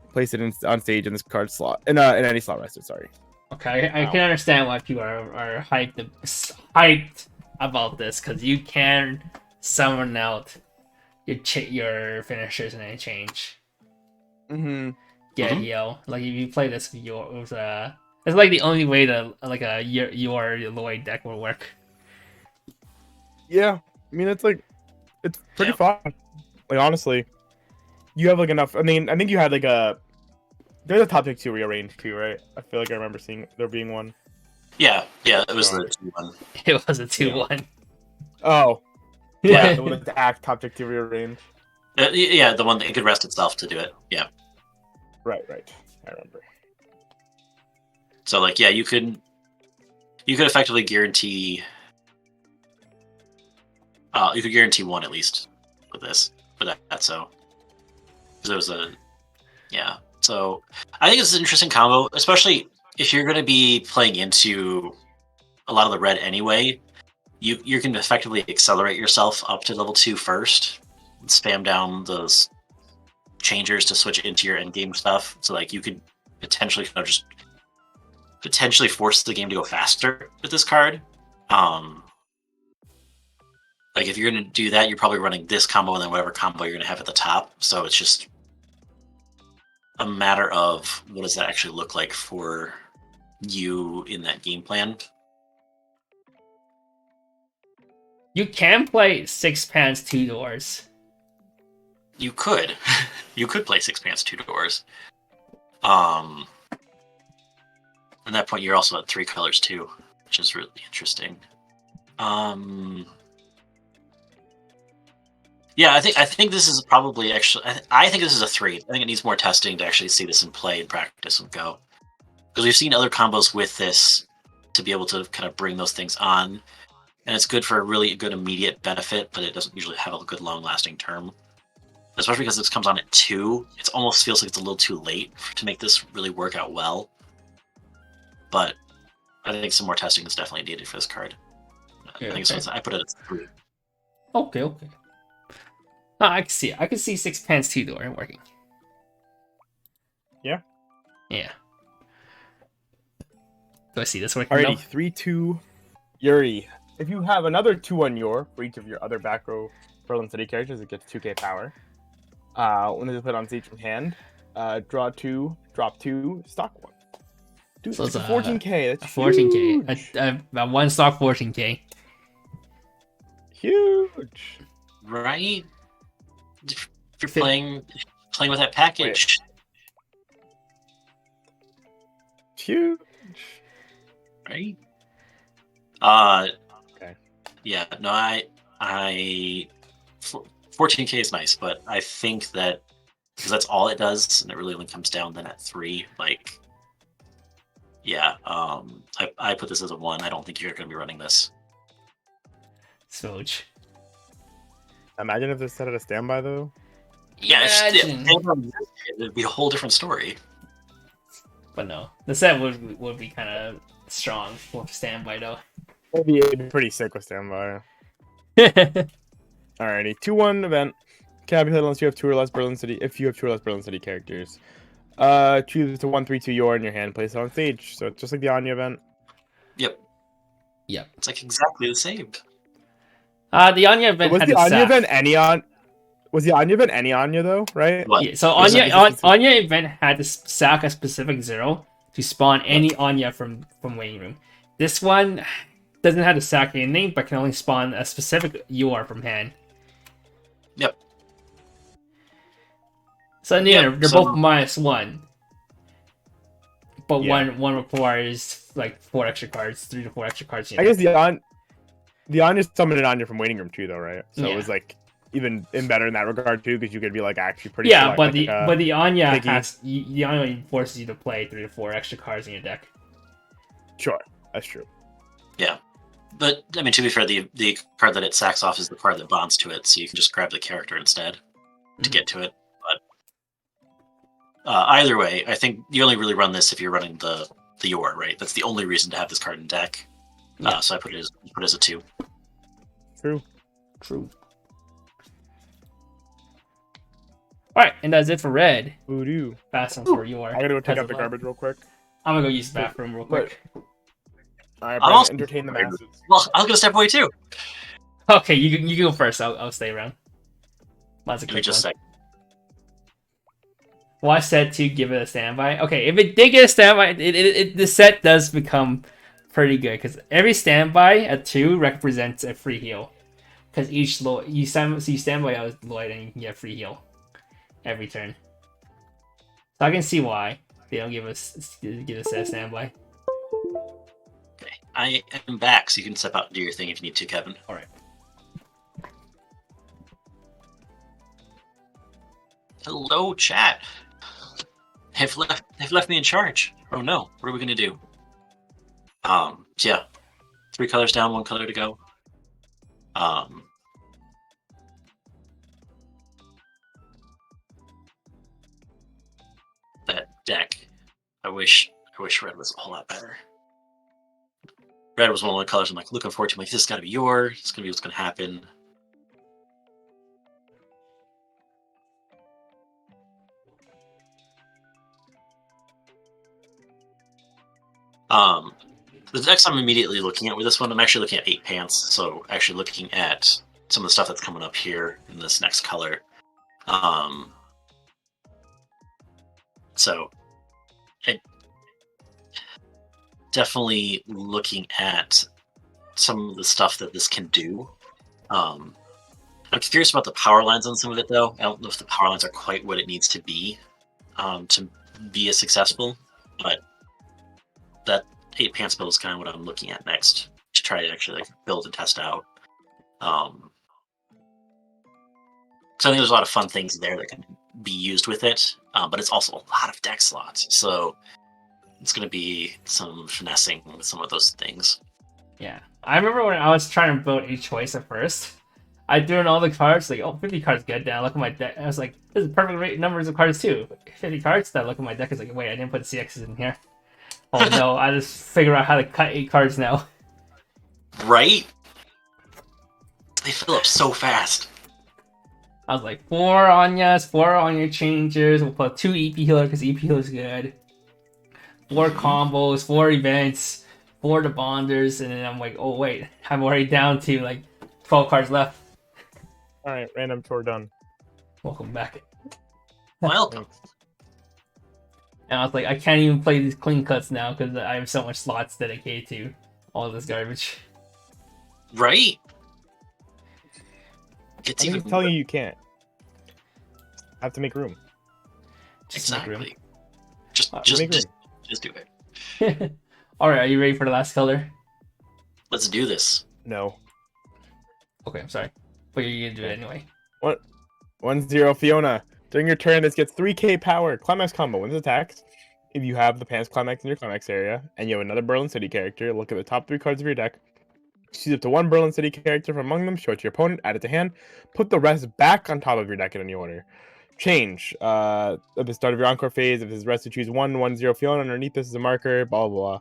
Place it on stage in this card slot. In any slot rested, sorry. Okay, I can understand why people are hyped about this, because you can summon out your finishers in any change. Mm-hmm. Yeah, Mm-hmm. like if you play this with it's like the only way that like your Lloyd deck will work. Yeah, I mean it's It's pretty fun. Like honestly, you have like enough. I mean, I think you had like there's a top pick 2 rearranged too, right? I feel like I remember seeing there being one. Yeah, it was the 2-1. It was a 2-1. Oh, Yeah. the one with the act top pick 2 rearranged. Yeah, the one that could rest itself to do it. Yeah. Right. I remember. So like, yeah, you could effectively guarantee. You could guarantee 1 at least with that. So because it was yeah. So I think it's an interesting combo, especially if you're going to be playing into a lot of the red anyway. You can effectively accelerate yourself up to level 2 first, and spam down those changers to switch into your endgame stuff. So like you could potentially just potentially force the game to go faster with this card. Like if you're going to do that, you're probably running this combo and then whatever combo you're going to have at the top. So it's just a matter of what does that actually look like for you in that game plan. You can play 6 pans 2 doors. You could. You could play 6 pans 2 doors. At that point, you're also at 3 colors too, which is really interesting. Yeah, I think this is probably actually. I think this is a 3. I think it needs more testing to actually see this in play and practice and go. Because we've seen other combos with this to be able to kind of bring those things on, and it's good for a really good immediate benefit, but it doesn't usually have a good long-lasting term. Especially because this comes on at 2, it almost feels like it's a little too late to make this really work out well. But I think some more testing is definitely needed for this card. Okay, I think so. I put it at 3. Okay. No, I can see it. I can see 6 pans 2 door working. Yeah. Do I see this working? Alrighty, 3-2 Yuri. If you have another 2-1 Yor for each of your other back row Berlin City characters, it gets 2k power. When they put on stage from hand, draw 2, drop 2, stock 1. Dude, So it's a it's 14k. That's 14k. huge. A 1 stock 14k. Huge. Right? If you're playing with that package. Huge. Right? Okay. Yeah, no, I 14k is nice, but I think that because that's all it does, and it really only comes down then at 3. Like, yeah, I put this as a 1. I don't think you're going to be running this. Smooch. Imagine if this set at a standby though. Yeah, Imagine. it'd be a whole different story. But no, the set would be kind of strong for standby though. It'd be pretty sick with standby. Alrighty, 2-1 event. Cannot be played unless you have 2 or less Berlin City. If you have 2 or less Berlin City characters, choose the 1/3/2 Yor in your hand, place it on stage. So it's just like the Anya event. Yep. It's like exactly the same. The Anya event Was had the to Anya sack. event any on? Was the Anya event any Anya though? Right? What? Yeah, so Was Anya event had to sack a specific 0 to spawn any Anya from waiting room. This one doesn't have to sack anything, but can only spawn a specific Yor from hand. Yep. So yeah, Yep, they're so- both -1, but Yeah. one requires like 4 extra cards, 3 to 4 extra cards. I guess the Anya summoned an Anya from waiting room too, though, right? So Yeah. it was like even better in that regard too, because you could be like actually pretty. Yeah, select, but like, the Anya picky. the Anya forces you to play 3 to 4 extra cards in your deck. Sure, that's true. Yeah. But I mean, to be fair, the card that it sacks off is the card that bonds to it, so you can just grab the character instead to get to it. But either way, I think you only really run this if you're running the Yor, right? That's the only reason to have this card in deck. Yeah. So I put it as a 2. True. Alright, and that's it for red. Voodoo. Fast one for Yor. I gotta go take out the Puzzle. garbage real quick. I'm gonna go use the bathroom real quick. Alright, I'm Brandon, also- entertain the masses. Well, I was gonna step away too. Okay, you go first. I'll stay around. Mine's a Give me quick just a one. sec. Well, I said to give it a standby. Okay, if it did get a standby, the set does become pretty good because every standby at 2 represents a free heal. Because each Lloyd, you stand by out Lloyd and you can get free heal every turn. So I can see why they don't give us a standby. Okay, I am back, so you can step out and do your thing if you need to, Kevin. All right. Hello, chat. Have left me in charge. Oh no, what are we gonna do? So yeah, 3 colors down, 1 color to go. That deck. I wish red was a whole lot better. Red was one of the colors I'm like looking forward to. I'm like, this has got to be yours. It's gonna be what's gonna happen. The decks I'm immediately looking at with this one, I'm actually looking at 8 pants. So actually looking at some of the stuff that's coming up here in this next color. So definitely looking at some of the stuff that this can do. I'm curious about the power lines on some of it, though. I don't know if the power lines are quite what it needs to be as successful, but that 8 pants build is kind of what I'm looking at next to try to actually like build and test out. So I think there's a lot of fun things there that can be used with it, but it's also a lot of deck slots, so it's going to be some finessing with some of those things. Yeah, I remember when I was trying to build a choice at first. I threw in all the cards, like, oh, 50 cards good. Then I look at my deck, I was like, this is perfect numbers of cards too. 50 cards. Then I look at my deck, it's like, wait, I didn't put CXs in here. Oh no, I just figure out how to cut 8 cards now. Right? They fill up so fast. I was like, 4 Anyas, 4 Anya changers. We'll put 2 EP healer because EP healer is good. 4 combos, 4 events, 4 the bonders, and then I'm like, oh wait, I'm already down to like 12 cards left. All right, random tour done. Welcome back. Welcome. And I was like, I can't even play these clean cuts now because I have so much slots dedicated to all this garbage. Right? It's I'm even just telling you can't. I have to make room. Just make room. exactly. Just do it. Alright, are you ready for the last color? Let's do this. No. Okay, I'm sorry. But you're gonna do it anyway. 1-0 Fiona. During your turn, this gets 3k power. Climax combo. When this attacks, if you have the Pants Climax in your Climax area, and you have another Berlin City character, look at the top 3 cards of your deck. Choose up to 1 Berlin City character from among them, show it to your opponent, add it to hand, put the rest back on top of your deck in any order. Change. At the start of your Encore phase, if this is rested, choose 1-1-0 Fiona. Underneath this is a marker, blah, blah, blah.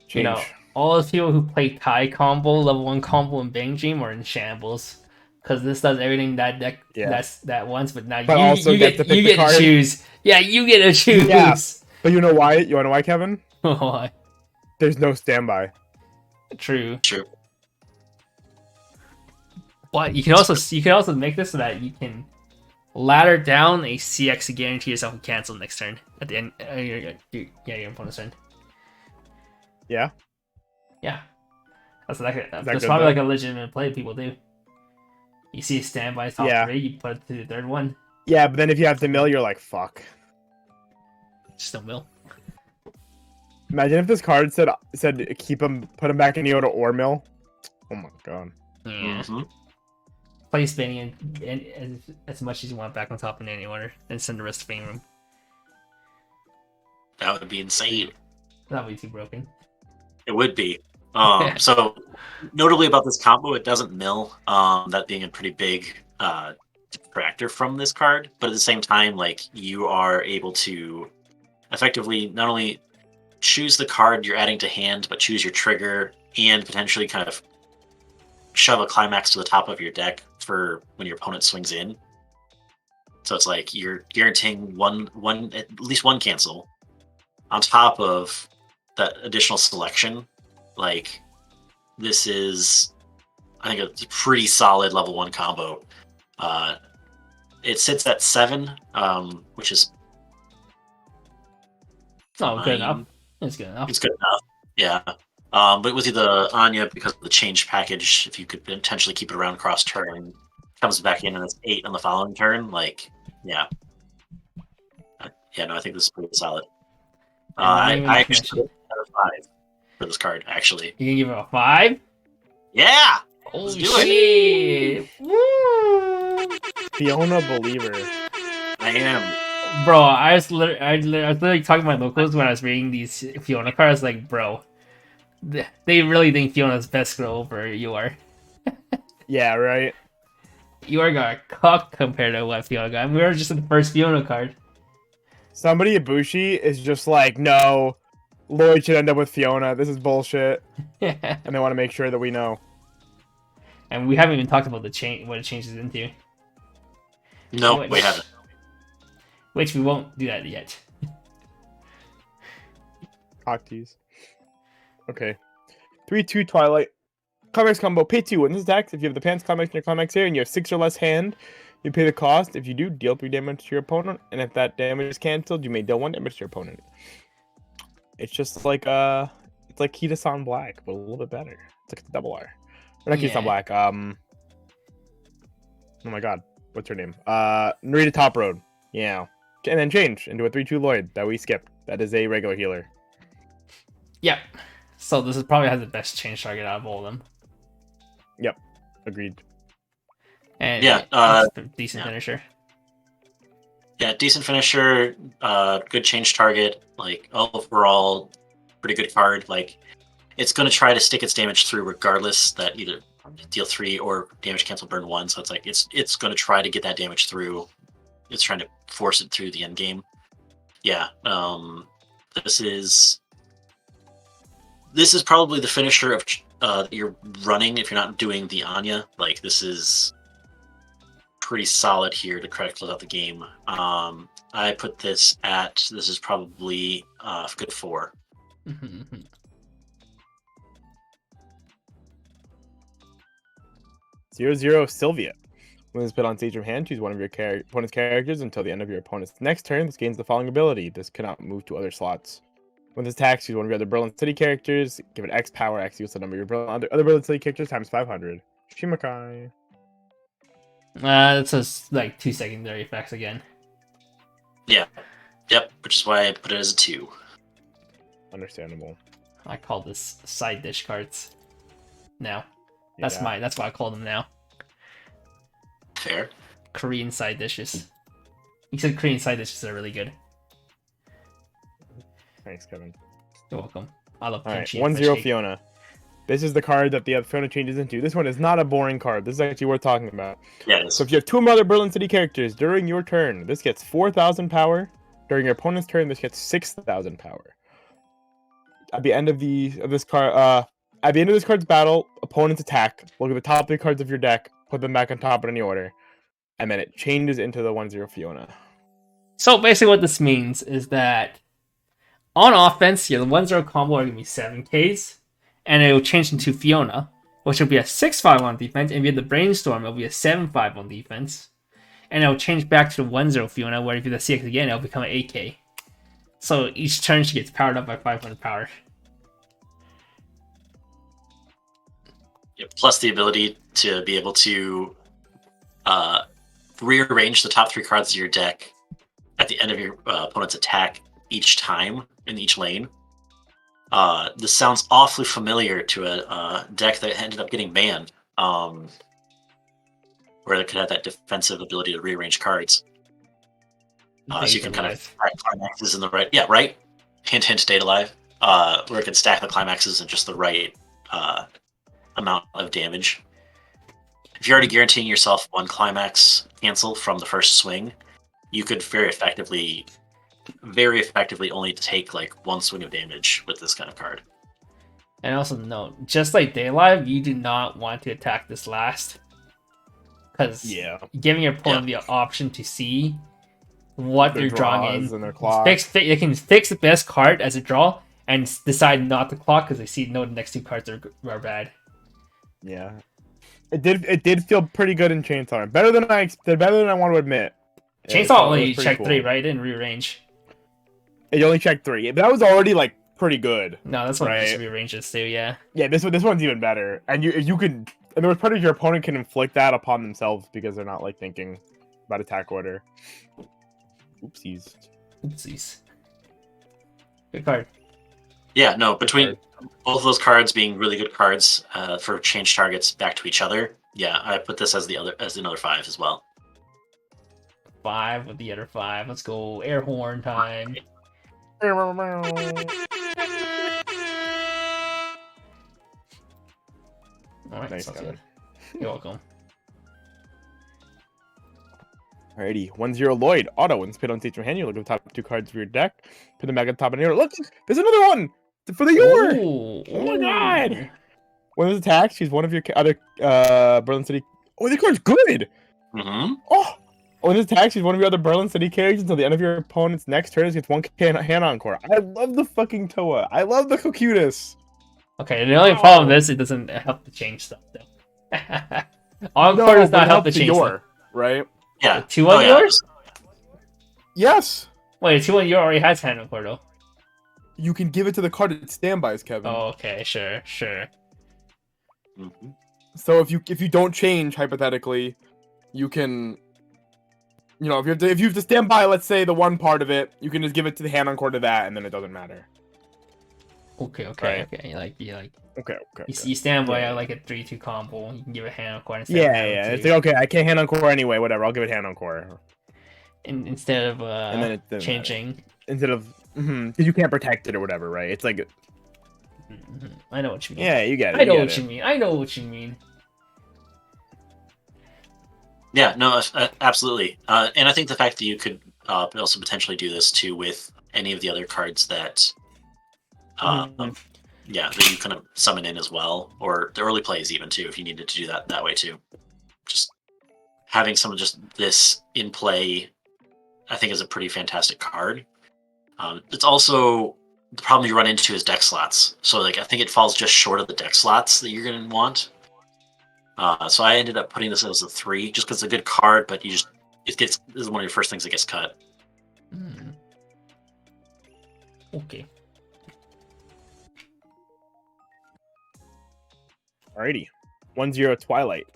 Change. You know, all those people who play Kai combo, level 1 combo, and Bang Dream are in shambles. Because this does everything that deck that once, but now you get to choose. Yeah, you get to choose. Yeah. But you know why? You want to know why, Kevin? Why? There's no standby. True. True. But you can also make this so that you can ladder down a CX to guarantee yourself a cancel next turn at the end. Your opponent's turn. Yeah. Yeah. That's good, probably like a legitimate play people do. You see a standby top 3, you put it to the third one. Yeah, but then if you have to mill, you're like, fuck. Just don't mill. Imagine if this card said keep him, put him back in Yoda or mill. Oh my god. Yeah. Mm-hmm. Play spinning and as much as you want back on top in any order, and send the rest to Fame Room. That would be insane. That would be too broken. It would be. So, notably about this combo, it doesn't mill. That being a pretty big detractor from this card, but at the same time, like you are able to effectively not only choose the card you're adding to hand, but choose your trigger and potentially kind of shove a climax to the top of your deck for when your opponent swings in. So it's like you're guaranteeing at least one cancel on top of that additional selection. Like this is, I think, a pretty solid level 1 combo. It sits at 7, which is good enough. It's good enough. It's good enough. Yeah. But with the Anya, because of the change package, if you could potentially keep it around cross turn, comes back in and it's 8 on the following turn. Like, yeah, yeah. No, I think this is pretty solid. And not I even I to actually mention, put it at a 5 for this card. Actually, you can give it a 5. yeah. Oh Let's do it. shit! Woo! Fiona believer. I am. Bro, I was literally talking to my locals when I was reading these Fiona cards. Like, bro, they really think Fiona's best girl over you are. Yeah, right. You are got cock compared to what Fiona got. And we were just in the first Fiona card. Somebody at Bushi is just like, no, Lloyd should end up with Fiona. This is bullshit, and they want to make sure that we know. And we haven't even talked about the change, what it changes into. No, Which- we haven't. Which we won't do that yet. Cock tease. Okay. 3/2 Twilight. Climax combo. Pay 2. When this attacks, if you have the Pants Climax in your Climax here and you have 6 or less hand, you pay the cost. If you do, deal 3 damage to your opponent. And if that damage is cancelled, you may deal 1 damage to your opponent. It's just like it's like Kita-san Black, but a little bit better. It's like a double R. Or not Kita-san Black. Oh my god. What's her name? Narita Top Road. Yeah. And then change into a 3/2 Lloyd that we skipped. That is a regular healer. Yep. So this is probably has the best change target out of all of them. Yep. Agreed. And Yeah, it's a decent yeah. finisher. Yeah, decent finisher, good change target, like overall pretty good card. Like it's gonna try to stick its damage through regardless, that either deal 3 or damage cancel burn 1. So it's like it's gonna try to get that damage through. It's trying to force it through the end game. Yeah, this is probably the finisher of that you're running if you're not doing the Anya. Like this is pretty solid here to credit close out the game. I put this is probably good 4. 0/0 Sylvia. When this is put on stage from hand, choose one of your opponent's characters until the end of your opponent's next turn. This gains the following ability. This cannot move to other slots. When this attacks, choose one of your other Berlin City characters. Give it X power. X equals the number of your other Berlin City characters times 500. Shimakai. That's just like 2 secondary effects again. Yeah, yep. Which is why I put it as a 2. Understandable. I call this side dish cards. Now, that's Yeah. that's what I call them now. Fair. Korean side dishes. You said Korean side dishes are really good. Thanks, Kevin. You're welcome. I love All right, kimchi. and 1/0 fish cake. Fiona. This is the card that the Fiona changes into. This one is not a boring card. This is actually worth talking about. Yeah, it is. So if you have 2 or more other Berlin City characters during your turn, this gets 4,000 power. During your opponent's turn, this gets 6,000 power. At the end of this card's battle, opponents attack. Look at the top 3 cards of your deck, put them back on top in any order, and then it changes into the 1/0 Fiona. So basically, what this means is that on offense, the 1/0 combo are gonna be 7Ks, and it will change into Fiona, which will be a 6/5 on defense. And if you have the Brainstorm, it'll be a 7/5 on defense, and it'll change back to the 1/0 Fiona, where if you do the CX again, it'll become an 8K. So each turn she gets powered up by 500 power. Yeah, plus the ability to be able to rearrange the top 3 cards of your deck at the end of your opponent's attack each time in each lane. This sounds awfully familiar to a deck that ended up getting banned, where it could have that defensive ability to rearrange cards. So you can kind of stack climaxes in the right, right. Hint, hint, Data Live. Where it can stack the climaxes in just the right amount of damage. If you're already guaranteeing yourself 1 climax cancel from the first swing, you could very effectively only take like 1 swing of damage with this kind of card. And also note, just like Daylive, you do not want to attack this last, because giving your opponent the option to see what they're drawing in, and their clock. They can fix the best card as a draw and decide not to clock because they see the next 2 cards are bad. Yeah, it did feel pretty good in Chainsaw. Better than I want to admit. Chainsaw only pretty check cool. 3, right? And rearrange. It only checked 3, but that was already like pretty good. No, this one just Right. rearranges too. Yeah. Yeah, one's even better. And you could, and the worst part is your opponent can inflict that upon themselves because they're not like thinking about attack order. Oopsies. Oopsies. Good card. Yeah, no, between both of those cards being really good cards for change targets back to each other. Yeah, I put this as another 5 as well. 5 with the other 5. Let's go air horn time. Alright, Nice, sounds Kevin. good. You're welcome. Alrighty, 1-0 Lloyd. Auto, when spit on stage from hand, you look at the top 2 cards of your deck. Put them back at the top of the order. Look, there's another one! For the Yor! Ooh, Oh my god! When it's attacked, she's one of your other Berlin City. Oh, the card's good! Mm-hmm. Oh! When it's attacked, she's one of your other Berlin City characters until the end of your opponent's next turn. It gets 1 hand encore. I love the fucking Toa. I love the Cocutus. Okay, the only problem is it doesn't help to change stuff though. Encore does not help to change stuff. Right? Yeah. 2 on yours? Yes! Wait, 2 on yours already has hand encore though. You can give it to the card at standbys, Kevin. Oh, okay, sure. Mm-hmm. So if you don't change, hypothetically, you can, you know, if you have to stand by, let's say the one part of it, you can just give it to the hand encore to that, and then it doesn't matter. Okay. Right. Okay. You stand by Yeah. like a 3-2 combo. You can give it hand encore instead Yeah. of It's like, okay, I can't hand encore anyway. Whatever, I'll give it hand encore. instead of And then it doesn't changing. Instead of, because you can't protect it or whatever, right? It's like, I know what you mean. yeah, you get it. I know what you mean. Yeah, no, absolutely. And I think the fact that you could also potentially do this too with any of the other cards that, that you kind of summon in as well, or the early plays even too, if you needed to do that way too. Just having some of just this in play, I think, is a pretty fantastic card. It's also the problem you run into is deck slots. So like I think it falls just short of the deck slots that you're gonna want. So I ended up putting this as a 3 just because it's a good card, but this is one of your first things that gets cut. Okay. Alrighty. 1-0 Twilight.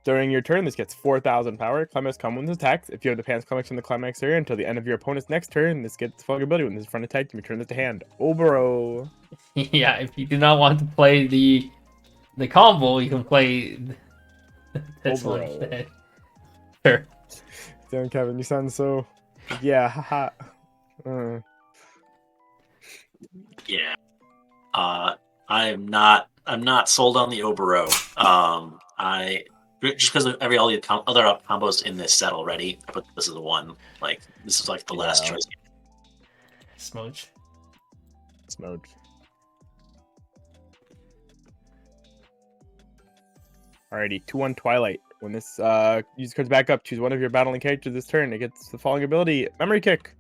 During your turn, this gets 4,000 power. Climax commons attacks. If you have the Pants Climax in the Climax area until the end of your opponent's next turn, this gets full ability. When this is front attack, you return this to hand. Obero. Yeah, if you do not want to play the combo, you can play this one instead. Sure. Damn, Kevin, you sound so. Yeah, haha. Yeah. I'm not sold on the Obero. I just because of all the other combos in this set already, I put this as a 1. Like this is like the last choice. Smooch. Alrighty, 2-1 Twilight. When this uses cards back up, choose one of your battling characters this turn. It gets the following ability: Memory Kick.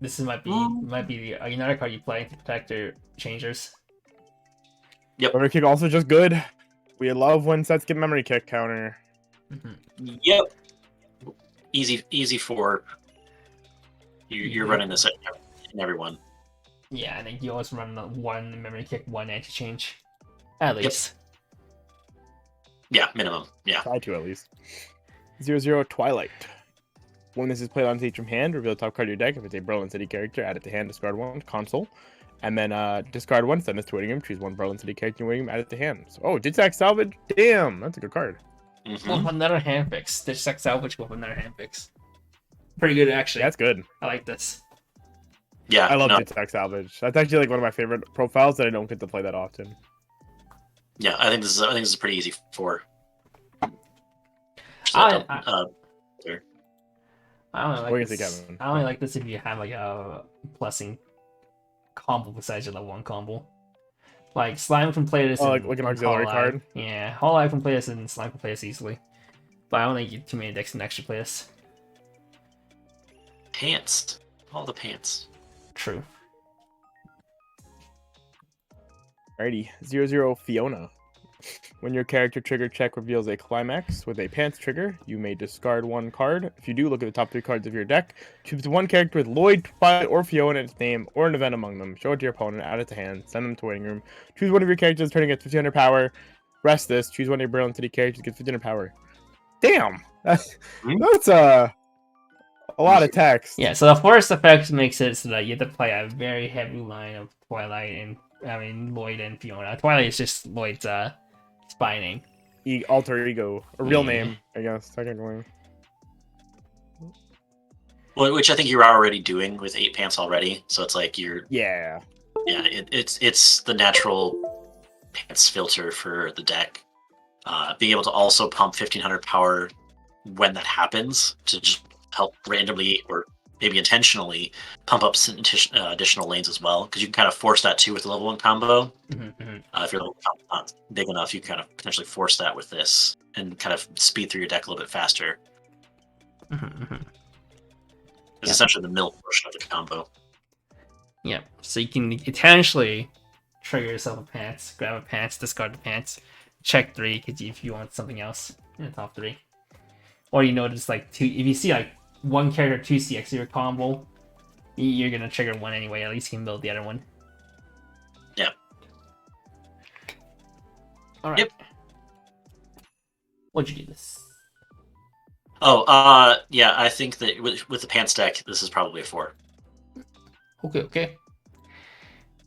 This might be another card you play to protect your changers. Yep. Memory Kick also just good. We love when sets get Memory Kick counter. Yep. Easy for you're running this in everyone. Yeah, I think you always run one memory kick, one anti-change. At least. Yeah, minimum. Yeah. Try to at least. 0-0 Twilight. When this is played on stage from hand, reveal the top card of your deck. If it's a Berlin City character, add it to hand, discard 1, console. And then discard 1, send this to Whittingham, choose 1 Berlin City character in Whittingham, add it to hand. So, Jitsack Salvage? Damn, that's a good card. Well, another hand fix. Jitsack Salvage with another hand fix. Pretty good, actually. That's good. I like this. Yeah, I love Jitsack Salvage. That's actually like one of my favorite profiles that I don't get to play that often. Yeah, I think this is pretty easy for. I only like this if you have like a blessing combo besides your level 1 combo. Like Slime can play this. Like an auxiliary card. Yeah, Hololive can play this and Slime can play this easily. But I don't think you too many decks can actually play this. Pants, all the pants. True. Alrighty, 0-0 Fiona. When your character trigger check reveals a climax with a pants trigger, you may discard one card. If you do, look at the top 3 cards of your deck. Choose one character with Lloyd, Twilight, or Fiona in its name, or an event among them. Show it to your opponent, add it to hand, send them to waiting room. Choose one of your characters turning at 1500 power. Rest this. Choose one of your Brilliant City characters to get 1500 power. Damn! That's a lot of text. Yeah, so the force effect makes it so that you have to play a very heavy line of Twilight and Lloyd and Fiona. Twilight is just Lloyd's spy name. Alter ego, a real Yeah. name, I guess technically. Well, which I think you're already doing with 8 pants already. So it's like Yeah. it's the natural pants filter for the deck. Being able to also pump 1500 power when that happens to just help randomly or maybe intentionally pump up some additional lanes as well, because you can kind of force that too with the level 1 combo. If your level combo not big enough, you kind of potentially force that with this and kind of speed through your deck a little bit faster. It's essentially the middle portion of the combo. Yeah, so you can potentially trigger yourself a pants, grab a pants, discard the pants, check 3 because if you want something else in the top 3. Or you notice like 2, if you see like one character 2 CX your combo, you're gonna trigger one anyway, at least you can build the other one. Yeah. Alright. Yep. What'd you do this? Oh, yeah, I think that with the pants deck, this is probably a 4. Okay.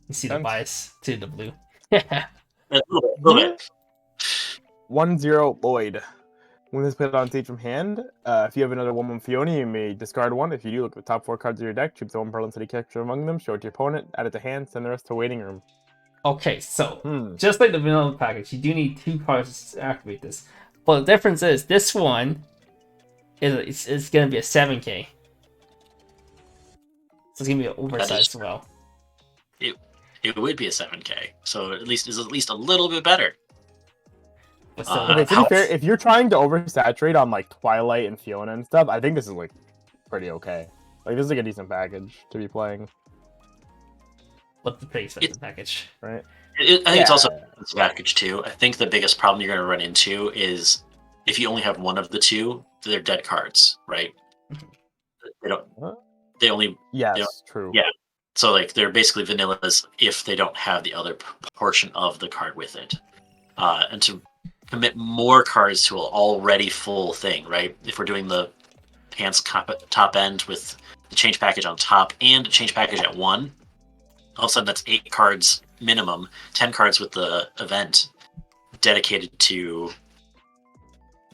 You see the Thanks. bias to the blue. A little bit. 1-0 Lloyd. When this played on stage from hand, if you have another 1/1 Fiona, you may discard one. If you do, look at the top 4 cards of your deck, choose the one Berlin City character among them, show it to your opponent, add it to hand, send the rest to waiting room. Okay, so just like the vanilla package, you do need 2 cards to activate this. But the difference is this one is gonna be a 7k. So it's gonna be an oversized as well. It would be a 7k, so at least a little bit better. But still, Okay, to be fair, if you're trying to oversaturate on like Twilight and Fiona and stuff, I think this is like pretty okay. Like this is like a decent package to be playing, what's the pretty expensive package? right? I think it's also a package too. I think the biggest problem you're going to run into is if you only have one of the two, they're dead cards, right? They don't. They only. Yes, true. Yeah. So like they're basically vanillas if they don't have the other portion of the card with it, and to commit more cards to an already full thing, right? If we're doing the pants top end with the change package on top and a change package at 1, all of a sudden that's 8 cards minimum, 10 cards with the event dedicated to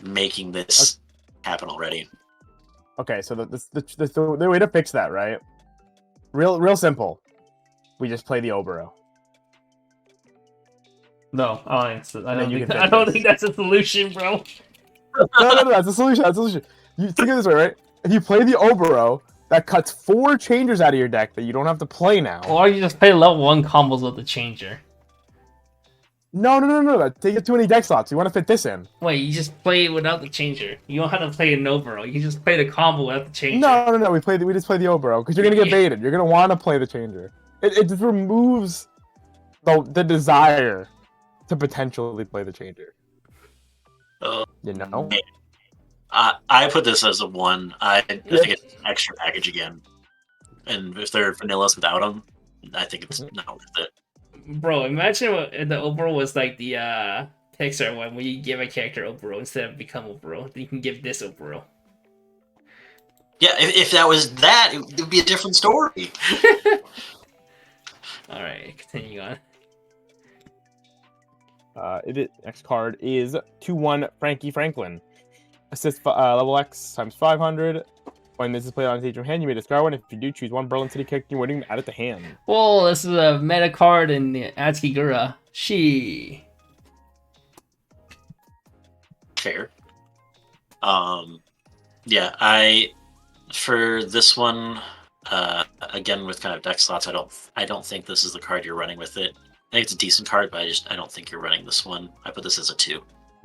making this happen already. Okay, so the way to fix that, right? Real simple. We just play the Obero. No, I then don't think that's a solution, bro. No, that's a solution. That's a solution. You think of it this way, right? If you play the Obero, that cuts 4 changers out of your deck that you don't have to play now. Or you just play level 1 combos with the changer. No. That takes too many deck slots. You want to fit this in. Wait, you just play it without the changer. You don't have to play an overall. You just play the combo without the changer. No. We just play the Obero because you're gonna get baited. You're gonna want to play the changer. It just removes the desire to potentially play the changer. You know. I put this as a 1. I think it's an extra package again, and if they're vanillas without them, I think it's not worth it. Bro, imagine what the overall was like the Pixar one where you give a character overall instead of become overall. You can give this overall. Yeah, if that was that, it would be a different story. All right, continue on. Next card is 2/1 Frankie Franklin. Assist level X times 500. When this is played on stage from hand, you may discard one. If you do, choose one Berlin City character you're waiting to add it to hand. Whoa, this is a meta card in Atsuki-gura. Fair. Yeah, for this one, again with kind of deck slots, I don't think this is the card you're running with it. I think it's a decent card, but I don't think you're running this one. I put this as a 2.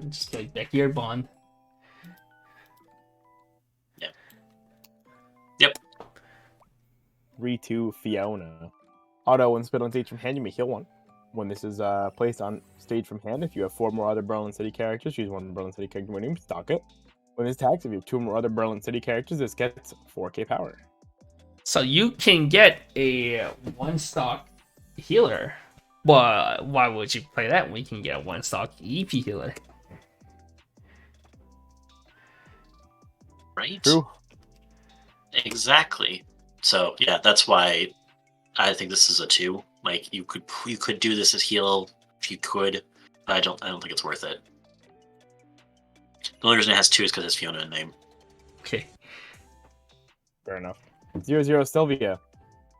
Just like Backyard Bond. Yep. 3/2 Fiona. Auto when spit on stage from hand, you may heal one. When this is placed on stage from hand, if you have 4 more other Berlin City characters, choose one Berlin City character winning room, stock it. When this attacks, if you have 2 more other Berlin City characters, this gets 4k power. So you can get a 1-stock healer. Well, why would you play that when you can get a 1-stock EP healer? Right? True. Exactly. So yeah, that's why I think this is a 2. Like you could do this as heal if you could, but I don't think it's worth it. The only reason it has 2 is because it's Fiona in name. Okay. Fair enough. 0-0 Sylvia.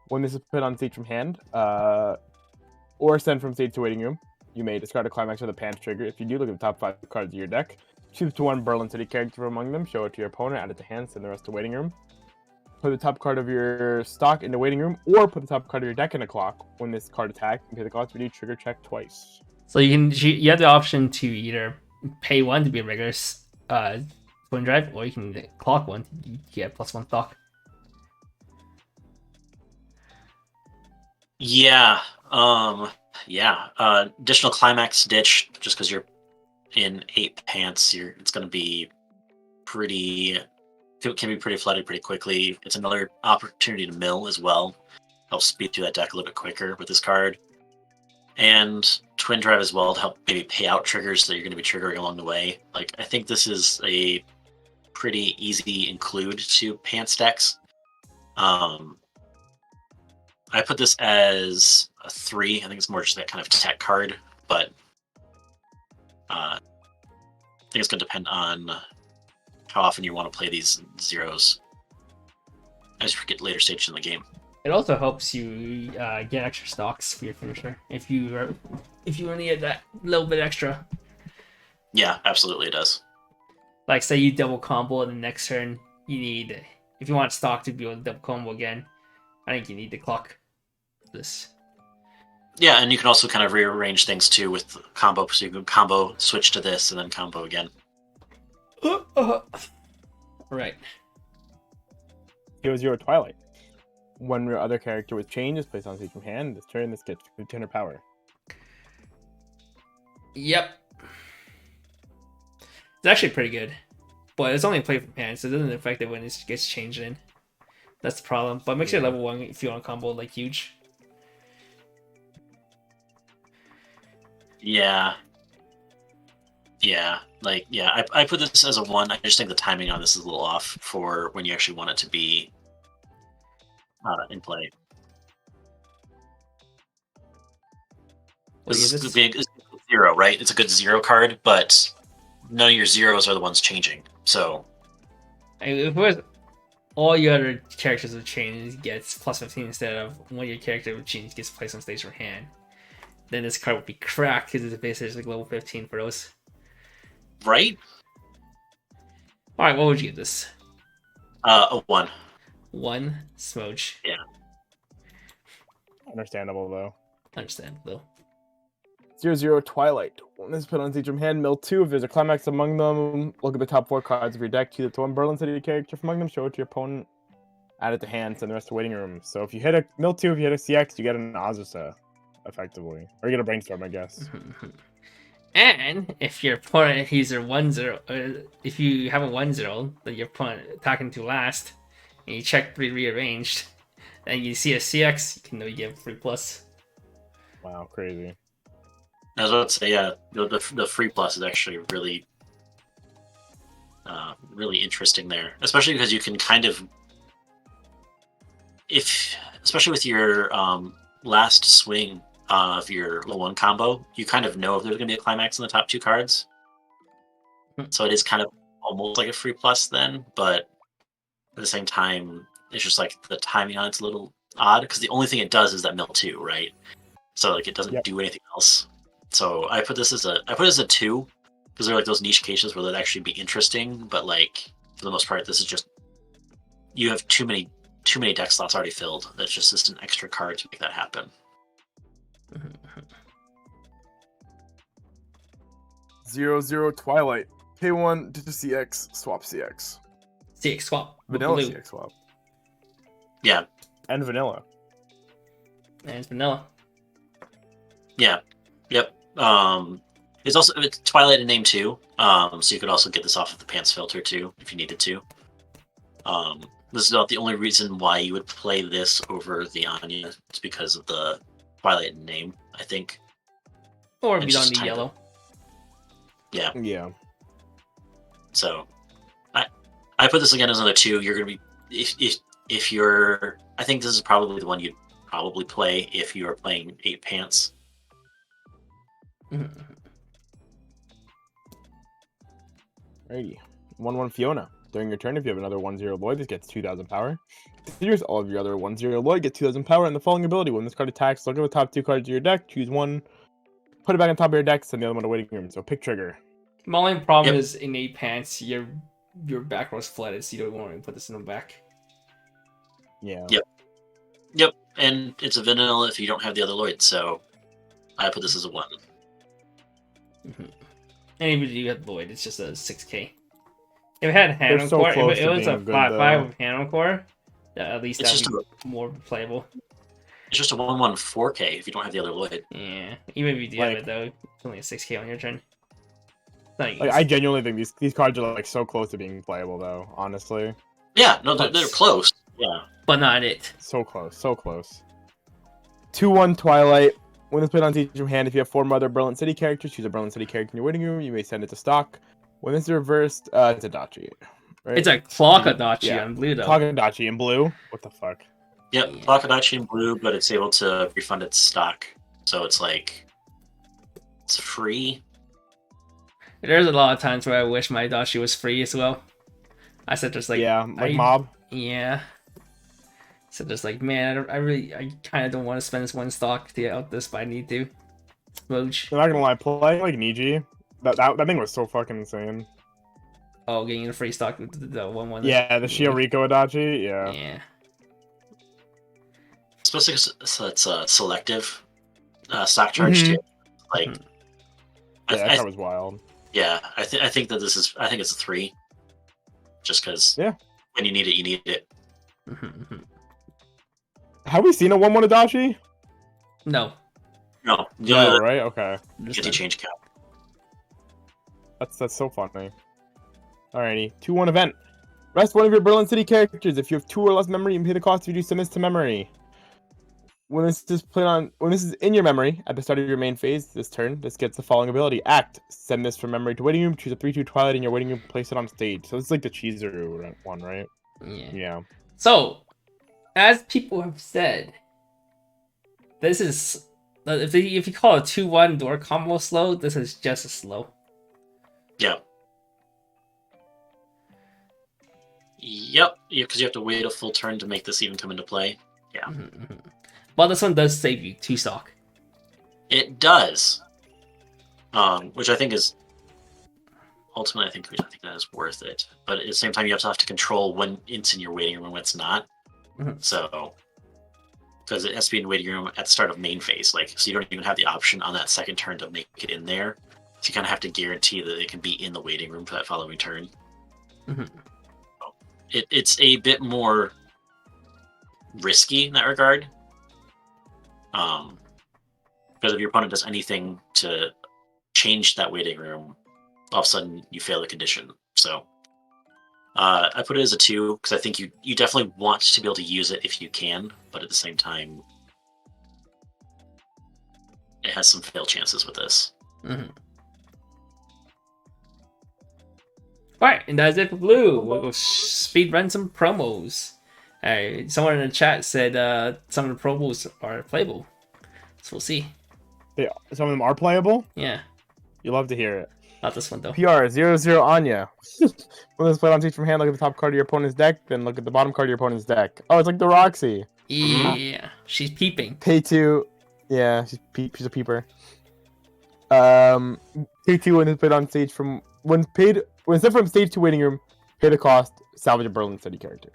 When this is put on stage from hand, or sent from stage to waiting room, you may discard a climax with a pants trigger. If you do, look at the top 5 cards of your deck. Choose to 1 Berlin City character among them, show it to your opponent, add it to hand, send the rest to waiting room. Put the top card of your stock into waiting room, or put the top card of your deck in a clock. When this card attacks, you pay the cost to do trigger check twice. So you have the option to either pay 1 to be a regular twin drive, or you can clock 1 to get +1 stock. Yeah. Additional climax ditch, just because you're in 8 pants, it's going to be can be pretty flooded pretty quickly. It's another opportunity to mill as well. Help speed through that deck a little bit quicker with this card. And Twin Drive as well to help maybe pay out triggers that you're going to be triggering along the way. Like, I think this is a pretty easy include to pants decks. I put this as a 3. I think it's more just that kind of tech card, but I think it's going to depend on how often you want to play these zeros as you get later stages in the game. It also helps you get extra stocks for your finisher if you only get that little bit extra. Yeah, absolutely it does. Like, say you double combo and the next turn you need, if you want stock to be able to double combo again, I think you need to clock this. Yeah, and you can also kind of rearrange things too with combo, so you can combo, switch to this, and then combo again. Right. 0-0 Twilight. When your other character with change is placed on stage from hand, this turn this gets 1500 power. Yep. It's actually pretty good. But it's only play from hand, so it doesn't affect it when it gets changed in. That's the problem. But make sure level 1 if you want to combo like huge. Yeah. I put this as a 1. I just think the timing on this is a little off for when you actually want it to be in play. This is a 0, right? It's a good 0 card, but none of your zeros are the ones changing. So, if it was all your other characters with change gets +15 instead of one of your characters with change gets placed on stage from hand, then this card would be cracked because it's basically like level 15 for those. Right? Alright, what would you give this? A 1. 1 smooch. Yeah. Understandable though. Understandable. 0-0 Twilight. When this is put on stage from hand, mill 2. If there's a climax among them, look at the top 4 cards of your deck. Choose the 1 Berlin City character from among them, show it to your opponent, add it to hand, send the rest to waiting room. So if you hit a mill 2, if you hit a CX, you get an Azusa, effectively. Or you get a Brainstorm, I guess. And if your opponent uses a 1-0, if you have a 1-0 that your opponent attacking to last, and you check 3 rearranged, and you see a CX, you can know you get 3+. Wow, crazy. I was about to say, yeah, the free plus is actually really, really interesting there, especially because you can kind of, especially with your last swing of your level 1 combo, you kind of know if there's going to be a climax in the top 2 cards. So it is kind of almost like a free plus then, but at the same time, it's just like the timing on it's a little odd because the only thing it does is that mill 2, right? So like it doesn't do anything else. So I put this as a 2 because they're like those niche cases where that'd actually be interesting, but like for the most part, this is just you have too many deck slots already filled. That's just an extra card to make that happen. 0-0 Twilight. Pay 1 to CX, swap CX. CX swap. Vanilla blue. CX swap. Yeah. And vanilla. And it's vanilla. Yeah. Yep. It's Twilight in name too. So you could also get this off of the pants filter too if you needed to. This is not the only reason why you would play this over the Anya. It's because of the Twilight in name, I think. Or if It's you don't just need type yellow. Yeah. Yeah. So, I put this again as another 2. You're gonna be if you're. I think this is probably the one you'd probably play if you are playing 8 pants. Mhm. Alrighty. 1/1 Fiona. During your turn, if you have another 1/0 Lloyd, this gets 2,000 power. Here's all of your other 1/0 Lloyd get 2,000 power, and the following ability: when this card attacks, look at the top 2 cards of your deck, choose one, put it back on top of your deck, send the other one to waiting room. So pick trigger. My only problem Yep. is in 8 pants, your back row's flooded, so you don't want to put this in the back. Yeah. Yep. Yep, and it's a vanilla if you don't have the other Lloyd. So, I put this as a 1. And even if you have Lloyd, it's just a 6k. If it had They're Hannon so Core, close if it to was a being good, 5/5 though. with Hannon Core, at least It's that just would be more playable. It's just a 1/1 4K if you don't have the other Lloyd. Yeah, even if you do have it though, it's only a 6k on your turn. Like, I genuinely think these cards are like so close to being playable, though. Honestly, Yeah, no, they're close. Yeah. But not it. so close, so close. 2/1 Twilight. When it's played on stage from hand, if you have 4 Mother Berlin City characters, choose a Berlin City character in your waiting room. You may send it to stock. When it's reversed, it's a Dachi. Right? It's a Clockadachi on blue though. Clockadachi in blue. What the fuck? Yep, Yeah. Bakadachi in blue, but it's able to refund its stock. So it's like, it's free. There's a lot of times where I wish my Dashi was free as well. I said just like Mob. Yeah. So just like, man, I kind of don't want to spend this 1 stock to get out this, but I need to. Smooch. I'm not gonna lie, playing like Niji, that thing was so fucking insane. Oh, getting a free stock with the 1/1. Yeah, the Shioriko Adachi. Yeah. Yeah. Especially so it's a selective stock charge too. Like, Yeah, that card was wild. Yeah, I think that I think it's a 3. Just because when you need it, you need it. Have we seen a 1/1 Adachi? No. No, No, right? Okay. Anti-change cap. That's so funny. Alrighty, 2/1 event. Rest one of your Berlin City characters. If you have 2 or less memory, you can pay the cost to reduce this to memory. When this is in your memory at the start of your main phase this turn, this gets the following ability: Act. Send this from memory to waiting room. Choose a 3/2 Twilight in your waiting room. Place it on stage. So it's like the Chizuru one, right? Yeah. So, as people have said, this is if you call a 2/1 door combo slow, this is just as slow. Yeah. Yep, because you have to wait a full turn to make this even come into play. Yeah. But this one does save you 2 stock. It does. Which I think is ultimately, I think that is worth it. But at the same time, you have to control when it's in your waiting room and when it's not. So, because it has to be in the waiting room at the start of main phase, like, so you don't even have the option on that second turn to make it in there. So you kind of have to guarantee that it can be in the waiting room for that following turn. It's a bit more risky in that regard. Because if your opponent does anything to change that waiting room, all of a sudden you fail the condition. So I put it as a 2 because I think you definitely want to be able to use it if you can, but at the same time, it has some fail chances with this. Alright, and that's it for blue. We'll speed run some promos. Someone in the chat said some of the promos are playable. So we'll see. Some of them are playable? Yeah. You love to hear it. Not this one though. PR 00 Anya. When this played on stage from hand, look at the top card of your opponent's deck, then look at the bottom card of your opponent's deck. Oh, it's like the Roxy. Yeah. She's peeping. Pay 2. Yeah, she's a peeper. Pay 2 when it's played on stage from when sent from stage to waiting room, pay the cost, salvage a Berlin City character.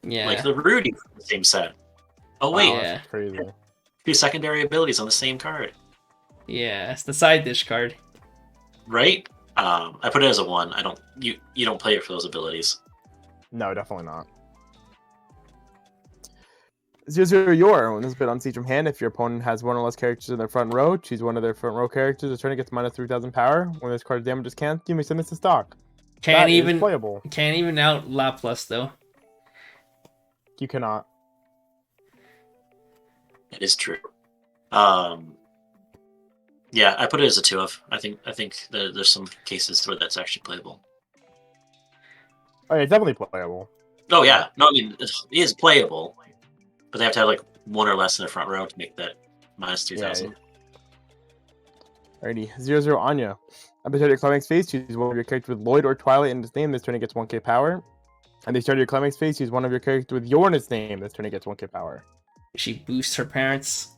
Yeah. Like the Rudy from the same set. Oh wait, Wow, Yeah. that's crazy. 2 secondary abilities on the same card. Yeah, it's the side dish card. Right? I put it as a 1. You don't play it for those abilities. No, definitely not. 0/0 your. When this is bit on siege from hand, if your opponent has one or less characters in their front row, choose one of their front row characters. The turn gets minus 3,000 power. When this card damages can't, you may send this to stock. Can't That is even playable. can't even out Laplace though. You cannot. It is true. Yeah, I put it as a 2 of. I think there's some cases where that's actually playable. Oh, yeah, it's definitely playable. Oh yeah, no, I mean it is playable, but they have to have like one or less in the front row to make that minus 3,000. Alrighty, 0/0 Anya. At the start of your climax phase, choose one of your characters with Lloyd or Twilight in its name. This turn it gets 1k power. And they start your climax phase, choose one of your characters with Yor in its name. This turn it gets 1k power. She boosts her parents.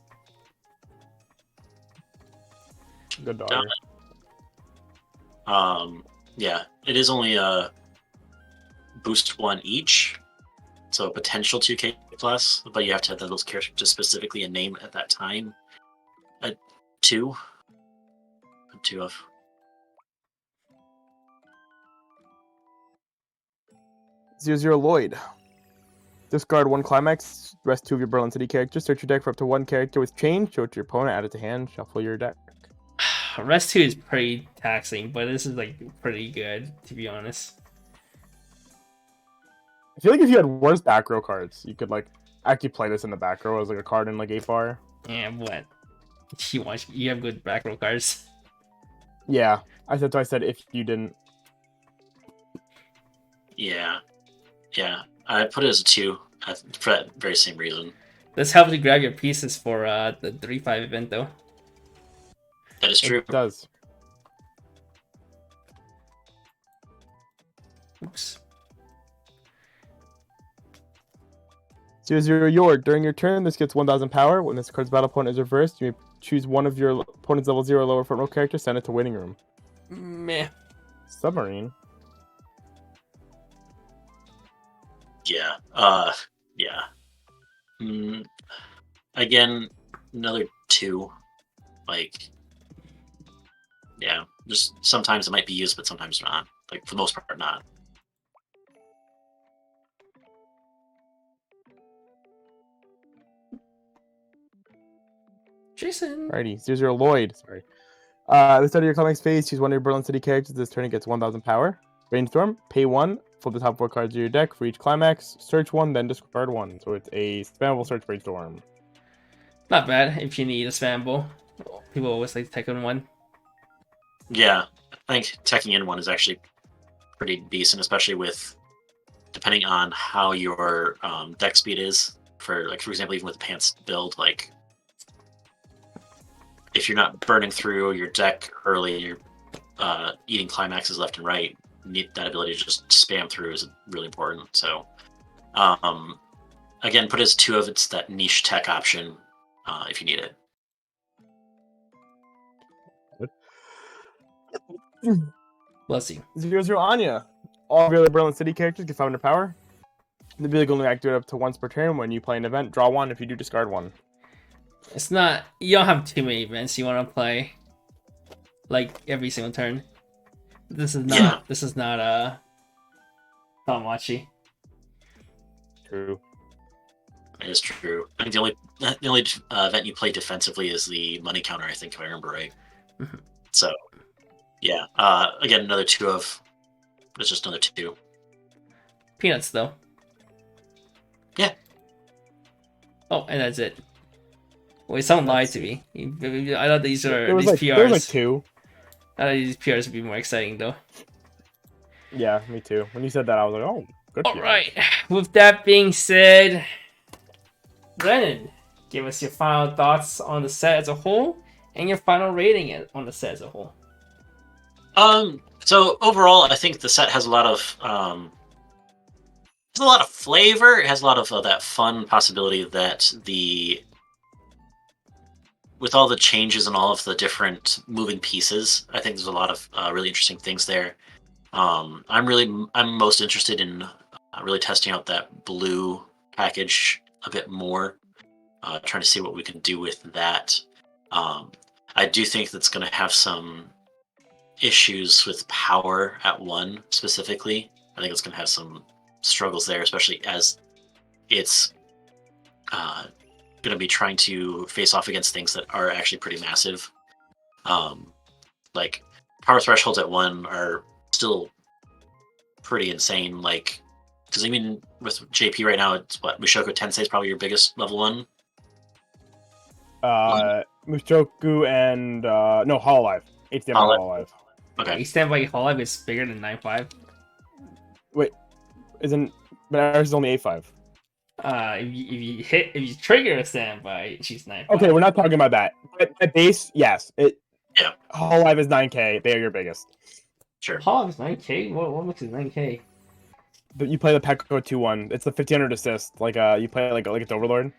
Good daughter. Yeah, it is only boost 1 each, so a potential 2k plus, but you have to have those characters just specifically a name at that time. A 2. A 2 of. Zero Lloyd. Discard 1 climax, rest 2 of your Berlin City characters, search your deck for up to 1 character with change, show it to your opponent, add it to hand, shuffle your deck. Rest 2 is pretty taxing, but this is like pretty good, to be honest. I feel like if you had worse back row cards, you could like actually play this in the back row as like a card in like 8 bar. Yeah, what? You have good back row cards. Yeah, that's why I said if you didn't. Yeah, I put it as a 2 for that very same reason. This helps you grab your pieces for the 3-5 event, though. That is true. It does. Oops. 0/0 Yor. During your turn, this gets 1,000 power. When this card's battle opponent is reversed, you may choose one of your opponent's level 0 or lower front row characters, send it to winning room. Meh. Submarine. Yeah. Yeah. Again, another 2. Like, yeah. Just sometimes it might be used, but sometimes not. Like for the most part, not. Jason. Alrighty, 0/0 Lloyd. Sorry. At the start of your climax phase, choose one of your Berlin City characters. This turn it gets 1,000 power. Brainstorm. Pay 1. Flip the top 4 cards of your deck for each climax. Search 1, then discard 1. So it's a spammable search brainstorm. Not bad if you need a spamble. People always like to take on 1. Yeah, I think teching in 1 is actually pretty decent, especially with depending on how your deck speed is. For example, even with the pants build, like if you're not burning through your deck early, you're eating climaxes left and right. That ability to just spam through is really important. So, again, put it as 2 of it's that niche tech option if you need it. Let's see. 0/0 Anya. All of your other Berlin City characters get 500 power. The ability can only activate up to once per turn. When you play an event, draw 1. If you do, discard 1. It's not. You don't have too many events you want to play. Like every single turn. This is not. Yeah. This is not Tamachi. True. It is true. I think the only event you play defensively is the money counter. I think, if I remember right. Mhm. So, yeah. Again, another 2 of. It's just another 2. Peanuts though. Yeah. Oh, and that's it. Wait, someone lied to me. I thought these are There was these like PRs. there was like 2. I thought these PRs would be more exciting though. Yeah, me too. When you said that, I was like, oh, good. All right. With that being said, Brennan, give us your final thoughts on the set as a whole and your final rating on the set as a whole. So overall, I think the set has a lot of flavor. It has a lot of that fun possibility that with all the changes and all of the different moving pieces, I think there's a lot of really interesting things there. I'm most interested in really testing out that blue package a bit more, trying to see what we can do with that. I do think that's going to have some issues with power at 1 specifically. I think it's going to have some struggles there, especially as it's going to be trying to face off against things that are actually pretty massive. Like power thresholds at 1 are still pretty insane. Like, because I mean, with JP right now, it's what Mushoku Tensei is probably your biggest level 1. Mushoku and no Hololive. HDMI Hololive. Okay. A standby Hololive is bigger than 9.5. Wait, isn't? But ours is only 8.5. If you trigger a standby, she's 9.5. Okay, we're not talking about that. At base, yes. Yeah. Hololive is 9K. They are your biggest. Sure. Hololive is 9K. What makes it 9K? But you play the Pekko 2-1. It's the 1500 assist. Like you play like it's Overlord.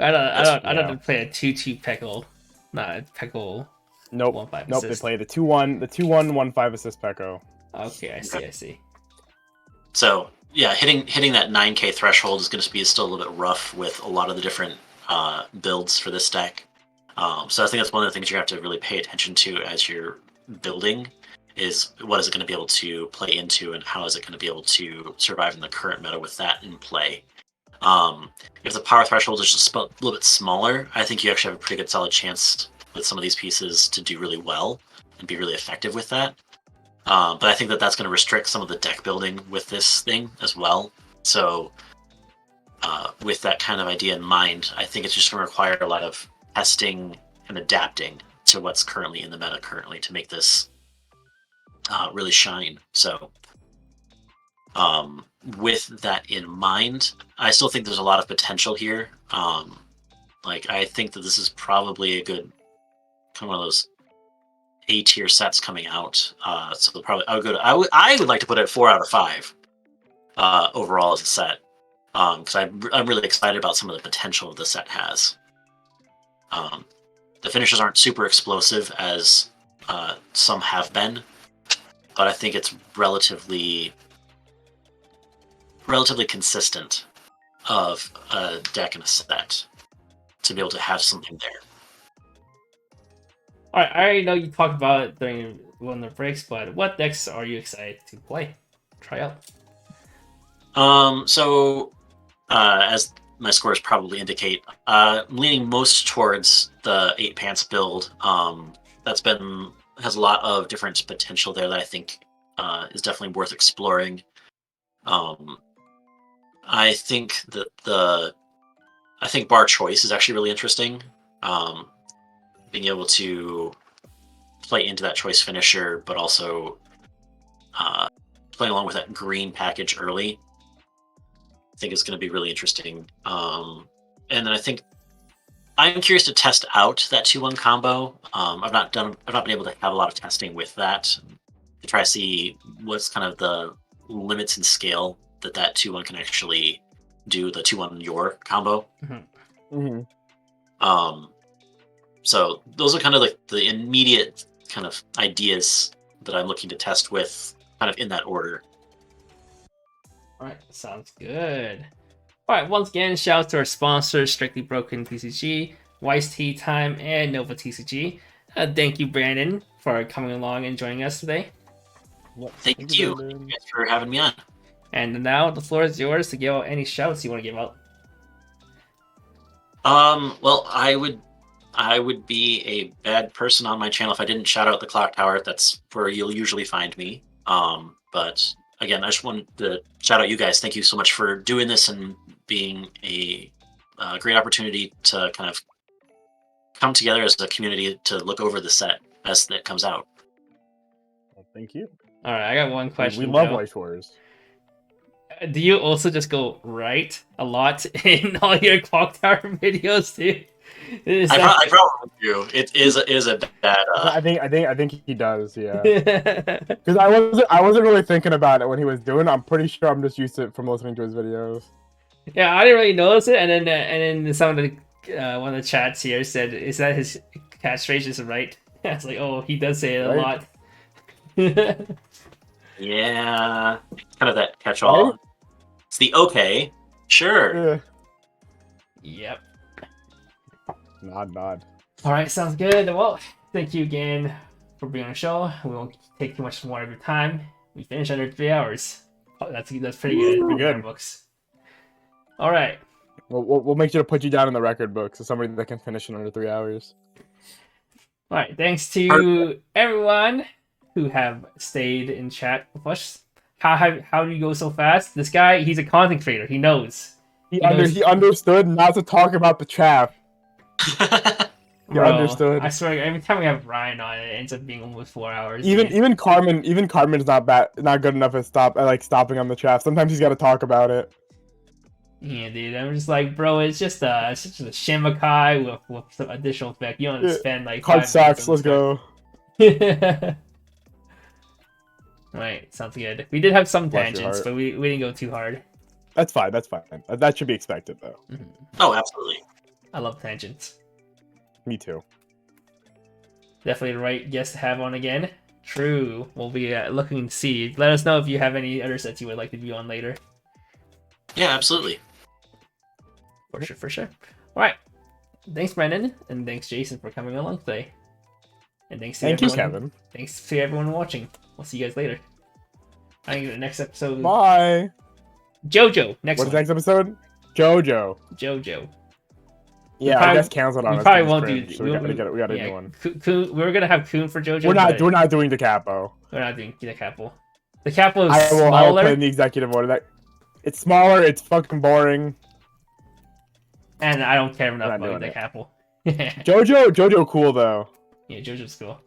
I don't play a 2-2 Pekko. Not Pekko. Nope. 1-5 nope. assist. They play the 2-1, 1-5 assist Pekko. Okay, I see. So yeah, hitting that 9K threshold is going to be still a little bit rough with a lot of the different builds for this deck. So I think that's one of the things you have to really pay attention to as you're building is what is it going to be able to play into and how is it going to be able to survive in the current meta with that in play. If the power threshold is just a little bit smaller, I think you actually have a pretty good solid chance with some of these pieces to do really well and be really effective with that. But I think that that's going to restrict some of the deck building with this thing as well. So with that kind of idea in mind, I think it's just going to require a lot of testing and adapting to what's currently in the meta currently to make this really shine. So with that in mind, I still think there's a lot of potential here. Like I think that this is probably a good kind of one of those A-tier sets coming out. So probably I would like to put it 4 out of 5 overall as a set because I'm really excited about some of the potential the set has. The finishes aren't super explosive as some have been, but I think it's relatively consistent of a deck and a set to be able to have something there. Alright, I already know you talked about it during one of the breaks, but what decks are you excited to play? Try out. So as my scores probably indicate, I'm leaning most towards the 8 pants build. Has a lot of different potential there that I think is definitely worth exploring. I think that I think bar choice is actually really interesting. Being able to play into that choice finisher, but also playing along with that green package early, I think is going to be really interesting. And then I think I'm curious to test out that 2-1 combo. I've not been able to have a lot of testing with that to try to see what's kind of the limits and scale that 2-1 can actually do, the 2-1 your combo. So those are kind of like the immediate kind of ideas that I'm looking to test with, kind of in that order. Alright, sounds good. Alright, once again, shout out to our sponsors, Strictly Broken TCG, Weiss Tea Time, and Nova TCG. Thank you, Brandon, for coming along and joining us today. Thank you guys for having me on. And now the floor is yours to give out any shouts you want to give out. Well, I would be a bad person on my channel if I didn't shout out the Clock Tower. That's where you'll usually find me. But again, I just wanted to shout out you guys. Thank you so much for doing this and being a great opportunity to kind of come together as a community to look over the set as it comes out. Well, thank you. All right, I got one question. We love Weiss Schwarz. Do you also just go right a lot in all your Clock Tower videos too? I probably do. It is a bad. I think he does. Yeah. Because I wasn't really thinking about it when he was doing it. I'm pretty sure I'm just used to it from listening to his videos. Yeah, I didn't really notice it, and then some of the one of the chats here said, "Is that his catchphrase is right?" I was like, "Oh, he does say it a lot." Yeah, kind of that catch-all. Right? It's the okay, sure. Yeah. Yep. Nod. All right, sounds good. Well, thank you again for being on the show. We won't take too much more of your time. We finished under 3 hours. Oh, that's pretty good. Pretty good. Rare books. All right. We'll make sure to put you down in the record books as somebody that can finish in under 3 hours. All right. Thanks to everyone who have stayed in chat with us. How do you go so fast? This guy, he's a content creator. He knows. He understood not to talk about the chaff. He understood. I swear, every time we have Ryan on, it ends up being almost 4 hours. Even Carmen's not good enough at stopping on the chaff. Sometimes he's got to talk about it. Yeah, dude. I'm just like, bro, it's just a Shimmakai with some additional effect. You don't spend like Card 5 minutes sucks. on Let's go. Right, sounds good. We did have some Bless your tangents, heart. but we didn't go too hard. That's fine. That should be expected, though. Oh, absolutely. I love tangents. Me too. Definitely the right guest to have on again. True. We'll be looking to see. Let us know if you have any other sets you would like to view on later. Yeah, absolutely. For sure. Alright. Thanks, Brendan, and thanks, Jason, for coming along today. And thanks to Thank you, everyone. Kevin. Thanks to everyone watching. We'll see you guys later. I think the next episode... Bye. Jojo, next What's one. the next episode? Jojo. Yeah, We I probably- guess canceled on we us. probably 'cause won't it's do. cringe, so we got a new one. We were gonna have Coon for JoJo. We're but not doing the capo. We're not doing the capo. The capo is I will smaller, put in the executive order. It's smaller. It's fucking boring. and I don't care enough We're not about doing the it. capo. Jojo cool though. Yeah, JoJo's cool.